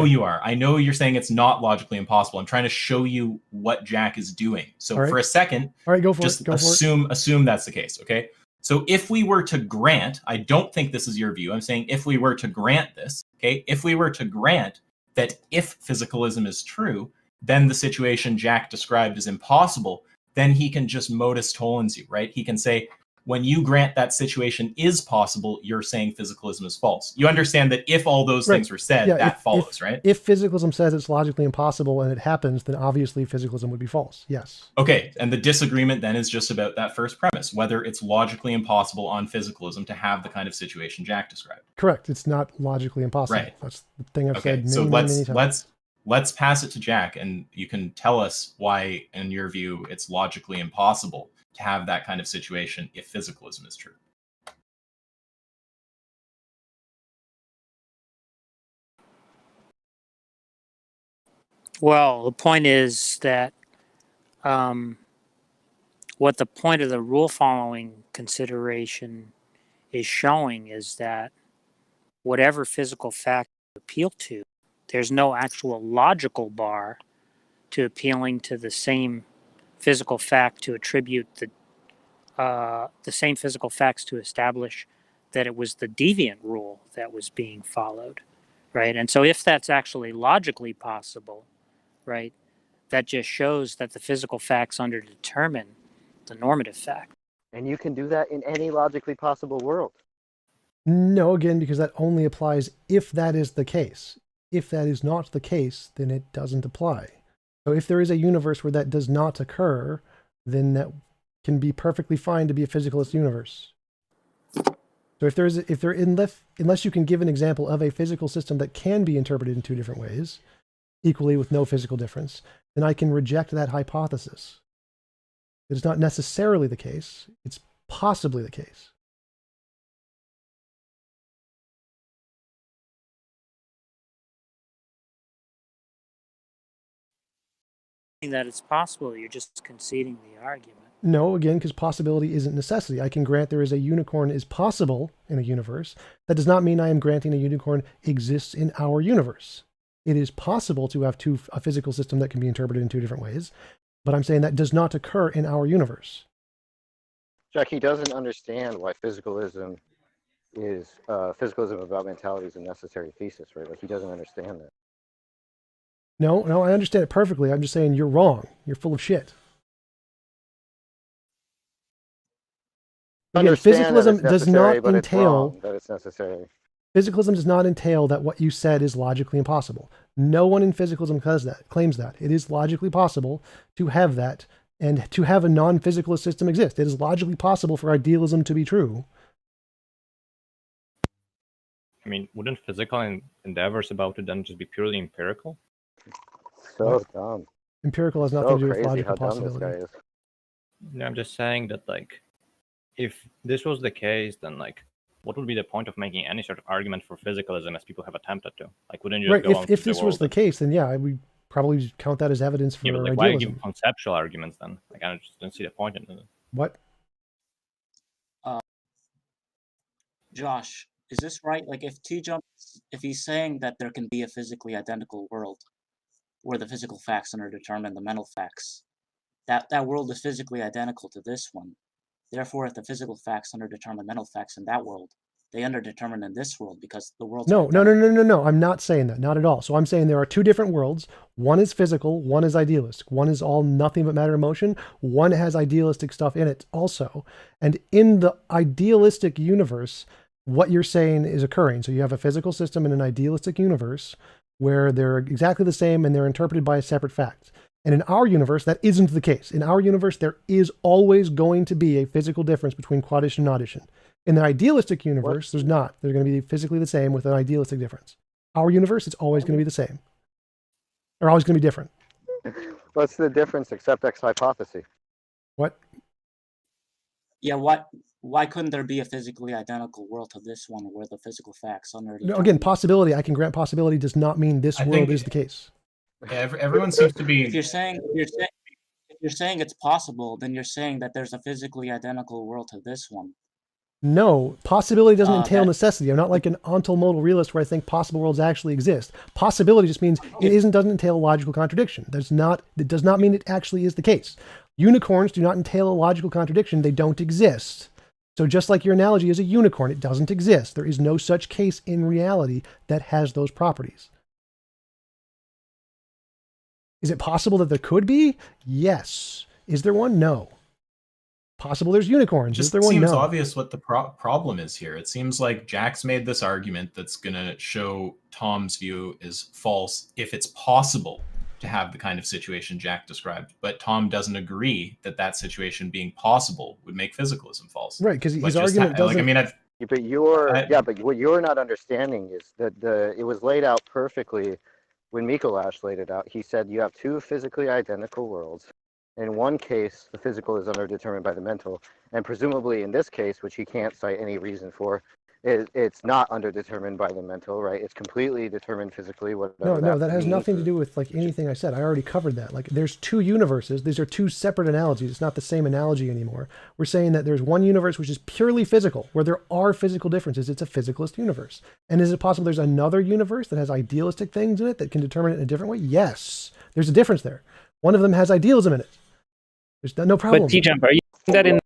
Speaker 1: you are. I know you're saying it's not logically impossible. I'm trying to show you what Jack is doing. So for a second,
Speaker 2: go for it.
Speaker 1: Assume that's the case, okay? So if we were to grant, I don't think this is your view. I'm saying if we were to grant this, okay, if we were to grant that if physicalism is true, then the situation Jack described is impossible, then he can just modus tollens you, right? He can say, when you grant that situation is possible, you're saying physicalism is false. You understand that if all those things were said, that follows, right?
Speaker 2: If physicalism says it's logically impossible and it happens, then obviously physicalism would be false. Yes.
Speaker 1: Okay, and the disagreement then is just about that first premise, whether it's logically impossible on physicalism to have the kind of situation Jack described.
Speaker 2: Correct. It's not logically impossible.
Speaker 1: Right.
Speaker 2: That's the thing I've said
Speaker 1: many
Speaker 2: times.
Speaker 1: Let's pass it to Jack, and you can tell us why, in your view, it's logically impossible to have that kind of situation if physicalism is true.
Speaker 4: Well, the point is that what the point of the rule following consideration is showing is that whatever physical fact you appeal to, there's no actual logical bar to appealing to the same physical fact to attribute the same physical facts to establish that it was the deviant rule that was being followed, right? And so if that's actually logically possible, right, that just shows that the physical facts underdetermine the normative fact.
Speaker 11: And you can do that in any logically possible world.
Speaker 2: No, again, because that only applies if that is the case. If that is not the case, then it doesn't apply. So if there is a universe where that does not occur, then that can be perfectly fine to be a physicalist universe. So unless you can give an example of a physical system that can be interpreted in two different ways, equally with no physical difference, then I can reject that hypothesis. It's not necessarily the case. It's possibly the case.
Speaker 4: That it's possible, you're just conceding the argument.
Speaker 2: No, again, because possibility isn't necessity. I can grant there is a unicorn is possible in a universe. That does not mean I am granting a unicorn exists in our universe. It is possible to have a physical system that can be interpreted in two different ways, but I'm saying that does not occur in our universe.
Speaker 11: Jack, he doesn't understand why physicalism about mentality is a necessary thesis, right? Like, he doesn't understand that.
Speaker 2: No, I understand it perfectly. I'm just saying you're wrong. You're full of shit. Again, physicalism does not entail
Speaker 11: that it's necessary.
Speaker 2: Physicalism does not entail that what you said is logically impossible. No one in physicalism claims that. It is logically possible to have that and to have a non-physicalist system exist. It is logically possible for idealism to be true.
Speaker 15: I mean, wouldn't physical endeavors about it then just be purely empirical?
Speaker 11: So dumb.
Speaker 2: Empirical has nothing to do with logical possibility.
Speaker 15: Yeah, I'm just saying that, like, if this was the case, then, like, what would be the point of making any sort of argument for physicalism as people have attempted to? Like, wouldn't you just go on
Speaker 2: if this was the case, then yeah, we probably count that as evidence for
Speaker 15: but, like,
Speaker 2: idealism.
Speaker 15: why give conceptual arguments then? Like, I just don't see the point in it.
Speaker 2: What?
Speaker 17: Josh, is this right? Like, if TJump, if he's saying that there can be a physically identical world where the physical facts underdetermine the mental facts, that world is physically identical to this one. Therefore, if the physical facts underdetermine mental facts in that world, they underdetermine in this world because the world.
Speaker 2: No. I'm not saying that. Not at all. So I'm saying there are two different worlds. One is physical. One is idealistic. One is all nothing but matter and motion. One has idealistic stuff in it also. And in the idealistic universe, what you're saying is occurring. So you have a physical system in an idealistic universe where they're exactly the same and they're interpreted by a separate fact. And in our universe, that isn't the case. In our universe, there is always going to be a physical difference between quaddition and oddition. In the idealistic universe, there's not. They're going to be physically the same with an idealistic difference. Our universe, it's always going to be the same. They're always going to be different.
Speaker 11: What's the difference except X hypothesis?
Speaker 2: What?
Speaker 17: Yeah, why couldn't there be a physically identical world to this one where the physical facts underdetermine?
Speaker 2: No, again, possibility. I can grant possibility does not mean this world is the case.
Speaker 1: Everyone seems to be.
Speaker 17: If you're saying it's possible, then you're saying that there's a physically identical world to this one.
Speaker 2: No, possibility doesn't entail necessity. I'm not like an ontolmodal realist where I think possible worlds actually exist. Possibility just means it doesn't entail a logical contradiction. It does not mean it actually is the case. Unicorns do not entail a logical contradiction. They don't exist. So just like your analogy is a unicorn, it doesn't exist. There is no such case in reality that has those properties. Is it possible that there could be? Yes. Is there one? No. Possible there's unicorns. Is there one?
Speaker 1: Seems
Speaker 2: no.
Speaker 1: obvious what the problem is here. It seems like Jack's made this argument that's going to show Tom's view is false if it's possible to have the kind of situation Jack described. But Tom doesn't agree that that situation being possible would make physicalism false.
Speaker 2: Right, because his argument doesn't...
Speaker 11: But what you're not understanding is that it was laid out perfectly when Mikolash laid it out. He said you have two physically identical worlds. In one case, the physical is underdetermined by the mental, and presumably in this case, which he can't cite any reason for, it's not underdetermined by the mental, right? It's completely determined physically.
Speaker 2: No, that has nothing to do with like anything I said. I already covered that. Like, there's two universes. These are two separate analogies. It's not the same analogy anymore. We're saying that there's one universe which is purely physical, where there are physical differences. It's a physicalist universe. And is it possible there's another universe that has idealistic things in it that can determine it in a different way? Yes. There's a difference there. One of them has idealism in it. There's no problem.
Speaker 18: But TJump, are you saying that in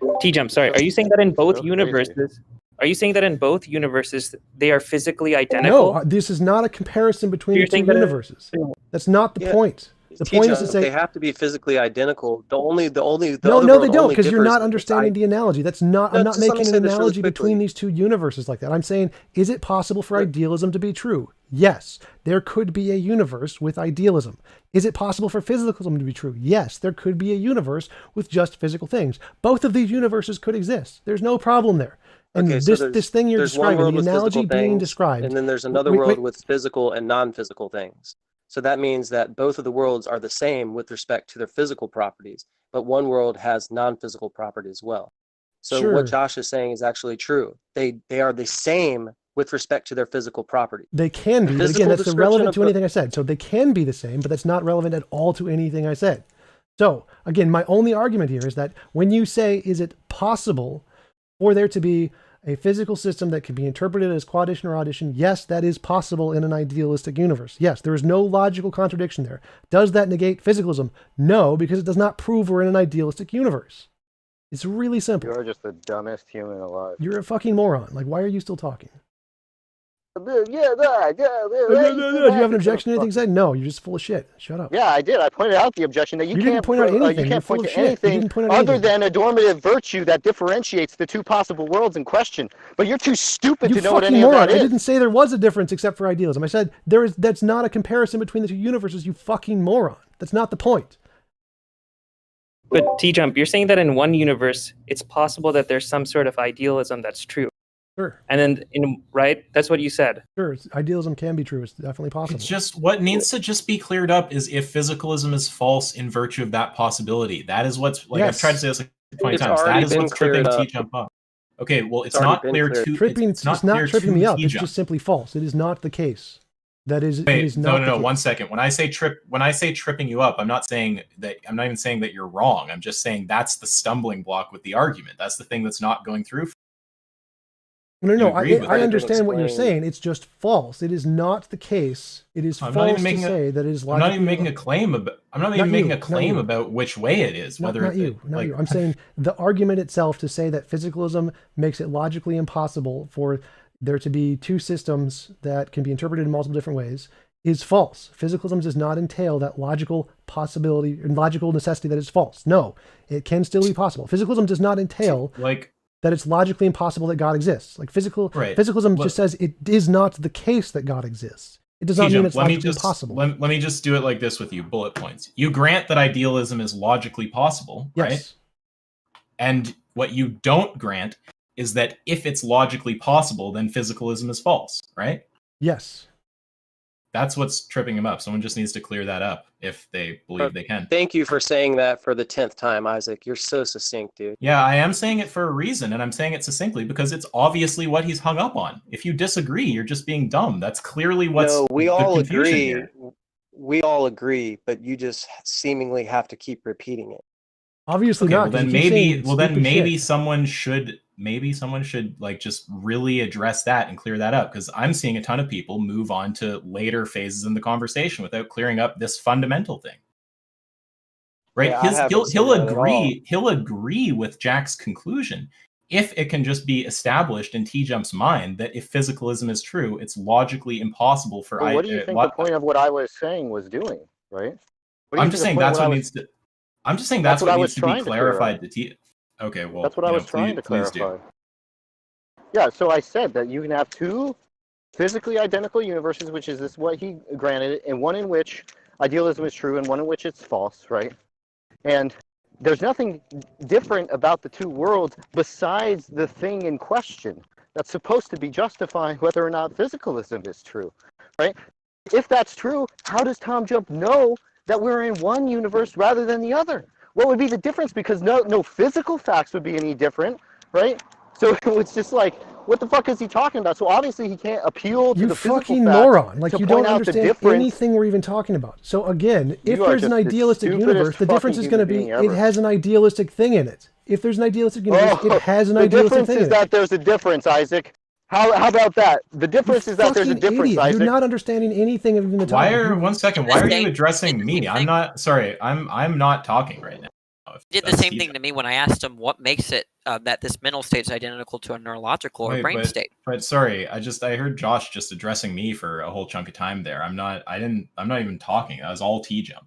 Speaker 18: TJump? Sorry, are you saying that in both universes? Are you saying that in both universes they are physically identical?
Speaker 2: No, this is not a comparison between the two universes. That's not the point. The point is to say
Speaker 16: they have to be physically identical. The only
Speaker 2: no, they don't, because you're not understanding the analogy. That's not. I'm not making an analogy between these two universes like that. I'm saying, is it possible for idealism to be true? Yes, there could be a universe with idealism. Is it possible for physicalism to be true? Yes, there could be a universe with just physical things. Both of these universes could exist. There's no problem there. And
Speaker 16: okay,
Speaker 2: this thing you're describing, the analogy being described,
Speaker 16: and then there's another world with physical and non-physical things. So that means that both of the worlds are the same with respect to their physical properties, but one world has non-physical property as well. So
Speaker 2: Sure.
Speaker 16: what Josh is saying is actually true. They are the same with respect to their physical property.
Speaker 2: They can be, but again, that's irrelevant to anything I said. So they can be the same, but that's not relevant at all to anything I said. So again, my only argument here is that when you say, is it possible for there to be a physical system that can be interpreted as quaddition or addition? Yes, that is possible in an idealistic universe. Yes, there is no logical contradiction there. Does that negate physicalism? No, because it does not prove we're in an idealistic universe. It's really simple.
Speaker 11: You are just the dumbest human alive.
Speaker 2: You're a fucking moron. Like, why are you still talking?
Speaker 11: Do you
Speaker 2: have an objection to anything said? No, you're just full of shit. Shut up.
Speaker 11: Yeah, I did. I pointed out the objection that you
Speaker 2: didn't
Speaker 11: can't
Speaker 2: point out anything.
Speaker 11: you
Speaker 2: You're
Speaker 11: can't
Speaker 2: full
Speaker 11: point
Speaker 2: of
Speaker 11: to
Speaker 2: shit. You
Speaker 11: anything
Speaker 2: didn't point out
Speaker 11: other
Speaker 2: anything.
Speaker 11: than a normative virtue that differentiates the two possible worlds in question. But you're too stupid to know what any
Speaker 2: moron.
Speaker 11: of that
Speaker 2: I
Speaker 11: is.
Speaker 2: didn't say there was a difference except for idealism. I said that's not a comparison between the two universes, you fucking moron. That's not the point.
Speaker 18: But TJump, you're saying that in one universe, it's possible that there's some sort of idealism that's true.
Speaker 2: Sure.
Speaker 18: And then, right? That's what you said.
Speaker 2: Sure. Idealism can be true. It's definitely possible.
Speaker 1: It's just what needs to just be cleared up is if physicalism is false in virtue of that possibility. That is what's like I've tried to say this like 20 times. That is what's tripping TJump up. Okay, well, it's not clear to
Speaker 2: tripping. It's not tripping me up. It's just simply false. It is not the case. That is.
Speaker 1: Wait,
Speaker 2: it is not
Speaker 1: no. 1 second. When I say tripping you up, I'm not saying that. I'm not even saying that you're wrong. I'm just saying that's the stumbling block with the argument. That's the thing that's not going through.
Speaker 2: No. I understand what you're saying. It's just false. It is not the case. It is false to say that it is.
Speaker 1: I'm not even making a claim about. I'm not even making a claim about which way it is. Whether
Speaker 2: not you. I'm saying the argument itself to say that physicalism makes it logically impossible for there to be two systems that can be interpreted in multiple different ways is false. Physicalism does not entail that logical possibility and logical necessity that is false. No, it can still be possible. Physicalism does not entail that it's logically impossible that God exists. Like physicalism just says it is not the case that God exists. It does not mean it's logically impossible.
Speaker 1: Let me just do it like this with you, bullet points. You grant that idealism is logically possible, right? And what you don't grant is that if it's logically possible, then physicalism is false, right?
Speaker 2: Yes.
Speaker 1: That's what's tripping them up. Someone just needs to clear that up if they believe they can.
Speaker 16: Thank you for saying that for the 10th time, Isaac. You're so succinct, dude.
Speaker 1: Yeah, I am saying it for a reason, and I'm saying it succinctly because it's obviously what he's hung up on. If you disagree, you're just being dumb. That's clearly what's
Speaker 16: we all agree.
Speaker 1: Here.
Speaker 16: We all agree, but you just seemingly have to keep repeating it.
Speaker 2: Obviously not.
Speaker 1: Well, then maybe someone should like just really address that and clear that up, because I'm seeing a ton of people move on to later phases in the conversation without clearing up this fundamental thing. Right?
Speaker 16: Yeah,
Speaker 1: He'll agree with Jack's conclusion if it can just be established in TJump's mind that if physicalism is true, it's logically impossible for.
Speaker 11: Well, what do you think the point of what I was saying was doing? Right?
Speaker 1: I'm just saying that's what needs to. I'm just saying that's what needs to be clarified to T. Okay, well,
Speaker 11: that's what I was trying to clarify. Yeah, so I said that you can have two physically identical universes, which is this what he granted, and one in which idealism is true and one in which it's false, right? And there's nothing different about the two worlds besides the thing in question that's supposed to be justifying whether or not physicalism is true, right? If that's true, how does TJump know that we're in one universe rather than the other? What would be the difference? Because no physical facts would be any different, right? So it's just like, what the fuck is he talking about? So obviously he can't appeal to the physical facts.
Speaker 2: You fucking moron. Like, you don't understand anything we're even talking about. So again, if there's an idealistic universe, the difference is going to be it has an idealistic thing in it. If there's an idealistic universe, it has an idealistic thing in it.
Speaker 11: The difference is that there's a difference, Isaac. How about that? The difference is that there's a difference,
Speaker 2: idiot.
Speaker 11: Isaac.
Speaker 2: You're not understanding anything of even the topic.
Speaker 1: One second. Why are you addressing me? I'm not sorry. I'm not talking right now.
Speaker 10: He did the same thing to me when I asked him what makes it that this mental state is identical to a neurological or brain state.
Speaker 1: But sorry, I heard Josh just addressing me for a whole chunk of time there. I'm not even talking. That was all TJump.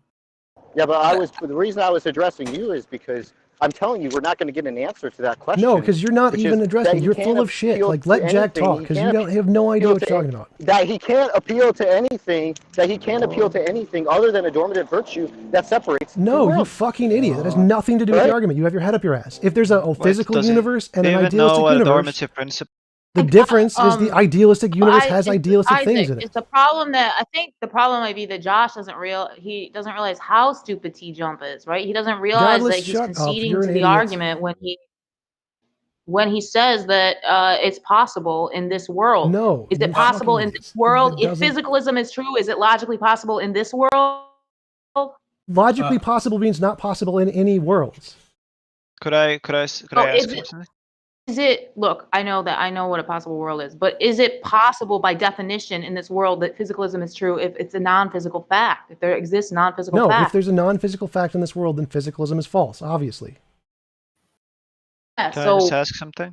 Speaker 11: Yeah, but the reason I was addressing you is because I'm telling you, we're not going to get an answer to that question.
Speaker 2: No, because you're not even addressing. You're full of shit. Like, let Jack talk, because you don't have no idea what you're talking about.
Speaker 11: That he can't appeal to anything. That he can't appeal to anything other than a dormant virtue that separates.
Speaker 2: No, you fucking idiot. That has nothing to do with the argument. You have your head up your ass. If there's a physical universe and an idealistic universe, The difference is the idealistic universe has idealistic
Speaker 3: Isaac,
Speaker 2: things in it.
Speaker 3: it's the problem that I think the problem might be that Josh doesn't realize how stupid TJump is, right? He doesn't realize
Speaker 2: Regardless,
Speaker 3: that he's
Speaker 2: shut up.
Speaker 3: conceding
Speaker 2: You're
Speaker 3: to
Speaker 2: an
Speaker 3: the
Speaker 2: idiot.
Speaker 3: argument when he says that it's possible in this world.
Speaker 2: No.
Speaker 3: Is it possible in this world? If physicalism is true, is it logically possible in this world?
Speaker 2: Logically possible means not possible in any worlds.
Speaker 8: Could I ask something?
Speaker 3: Is it, look, I know what a possible world is, but is it possible by definition in this world that physicalism is true if it's a non-physical fact, if there exists non-physical
Speaker 2: No,
Speaker 3: fact?
Speaker 2: if there's a non-physical fact in this world, then physicalism is false, obviously.
Speaker 3: Yeah,
Speaker 8: Can I just ask something?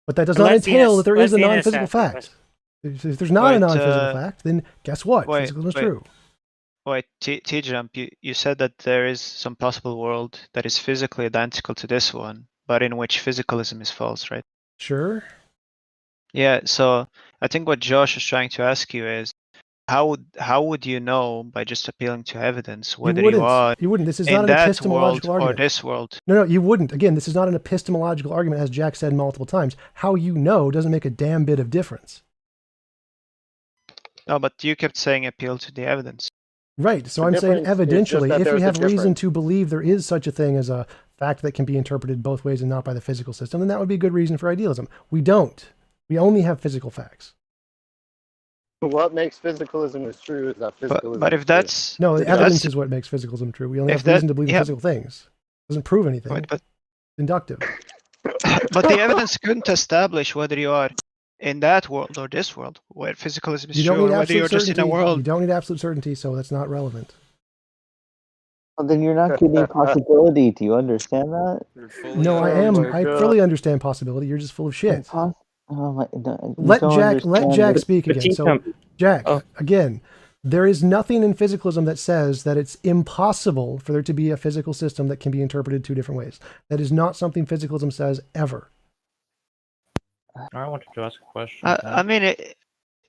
Speaker 2: But that does not entail that there is a non-physical fact. If there's not a non-physical fact, then guess what? Physicalism is true.
Speaker 8: Wait, TJump, you said that there is some possible world that is physically identical to this one, but in which physicalism is false, right?
Speaker 2: Sure.
Speaker 8: Yeah, so I think what Josh is trying to ask you is, how would you know by just appealing to evidence whether you are
Speaker 2: You wouldn't. This is
Speaker 8: in
Speaker 2: not an
Speaker 8: that
Speaker 2: epistemological
Speaker 8: world
Speaker 2: argument.
Speaker 8: or this world?
Speaker 2: No, you wouldn't. Again, this is not an epistemological argument, as Jack said multiple times. How you know doesn't make a damn bit of difference.
Speaker 8: No, but you kept saying appeal to the evidence.
Speaker 2: Right. So I'm saying evidentially, if we have reason to believe there is such a thing as a fact that can be interpreted both ways and not by the physical system, then that would be a good reason for idealism. We don't. We only have physical facts.
Speaker 11: What makes physicalism is true is that physicalism.
Speaker 8: But if that's
Speaker 2: no, the evidence is what makes physicalism true. We only have reason to believe in physical things. It doesn't prove anything.
Speaker 8: Right, but
Speaker 2: inductive.
Speaker 8: But the evidence couldn't establish whether you are in that world or this world, where physicalism is true, or whether you're just in a world.
Speaker 2: You don't need absolute certainty, so that's not relevant.
Speaker 19: Well, then you're not getting possibility. Do you understand that?
Speaker 2: No, I am. I fully understand possibility. You're just full of shit. Let Jack speak again. So, Jack, again, there is nothing in physicalism that says that it's impossible for there to be a physical system that can be interpreted two different ways. That is not something physicalism says ever.
Speaker 15: I wanted to ask a question.
Speaker 8: I mean,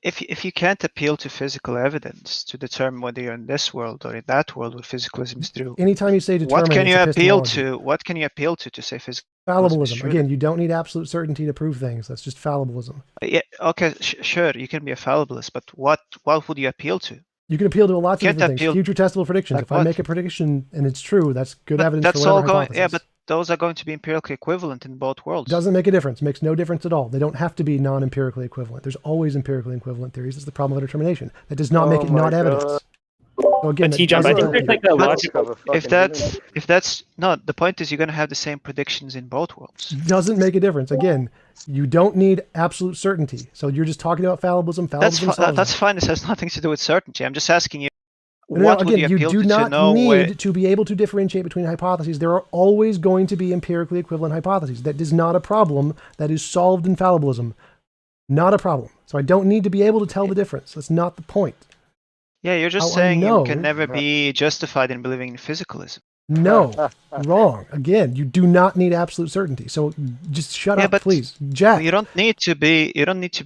Speaker 8: if you can't appeal to physical evidence to determine whether you're in this world or in that world where physicalism is true,
Speaker 2: anytime you say determine,
Speaker 8: what can you
Speaker 2: it's
Speaker 8: appeal
Speaker 2: epistemology.
Speaker 8: to? What can you appeal to say physicalism?
Speaker 2: Fallibilism. Again, you don't need absolute certainty to prove things. That's just fallibilism.
Speaker 8: Yeah. Okay. Sure. You can be a fallibilist, but what would you appeal to?
Speaker 2: You can appeal to lots of different things. Future testable predictions.
Speaker 8: Like
Speaker 2: if I make a prediction and it's true, that's good evidence
Speaker 8: That's
Speaker 2: for
Speaker 8: all
Speaker 2: whatever
Speaker 8: going.
Speaker 2: hypothesis.
Speaker 8: Yeah, but those are going to be empirically equivalent in both worlds.
Speaker 2: Doesn't make a difference. Makes no difference at all. They don't have to be non-empirically equivalent. There's always empirically equivalent theories. That's the problem of determination. That does not make it not evidence. So again,
Speaker 18: I think there's like a logical.
Speaker 8: If that's no, the point is you're going to have the same predictions in both worlds.
Speaker 2: Doesn't make a difference. Again, you don't need absolute certainty. So you're just talking about fallibilism.
Speaker 8: That's fine. This has nothing to do with certainty. I'm just asking you.
Speaker 2: No, again, you do not need to be able to differentiate between hypotheses. There are always going to be empirically equivalent hypotheses. That is not a problem that is solved in fallibilism. Not a problem. So I don't need to be able to tell the difference. That's not the point.
Speaker 8: Yeah, you're just saying you can never be justified in believing in physicalism.
Speaker 2: No, wrong. Again, you do not need absolute certainty. So just shut up, please, Jack.
Speaker 8: You don't need to be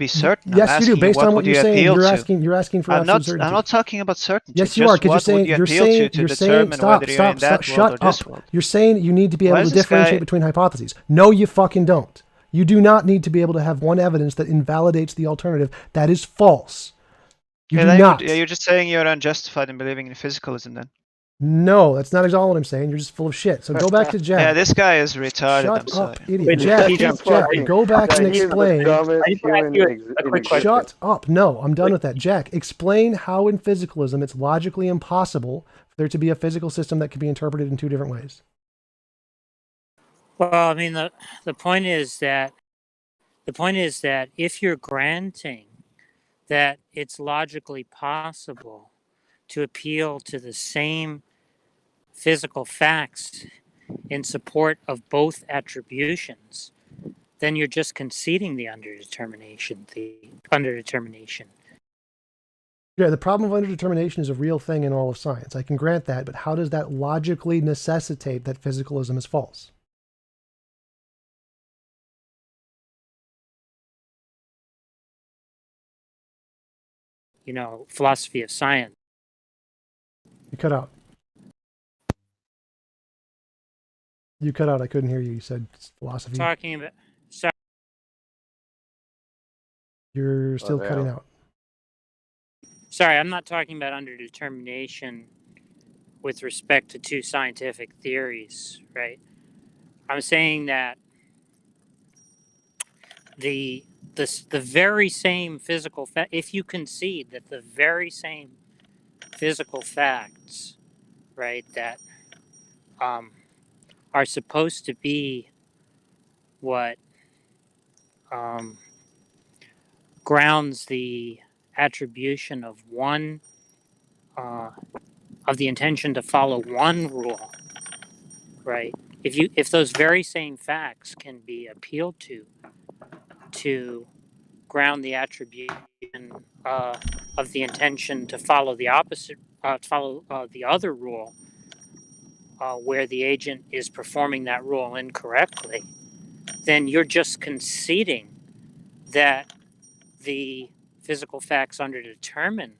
Speaker 8: certain.
Speaker 2: Yes, you do. Based on what you're saying, you're asking for absolute certainty.
Speaker 8: I'm not talking about certainty.
Speaker 2: Yes, you are, because you're saying stop, shut up. You're saying you need to be able to differentiate between hypotheses. No, you fucking don't. You do not need to be able to have one evidence that invalidates the alternative. That is false. You do not.
Speaker 8: You're just saying you're unjustified in believing in physicalism then.
Speaker 2: No, that's not all what I'm saying. You're just full of shit. So go back to Jack.
Speaker 8: Yeah, this guy is retarded.
Speaker 2: Shut up, idiot. Jack, go back and explain. Shut up. No, I'm done with that. Jack, explain how in physicalism it's logically impossible for there to be a physical system that can be interpreted in two different ways.
Speaker 4: Well, I mean, the point is that if you're granting that it's logically possible to appeal to the same physical facts in support of both attributions, then you're just conceding the underdetermination.
Speaker 2: Yeah, the problem of underdetermination is a real thing in all of science. I can grant that, but how does that logically necessitate that physicalism is false?
Speaker 4: Philosophy of science.
Speaker 2: You cut out. You cut out. I couldn't hear you. You said philosophy.
Speaker 4: Talking about
Speaker 2: You're still
Speaker 11: there.
Speaker 2: cutting out.
Speaker 4: Sorry, I'm not talking about underdetermination with respect to two scientific theories, right? I'm saying that the very same physical fact, if you concede that the very same physical facts, right, that are supposed to be what grounds the attribution of one of the intention to follow one rule, right? If those very same facts can be appealed to ground the attribution of the intention to follow the opposite, follow the other rule, where the agent is performing that rule incorrectly, then you're just conceding that the physical facts underdetermine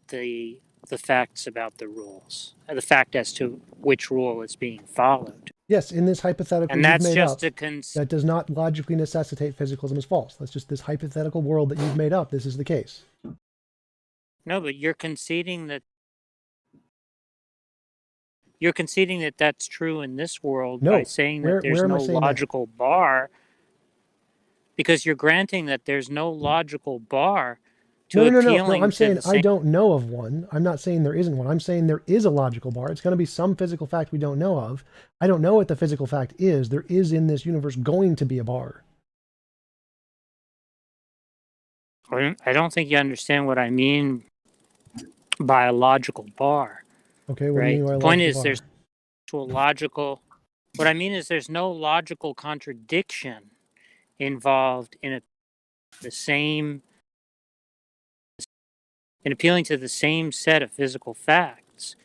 Speaker 4: the facts about the rules, the fact as to which rule is being followed.
Speaker 2: Yes, in this hypothetical
Speaker 4: And
Speaker 2: you've
Speaker 4: that's
Speaker 2: made
Speaker 4: just
Speaker 2: up, that does not logically necessitate physicalism is false. That's just this hypothetical world that you've made up. This is the case.
Speaker 4: No, but you're conceding that that's true in this world by saying that there's no logical bar, because you're granting that there's no logical bar to appealing
Speaker 2: I'm saying
Speaker 4: to the same.
Speaker 2: I don't know of one. I'm not saying there isn't one. I'm saying there is a logical bar. It's going to be some physical fact we don't know of. I don't know what the physical fact is. There is in this universe going to be a bar.
Speaker 4: I don't think you understand what I mean by a logical bar.
Speaker 2: Okay, what do you mean by a
Speaker 4: The point
Speaker 2: logical
Speaker 4: is
Speaker 2: bar?
Speaker 4: there's actual logical. What I mean is there's no logical contradiction involved in appealing to the same set of physical facts.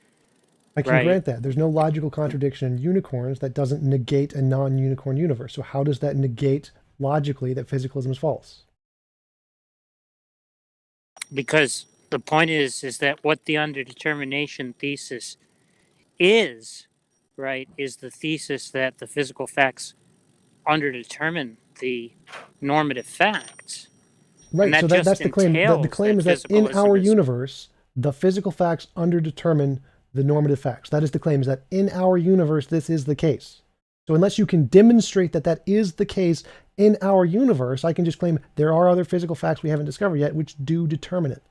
Speaker 2: I can grant that. There's no logical contradiction in unicorns that doesn't negate a non-unicorn universe. So how does that negate logically that physicalism is false?
Speaker 4: Because the point is that what the underdetermination thesis is, right, is the thesis that the physical facts underdetermine the normative facts.
Speaker 2: Right, so that's the claim. The claim is that in our universe, the physical facts underdetermine the normative facts. That is the claim, is that in our universe, this is the case. So unless you can demonstrate that that is the case in our universe, I can just claim there are other physical facts we haven't discovered yet which do determine it.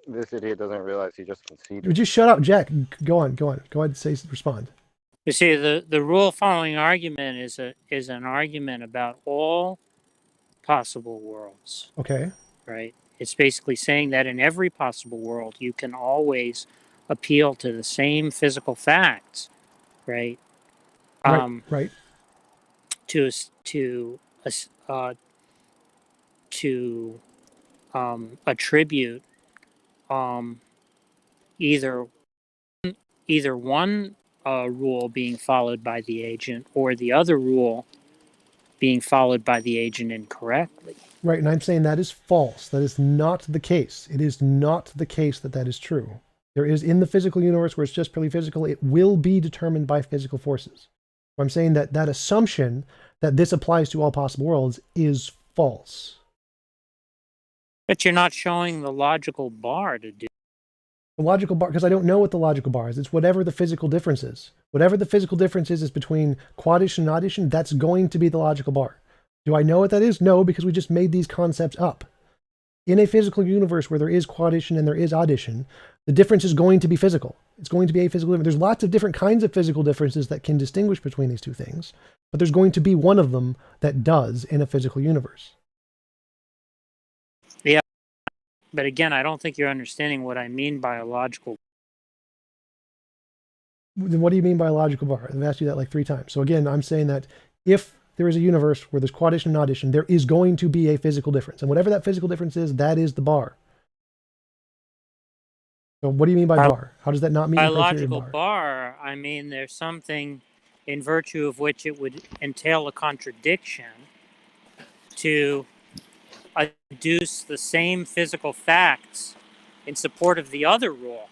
Speaker 11: This idiot doesn't realize he just conceded.
Speaker 2: Would you shut up, Jack? Go on. Go ahead and respond.
Speaker 4: You see, the rule following argument is an argument about all possible worlds.
Speaker 2: Okay.
Speaker 4: Right? It's basically saying that in every possible world, you can always appeal to the same physical facts, right?
Speaker 2: Right.
Speaker 4: To attribute either one rule being followed by the agent or the other rule being followed by the agent incorrectly.
Speaker 2: Right, and I'm saying that is false. That is not the case. It is not the case that that is true. There is, in the physical universe where it's just purely physical, it will be determined by physical forces. I'm saying that that assumption that this applies to all possible worlds is false.
Speaker 4: But you're not showing the logical bar to do.
Speaker 2: The logical bar, because I don't know what the logical bar is. It's whatever the physical difference is. Whatever the physical difference is between quaddition and oddition, that's going to be the logical bar. Do I know what that is? No, because we just made these concepts up. In a physical universe where there is quaddition and there is oddition, the difference is going to be physical. It's going to be a physical difference. There's lots of different kinds of physical differences that can distinguish between these two things, but there's going to be one of them that does in a physical universe.
Speaker 4: Yeah, but again, I don't think you're understanding what I mean by a logical.
Speaker 2: Then what do you mean by a logical bar? I've asked you that like 3 times. So again, I'm saying that if there is a universe where there's quaddition and oddition, there is going to be a physical difference. And whatever that physical difference is, that is the bar. So what do you mean by bar? How does that not mean
Speaker 4: By
Speaker 2: a criterion
Speaker 4: logical
Speaker 2: bar?
Speaker 4: bar, I mean there's something in virtue of which it would entail a contradiction to adduce the same physical facts in support of the other rule.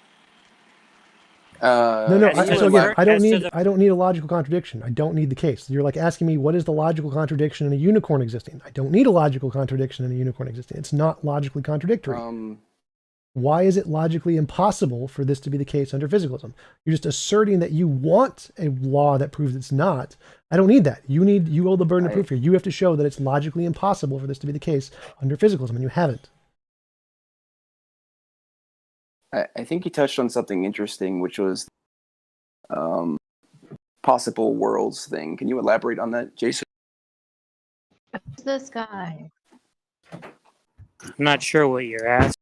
Speaker 2: No. So again, I don't need a logical contradiction. I don't need the case. You're like asking me what is the logical contradiction in a unicorn existing. I don't need a logical contradiction in a unicorn existing. It's not logically contradictory. Why is it logically impossible for this to be the case under physicalism? You're just asserting that you want a law that proves it's not. I don't need that. You owe the burden of proof here. You have to show that it's logically impossible for this to be the case under physicalism, and you haven't.
Speaker 20: I think you touched on something interesting, which was possible worlds thing. Can you elaborate on that, Jason?
Speaker 3: Who's this guy?
Speaker 4: I'm not sure what you're asking.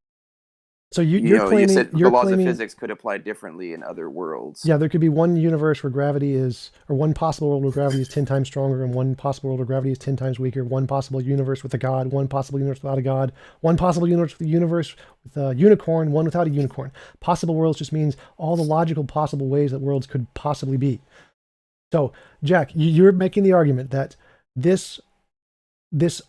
Speaker 2: So you're claiming
Speaker 20: you said
Speaker 2: you're
Speaker 20: the laws
Speaker 2: claiming,
Speaker 20: of physics could apply differently in other worlds.
Speaker 2: Yeah, there could be one universe where gravity is, or one possible world where gravity is 10 times stronger, and one possible world where gravity is 10 times weaker. One possible universe with a god, one possible universe without a god, one possible universe with a unicorn, one without a unicorn. Possible worlds just means all the logical possible ways that worlds could possibly be. So, Jack, you're making the argument that this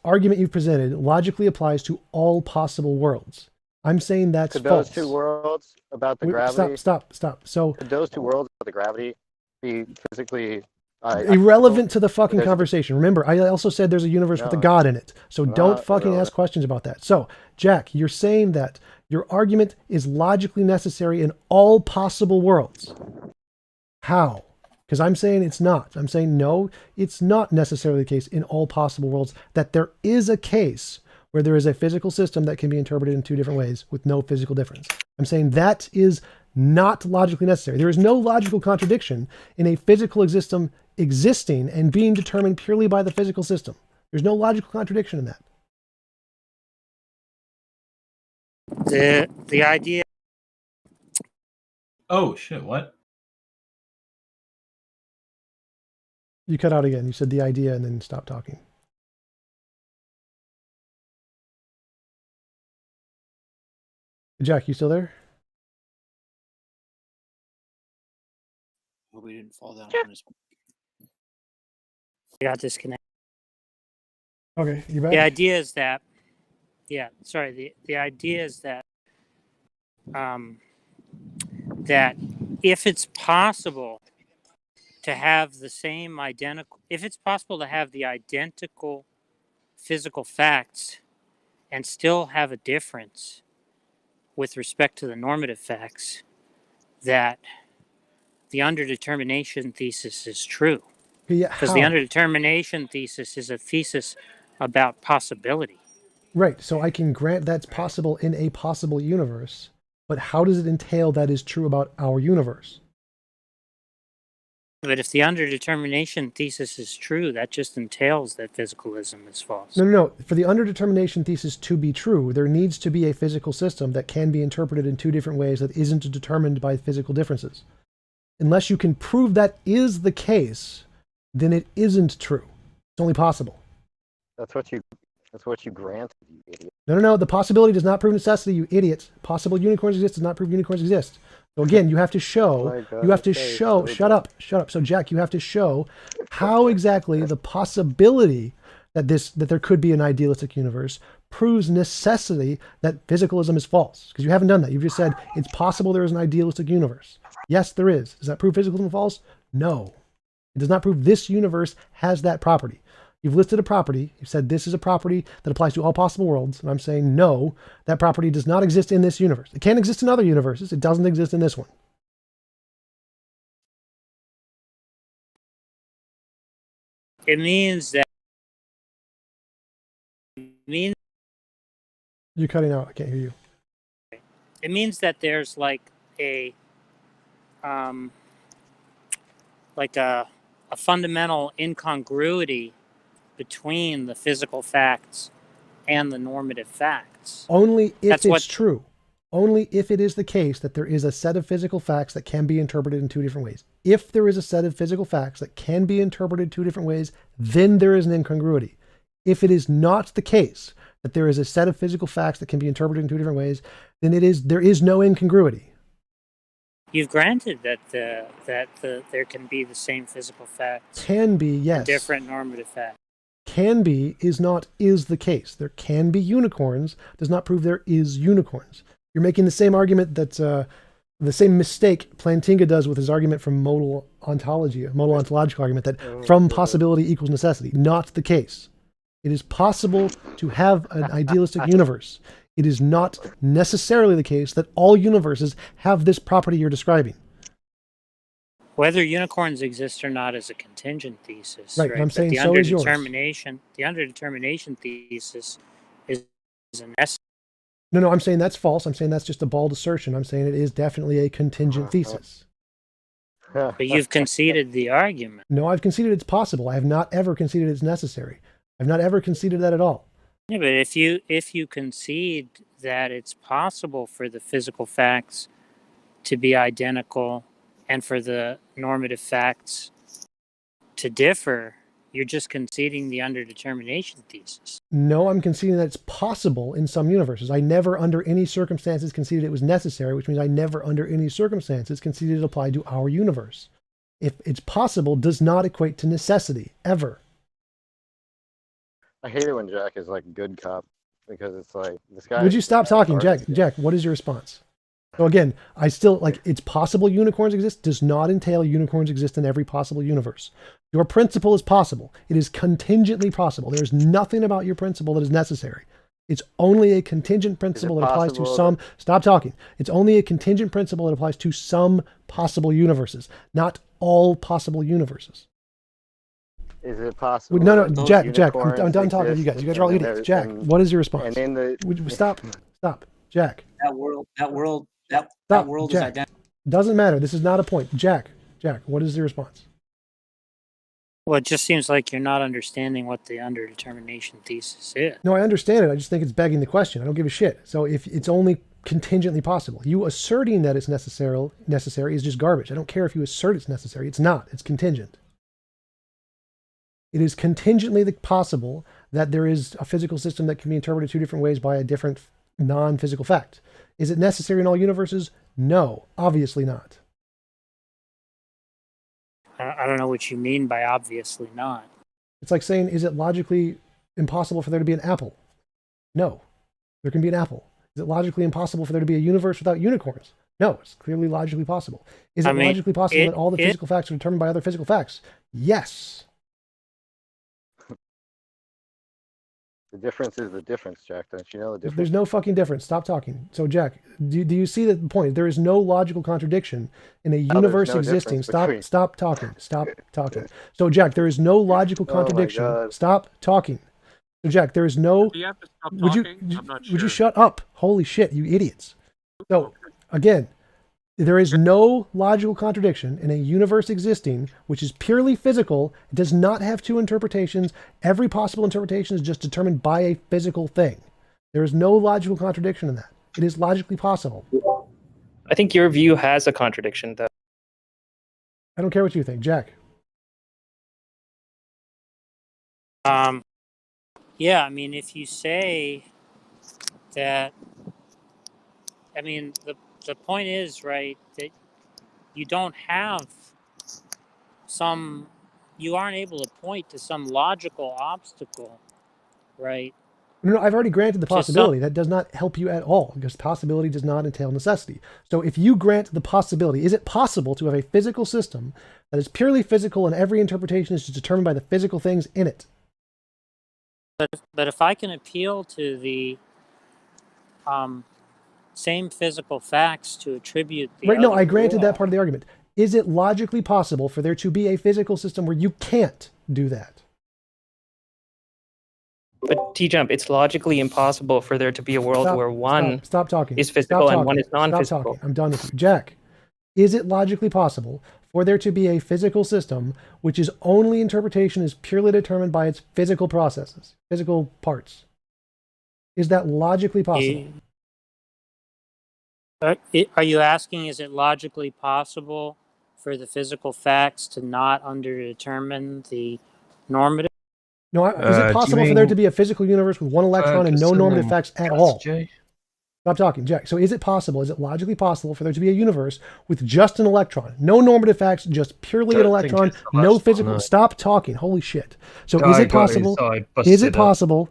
Speaker 2: argument you've presented logically applies to all possible worlds. I'm saying that's
Speaker 11: Could
Speaker 2: false.
Speaker 11: those two worlds about the gravity?
Speaker 2: Stop. So
Speaker 11: could those two worlds about the gravity be physically
Speaker 2: irrelevant to the fucking conversation? Remember, I also said there's a universe with a god in it. So don't fucking ask questions about that. So, Jack, you're saying that your argument is logically necessary in all possible worlds. How? Because I'm saying it's not. I'm saying no, it's not necessarily the case in all possible worlds that there is a case where there is a physical system that can be interpreted in two different ways with no physical difference. I'm saying that is not logically necessary. There is no logical contradiction in a physical system existing and being determined purely by the physical system. There's no logical contradiction in that.
Speaker 4: The idea.
Speaker 1: Oh shit! What?
Speaker 2: You cut out again. You said the idea and then stopped talking. Jack, you still there?
Speaker 17: Hope we didn't fall down on this one.
Speaker 4: Got disconnected.
Speaker 2: Okay, you back?
Speaker 4: The idea is that, the idea is that, that if it's possible to have the same if it's possible to have the identical physical facts and still have a difference with respect to the normative facts, that the underdetermination thesis is true.
Speaker 2: Yeah,
Speaker 4: because the underdetermination thesis is a thesis about possibility.
Speaker 2: Right. So I can grant that's possible in a possible universe, but how does it entail that is true about our universe?
Speaker 4: But if the underdetermination thesis is true, that just entails that physicalism is false.
Speaker 2: No. For the underdetermination thesis to be true, there needs to be a physical system that can be interpreted in two different ways that isn't determined by physical differences. Unless you can prove that is the case, then it isn't true. It's only possible.
Speaker 11: That's what you granted, you idiot.
Speaker 2: No. The possibility does not prove necessity, you idiots. Possible unicorns exist does not prove unicorns exist. So again, you have to show, shut up. So Jack, you have to show how exactly the possibility that there could be an idealistic universe proves necessity that physicalism is false. Because you haven't done that. You've just said it's possible there is an idealistic universe. Yes, there is. Does that prove physicalism false? No. It does not prove this universe has that property. You've listed a property. You've said this is a property that applies to all possible worlds. And I'm saying no, that property does not exist in this universe. It can exist in other universes. It doesn't exist in this one.
Speaker 4: It means that. You're
Speaker 2: cutting out. I can't hear you.
Speaker 4: It means that there's like a fundamental incongruity between the physical facts and the normative facts.
Speaker 2: Only if it's true. Only if it is the case that there is a set of physical facts that can be interpreted in two different ways. If there is a set of physical facts that can be interpreted two different ways, then there is an incongruity. If it is not the case that there is a set of physical facts that can be interpreted in two different ways, then there is no incongruity.
Speaker 4: You've granted that there can be the same physical facts.
Speaker 2: Can be, yes.
Speaker 4: Different normative facts.
Speaker 2: Can be is the case. There can be unicorns does not prove there is unicorns. You're making the same argument that The same mistake Plantinga does with his argument from modal ontology, modal ontological argument that from possibility equals necessity. Not the case. It is possible to have an idealistic universe. It is not necessarily the case that all universes have this property you're describing.
Speaker 4: Whether unicorns exist or not is a contingent thesis.
Speaker 2: Right,
Speaker 4: right?
Speaker 2: I'm saying
Speaker 4: the
Speaker 2: so is yours.
Speaker 4: The underdetermination thesis is a necessary.
Speaker 2: No, I'm saying that's false. I'm saying that's just a bald assertion. I'm saying it is definitely a contingent thesis.
Speaker 4: But you've conceded the argument.
Speaker 2: No, I've conceded it's possible. I have not ever conceded it's necessary. I've not ever conceded that at all.
Speaker 4: Yeah, but if you concede that it's possible for the physical facts to be identical and for the normative facts to differ, you're just conceding the underdetermination thesis.
Speaker 2: No, I'm conceding that it's possible in some universes. I never under any circumstances conceded it was necessary, which means I never under any circumstances conceded it applied to our universe. If it's possible does not equate to necessity, ever.
Speaker 11: I hate it when Jack is like good cop, because it's like this guy.
Speaker 2: Would you stop talking, Jack? Jack, what is your response? So again, I still like it's possible unicorns exist does not entail unicorns exist in every possible universe. Your principle is possible. It is contingently possible. There is nothing about your principle that is necessary. It's only a contingent principle that applies to some. Stop talking. It's only a contingent principle that applies to some possible universes, not all possible universes.
Speaker 11: Is it possible?
Speaker 2: No, Jack, I'm done talking to you guys. You guys are all idiots. Jack, what is your response?
Speaker 11: And in the
Speaker 2: Stop, Jack.
Speaker 17: That world is
Speaker 2: Jack.
Speaker 17: identical.
Speaker 2: Doesn't matter. This is not a point. Jack, what is your response?
Speaker 4: Well, it just seems like you're not understanding what the underdetermination thesis is.
Speaker 2: No, I understand it. I just think it's begging the question. I don't give a shit. So if it's only contingently possible, you asserting that it's necessary is just garbage. I don't care if you assert it's necessary. It's not. It's contingent. It is contingently possible that there is a physical system that can be interpreted two different ways by a different non-physical fact. Is it necessary in all universes? No, obviously not.
Speaker 4: I don't know what you mean by obviously not.
Speaker 2: It's like saying, is it logically impossible for there to be an apple? No, there can be an apple. Is it logically impossible for there to be a universe without unicorns? No, it's clearly logically possible. Is it logically possible that all the physical facts are determined by other physical facts? Yes.
Speaker 11: The difference is the difference, Jack. Don't you know the difference?
Speaker 2: There's no fucking difference. Stop talking. So, Jack, do you see the point? There is no logical contradiction in a universe existing. Stop talking. Stop talking. So, Jack, there is no logical contradiction. Stop talking. So, Jack, there is no.
Speaker 21: Do you have to stop talking? I'm not sure.
Speaker 2: Would you shut up? Holy shit, you idiots. So, again, there is no logical contradiction in a universe existing, which is purely physical. It does not have two interpretations. Every possible interpretation is just determined by a physical thing. There is no logical contradiction in that. It is logically possible.
Speaker 18: I think your view has a contradiction, though.
Speaker 2: I don't care what you think. Jack.
Speaker 4: Yeah, I mean, if you say that, I mean, the point is, right, that you don't have you aren't able to point to some logical obstacle, right?
Speaker 2: No, I've already granted the possibility. That does not help you at all, because possibility does not entail necessity. So if you grant the possibility, is it possible to have a physical system that is purely physical and every interpretation is determined by the physical things in it?
Speaker 4: But if I can appeal to the same physical facts to attribute the
Speaker 2: right, no, I granted that part of the argument. Is it logically possible for there to be a physical system where you can't do that?
Speaker 18: But TJump, it's logically impossible for there to be a world where one
Speaker 2: stop talking.
Speaker 18: is physical and one is non-physical.
Speaker 2: Stop talking. I'm done with you. Jack, is it logically possible for there to be a physical system which is only interpretation is purely determined by its physical processes, physical parts? Is that logically possible?
Speaker 4: Are you asking, is it logically possible for the physical facts to not underdetermine the normative?
Speaker 2: No, is it possible for there to be a physical universe with one electron and no normative facts at all? Stop talking, Jack. So is it possible, is it logically possible for there to be a universe with just an electron, no normative facts, just purely an electron, no physical... Stop talking, holy shit. So is it possible, is it possible,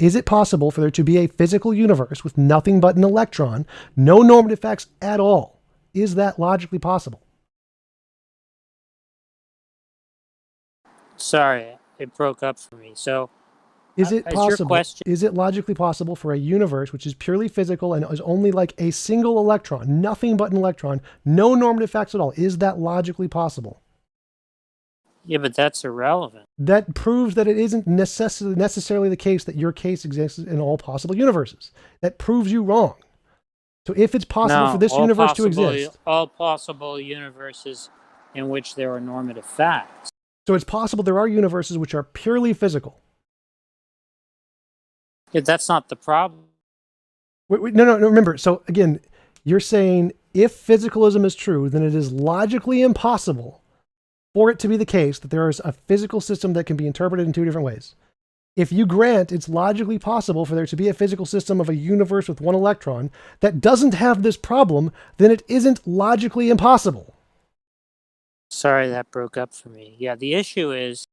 Speaker 2: is it possible for there to be a physical universe with nothing but an electron, no normative facts at all? Is that logically possible?
Speaker 4: Sorry, it broke up for me. So,
Speaker 2: Is it
Speaker 4: is your
Speaker 2: possible?
Speaker 4: question?
Speaker 2: Is it logically possible for a universe which is purely physical and is only like a single electron, nothing but an electron, no normative facts at all? Is that logically possible?
Speaker 4: Yeah, but that's irrelevant.
Speaker 2: That proves that it isn't necessarily the case that your case exists in all possible universes. That proves you wrong. So if it's possible for this universe to exist,
Speaker 4: all possible universes in which there are normative facts.
Speaker 2: so it's possible there are universes which are purely physical.
Speaker 4: Yeah, that's not the problem.
Speaker 2: Wait, no, remember. So again, you're saying if physicalism is true, then it is logically impossible for it to be the case that there is a physical system that can be interpreted in two different ways. If you grant it's logically possible for there to be a physical system of a universe with one electron that doesn't have this problem, then it isn't logically impossible.
Speaker 4: Sorry, that broke up for me. Yeah, the issue is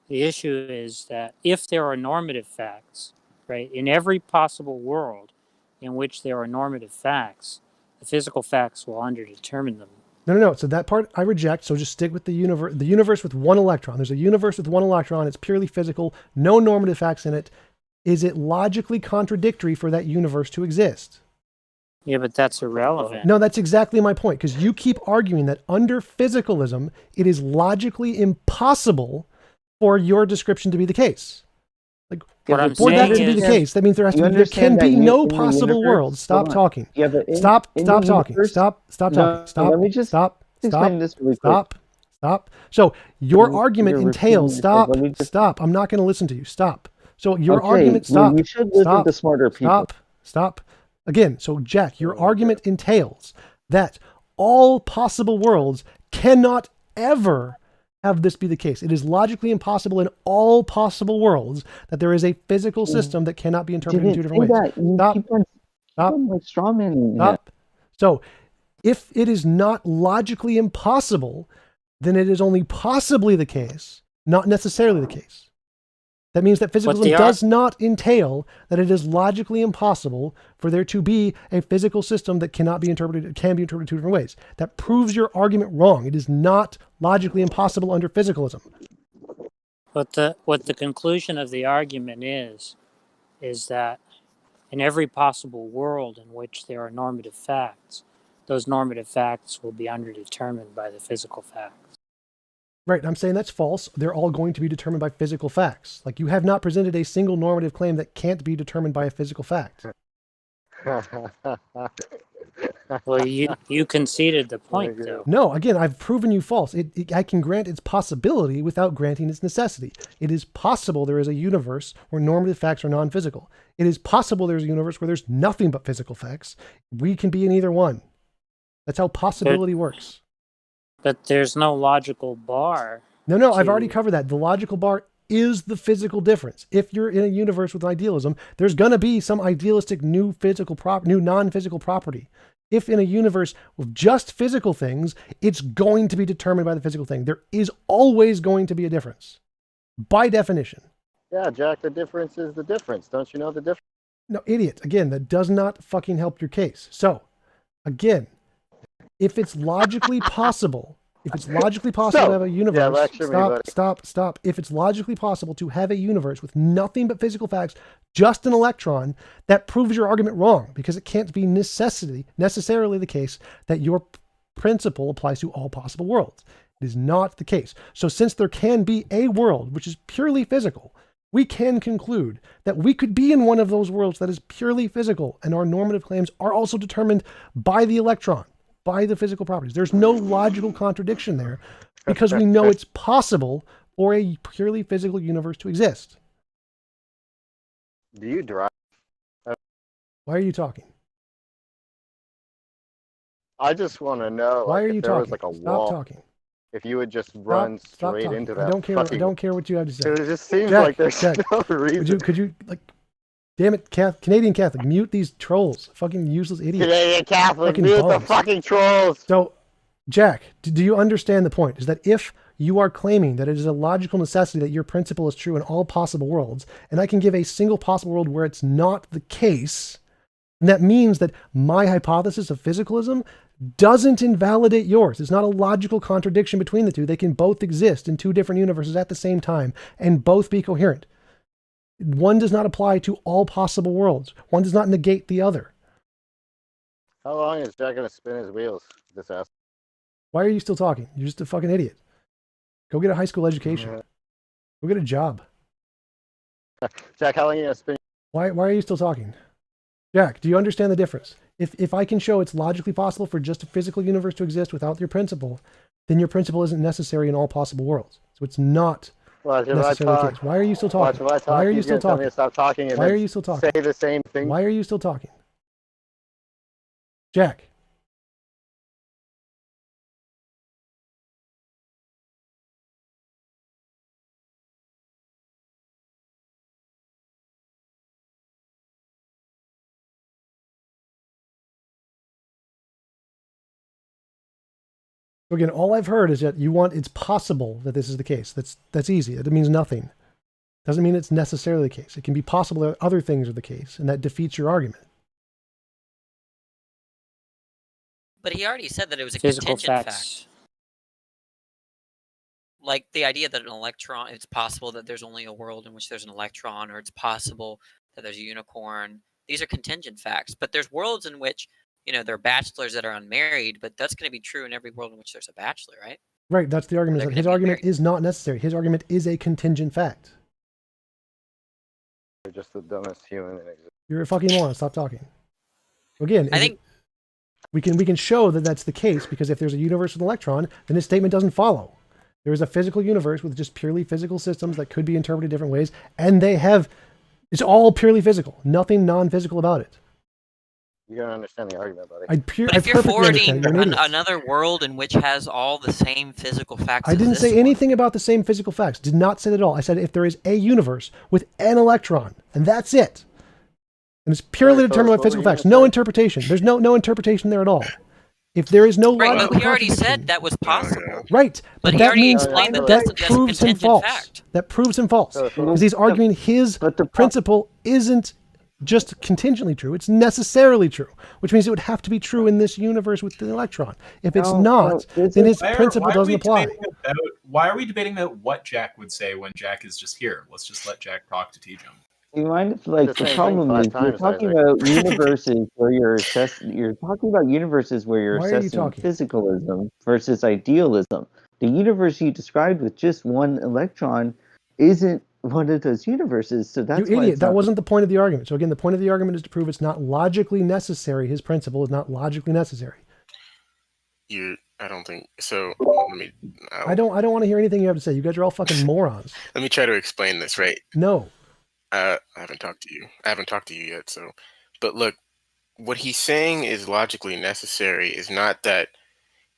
Speaker 4: that if there are normative facts, right, in every possible world in which there are normative facts, the physical facts will underdetermine them.
Speaker 2: No. So that part I reject. So just stick with the universe with one electron. There's a universe with one electron. It's purely physical, no normative facts in it. Is it logically contradictory for that universe to exist?
Speaker 4: Yeah, but that's irrelevant.
Speaker 2: No, that's exactly my point, because you keep arguing that under physicalism, it is logically impossible for your description to be the case. Like,
Speaker 4: What I'm
Speaker 2: for that to
Speaker 4: saying
Speaker 2: be the
Speaker 4: is-
Speaker 2: case, that means there can be no possible world. Stop talking.
Speaker 19: Yeah, but
Speaker 2: Stop talking. Stop talking.
Speaker 19: Let me just explain this really quick.
Speaker 2: Stop. So your
Speaker 19: You're
Speaker 2: argument
Speaker 19: repeating
Speaker 2: entails,
Speaker 19: yourself. Let me just-
Speaker 2: stop. I'm not going to listen to you. Stop. So your
Speaker 19: Okay,
Speaker 2: argument,
Speaker 19: well,
Speaker 2: stop.
Speaker 19: you should listen to smarter people.
Speaker 2: Stop. Again, so Jack, your argument entails that all possible worlds cannot ever have this be the case. It is logically impossible in all possible worlds that there is a physical system that cannot be interpreted in two different ways. Stop. So if it is not logically impossible, then it is only possibly the case, not necessarily the case. That means that physicalism does not entail that it is logically impossible for there to be a physical system that can be interpreted two different ways. That proves your argument wrong. It is not logically impossible under physicalism.
Speaker 4: What the conclusion of the argument is that in every possible world in which there are normative facts, those normative facts will be underdetermined by the physical facts.
Speaker 2: Right, I'm saying that's false. They're all going to be determined by physical facts. Like, you have not presented a single normative claim that can't be determined by a physical fact.
Speaker 4: Well, you conceded the point, though.
Speaker 2: No, again, I've proven you false. I can grant its possibility without granting its necessity. It is possible there is a universe where normative facts are non-physical. It is possible there's a universe where there's nothing but physical facts. We can be in either one. That's how possibility works.
Speaker 4: But there's no logical bar.
Speaker 2: No, I've already covered that. The logical bar is the physical difference. If you're in a universe with idealism, there's going to be some idealistic new non-physical property. If in a universe with just physical things, it's going to be determined by the physical thing. There is always going to be a difference, by definition.
Speaker 11: Yeah, Jack, the difference is the difference. Don't you know the difference?
Speaker 2: No, idiot. Again, that does not fucking help your case. So, again, if it's logically possible, to have a universe, stop. If it's logically possible to have a universe with nothing but physical facts, just an electron, that proves your argument wrong, because it can't be necessarily the case that your principle applies to all possible worlds. It is not the case. So since there can be a world which is purely physical, we can conclude that we could be in one of those worlds that is purely physical, and our normative claims are also determined by the electron, by the physical properties. There's no logical contradiction there, because we know it's possible for a purely physical universe to exist.
Speaker 11: Do you drive?
Speaker 2: Why are you talking?
Speaker 11: I just want to know.
Speaker 2: Why are you
Speaker 11: if there
Speaker 2: talking?
Speaker 11: was like a
Speaker 2: Stop
Speaker 11: wall,
Speaker 2: talking.
Speaker 11: If you would just run
Speaker 2: Stop
Speaker 11: straight
Speaker 2: talking.
Speaker 11: into that.
Speaker 2: I don't care what you have to say.
Speaker 11: It just seems
Speaker 2: Jack,
Speaker 11: like there's no reason.
Speaker 2: Could you like, damn it, Canadian Catholic, mute these trolls, fucking useless idiots.
Speaker 11: Canadian Catholic,
Speaker 2: Fucking
Speaker 11: mute
Speaker 2: bums.
Speaker 11: the fucking trolls.
Speaker 2: So, Jack, do you understand the point? Is that if you are claiming that it is a logical necessity that your principle is true in all possible worlds, and I can give a single possible world where it's not the case, and that means that my hypothesis of physicalism doesn't invalidate yours. It's not a logical contradiction between the two. They can both exist in two different universes at the same time and both be coherent. One does not apply to all possible worlds. One does not negate the other.
Speaker 11: How long is Jack going to spin his wheels? This ass.
Speaker 2: Why are you still talking? You're just a fucking idiot. Go get a high school education. Go get a job.
Speaker 11: Jack, how long are you going to spin?
Speaker 2: Why are you still talking? Jack, do you understand the difference? If I can show it's logically possible for just a physical universe to exist without your principle, then your principle isn't necessary in all possible worlds. So it's not necessarily the case. Why are you still talking? Why are you still talking?
Speaker 11: Stop talking. And
Speaker 2: why are you still talking?
Speaker 11: Say the same thing.
Speaker 2: Why are you still talking? Jack. So again, all I've heard is that it's possible that this is the case. That's easy. It means nothing. Doesn't mean it's necessarily the case. It can be possible that other things are the case, and that defeats your argument.
Speaker 10: But he already said that it was a
Speaker 4: Physical
Speaker 10: contingent
Speaker 4: facts.
Speaker 10: fact. Like the idea that an electron, it's possible that there's only a world in which there's an electron, or it's possible that there's a unicorn. These are contingent facts. But there's worlds in which, there are bachelors that are unmarried, but that's going to be true in every world in which there's a bachelor, right?
Speaker 2: Right, that's the argument. His argument is not necessary. His argument is a contingent fact.
Speaker 11: You're just the dumbest human in existence.
Speaker 2: You're a fucking moron. Stop talking. Again,
Speaker 10: I think
Speaker 2: we can show that that's the case, because if there's a universe with an electron, then this statement doesn't follow. There is a physical universe with just purely physical systems that could be interpreted different ways, and it's all purely physical. Nothing non-physical about it.
Speaker 11: You don't understand the argument, buddy.
Speaker 10: But if you're forwarding another world in which has all the same physical facts,
Speaker 2: I didn't say anything about the same physical facts. Did not say that at all. I said if there is a universe with an electron, and that's it, and it's purely determined by physical facts, no interpretation. There's no interpretation there at all. If there is no logical
Speaker 10: but he already said that was possible.
Speaker 2: Right, but
Speaker 10: he
Speaker 2: that
Speaker 10: already
Speaker 2: means
Speaker 10: explained that
Speaker 2: that
Speaker 10: that's a
Speaker 2: proves him
Speaker 10: contingent
Speaker 2: false.
Speaker 10: fact.
Speaker 2: That proves him false, because he's arguing his principle isn't just contingently true, it's necessarily true, which means it would have to be true in this universe with the electron. If it's not, then his principle doesn't apply.
Speaker 1: Why are we debating about what Jack would say when Jack is just here? Let's just let Jack talk to TJump.
Speaker 19: Do you mind if, the problem is you're talking about universes where you're talking about universes where you're assessing physicalism versus idealism. The universe you described with just one electron isn't one of those universes, so that's
Speaker 2: you idiot. That wasn't the point of the argument. So again, the point of the argument is to prove it's not logically necessary. His principle is not logically necessary.
Speaker 9: I don't think so. Let me.
Speaker 2: I don't want to hear anything you have to say. You guys are all fucking morons.
Speaker 9: Let me try to explain this. Right?
Speaker 2: No.
Speaker 9: I haven't talked to you. I haven't talked to you yet. So, but look, what he's saying is logically necessary is not that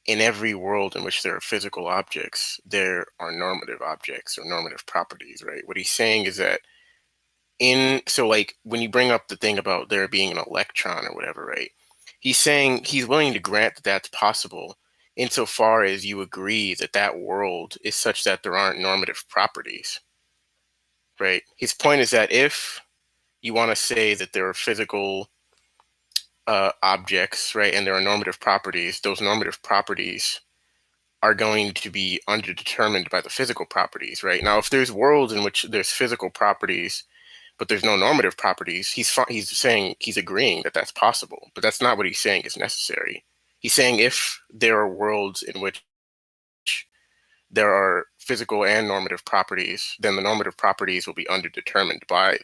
Speaker 9: in every world in which there are physical objects, there are normative objects or normative properties, right? What he's saying is that when you bring up the thing about there being an electron or whatever, right? He's saying he's willing to grant that that's possible insofar as you agree that that world is such that there aren't normative properties, right? His point is that if you want to say that there are physical objects, right, and there are normative properties, those normative properties are going to be underdetermined by the physical properties, right? Now, if there's worlds in which there's physical properties, but there's no normative properties, he's saying, he's agreeing that that's possible, but that's not what he's saying is necessary. He's saying if there are worlds in which there are physical and normative properties, then the normative properties will be underdetermined by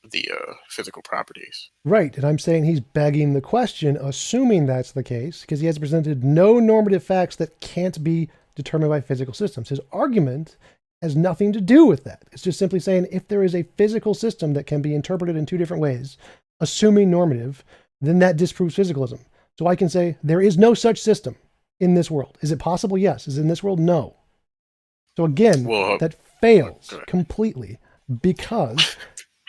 Speaker 9: the physical properties.
Speaker 2: Right, and I'm saying he's begging the question, assuming that's the case, because he has presented no normative facts that can't be determined by physical systems. His argument has nothing to do with that. It's just simply saying if there is a physical system that can be interpreted in two different ways, assuming normative, then that disproves physicalism. So I can say there is no such system in this world. Is it possible? Yes. Is it in this world? No. So again, that fails completely, because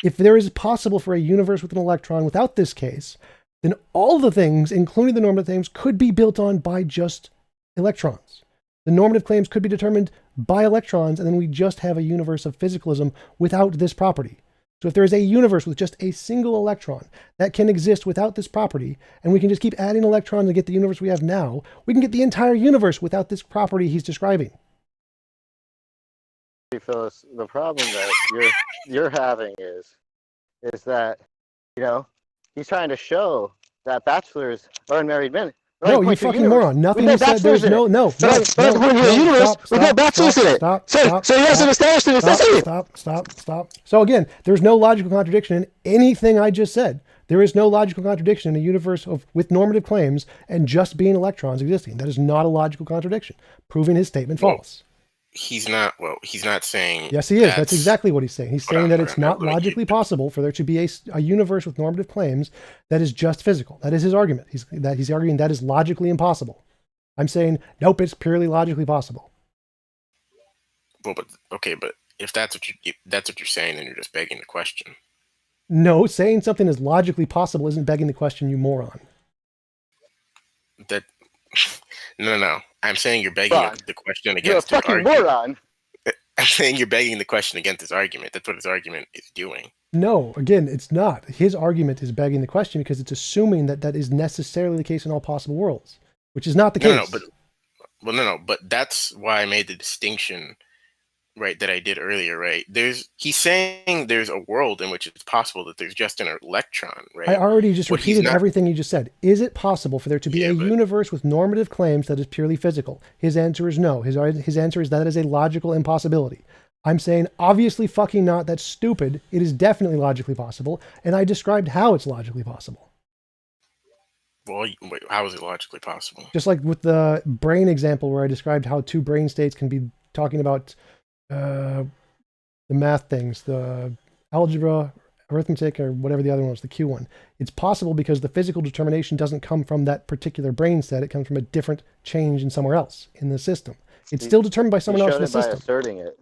Speaker 2: if there is possible for a universe with an electron without this case, then all the things, including the normative things, could be built on by just electrons. The normative claims could be determined by electrons, and then we just have a universe of physicalism without this property. So if there is a universe with just a single electron that can exist without this property, and we can just keep adding electrons to get the universe we have now, we can get the entire universe without this property he's describing.
Speaker 11: Phyllis, the problem that you're having is that, you know, he's trying to show that bachelors are unmarried men.
Speaker 2: No, you fucking moron. Nothing you said. There's no. Stop. So again, there's no logical contradiction in anything I just said. There is no logical contradiction in a universe with normative claims and just being electrons existing. That is not a logical contradiction, proving his statement false.
Speaker 9: He's not saying.
Speaker 2: Yes, he is. That's exactly what he's saying. He's saying that it's not logically possible for there to be a universe with normative claims that is just physical. That is his argument. He's arguing that is logically impossible. I'm saying, nope, it's purely logically possible.
Speaker 9: Well, but if that's what you're saying, then you're just begging the question.
Speaker 2: No, saying something is logically possible isn't begging the question, you moron.
Speaker 9: No. I'm saying you're begging the question against
Speaker 11: his argument. You're a fucking moron.
Speaker 9: I'm saying you're begging the question against his argument. That's what his argument is doing.
Speaker 2: No, again, it's not. His argument is begging the question because it's assuming that that is necessarily the case in all possible worlds, which is not the case.
Speaker 9: But that's why I made the distinction, right, that I did earlier, right? He's saying there's a world in which it's possible that there's just an electron, right?
Speaker 2: I already just repeated everything you just said. Is it possible for there to be a universe with normative claims that is purely physical? His answer is no. His answer is that is a logical impossibility. I'm saying obviously fucking not. That's stupid. It is definitely logically possible, and I described how it's logically possible.
Speaker 9: Well, how is it logically possible?
Speaker 2: Just like with the brain example where I described how two brain states can be talking about the math things, the algebra, arithmetic, or whatever the other one was, the Q one. It's possible because the physical determination doesn't come from that particular brain set. It comes from a different change in somewhere else in the system. It's still determined by someone else in the system.
Speaker 11: By asserting it.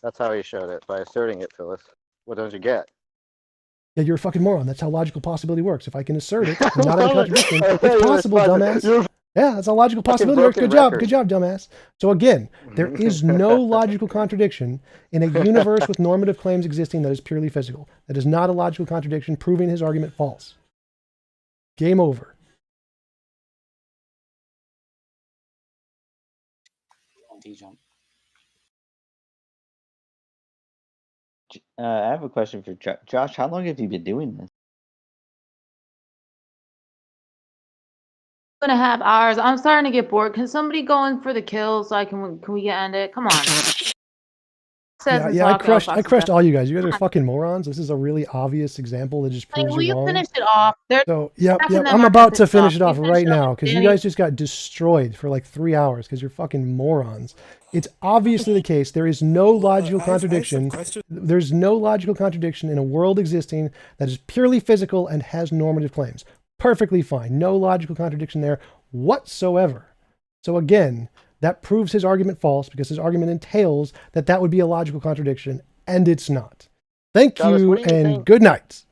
Speaker 11: That's how he showed it, by asserting it, Phyllis. What don't you get?
Speaker 2: Yeah, you're a fucking moron. That's how logical possibility works. If I can assert it, I'm not in a contradiction. It's possible, dumbass. Yeah, that's a logical possibility works. Good job, dumbass. So again, there is no logical contradiction in a universe with normative claims existing that is purely physical. That is not a logical contradiction, proving his argument false. Game over.
Speaker 17: TJump.
Speaker 19: I have a question for Josh. How long have you been doing this?
Speaker 3: 2.5 hours. I'm starting to get bored. Can somebody go in for the kill so can we end it? Come on.
Speaker 2: I crushed all you guys. You guys are fucking morons. This is a really obvious example that just proves you wrong.
Speaker 3: Finish it off?
Speaker 2: I'm about to finish it off right now because you guys just got destroyed for like 3 hours because you're fucking morons. It's obviously the case. There is no logical contradiction. There's no logical contradiction in a world existing that is purely physical and has normative claims. Perfectly fine. No logical contradiction there whatsoever. So again, that proves his argument false because his argument entails that would be a logical contradiction, and it's not. Thank you, and good night.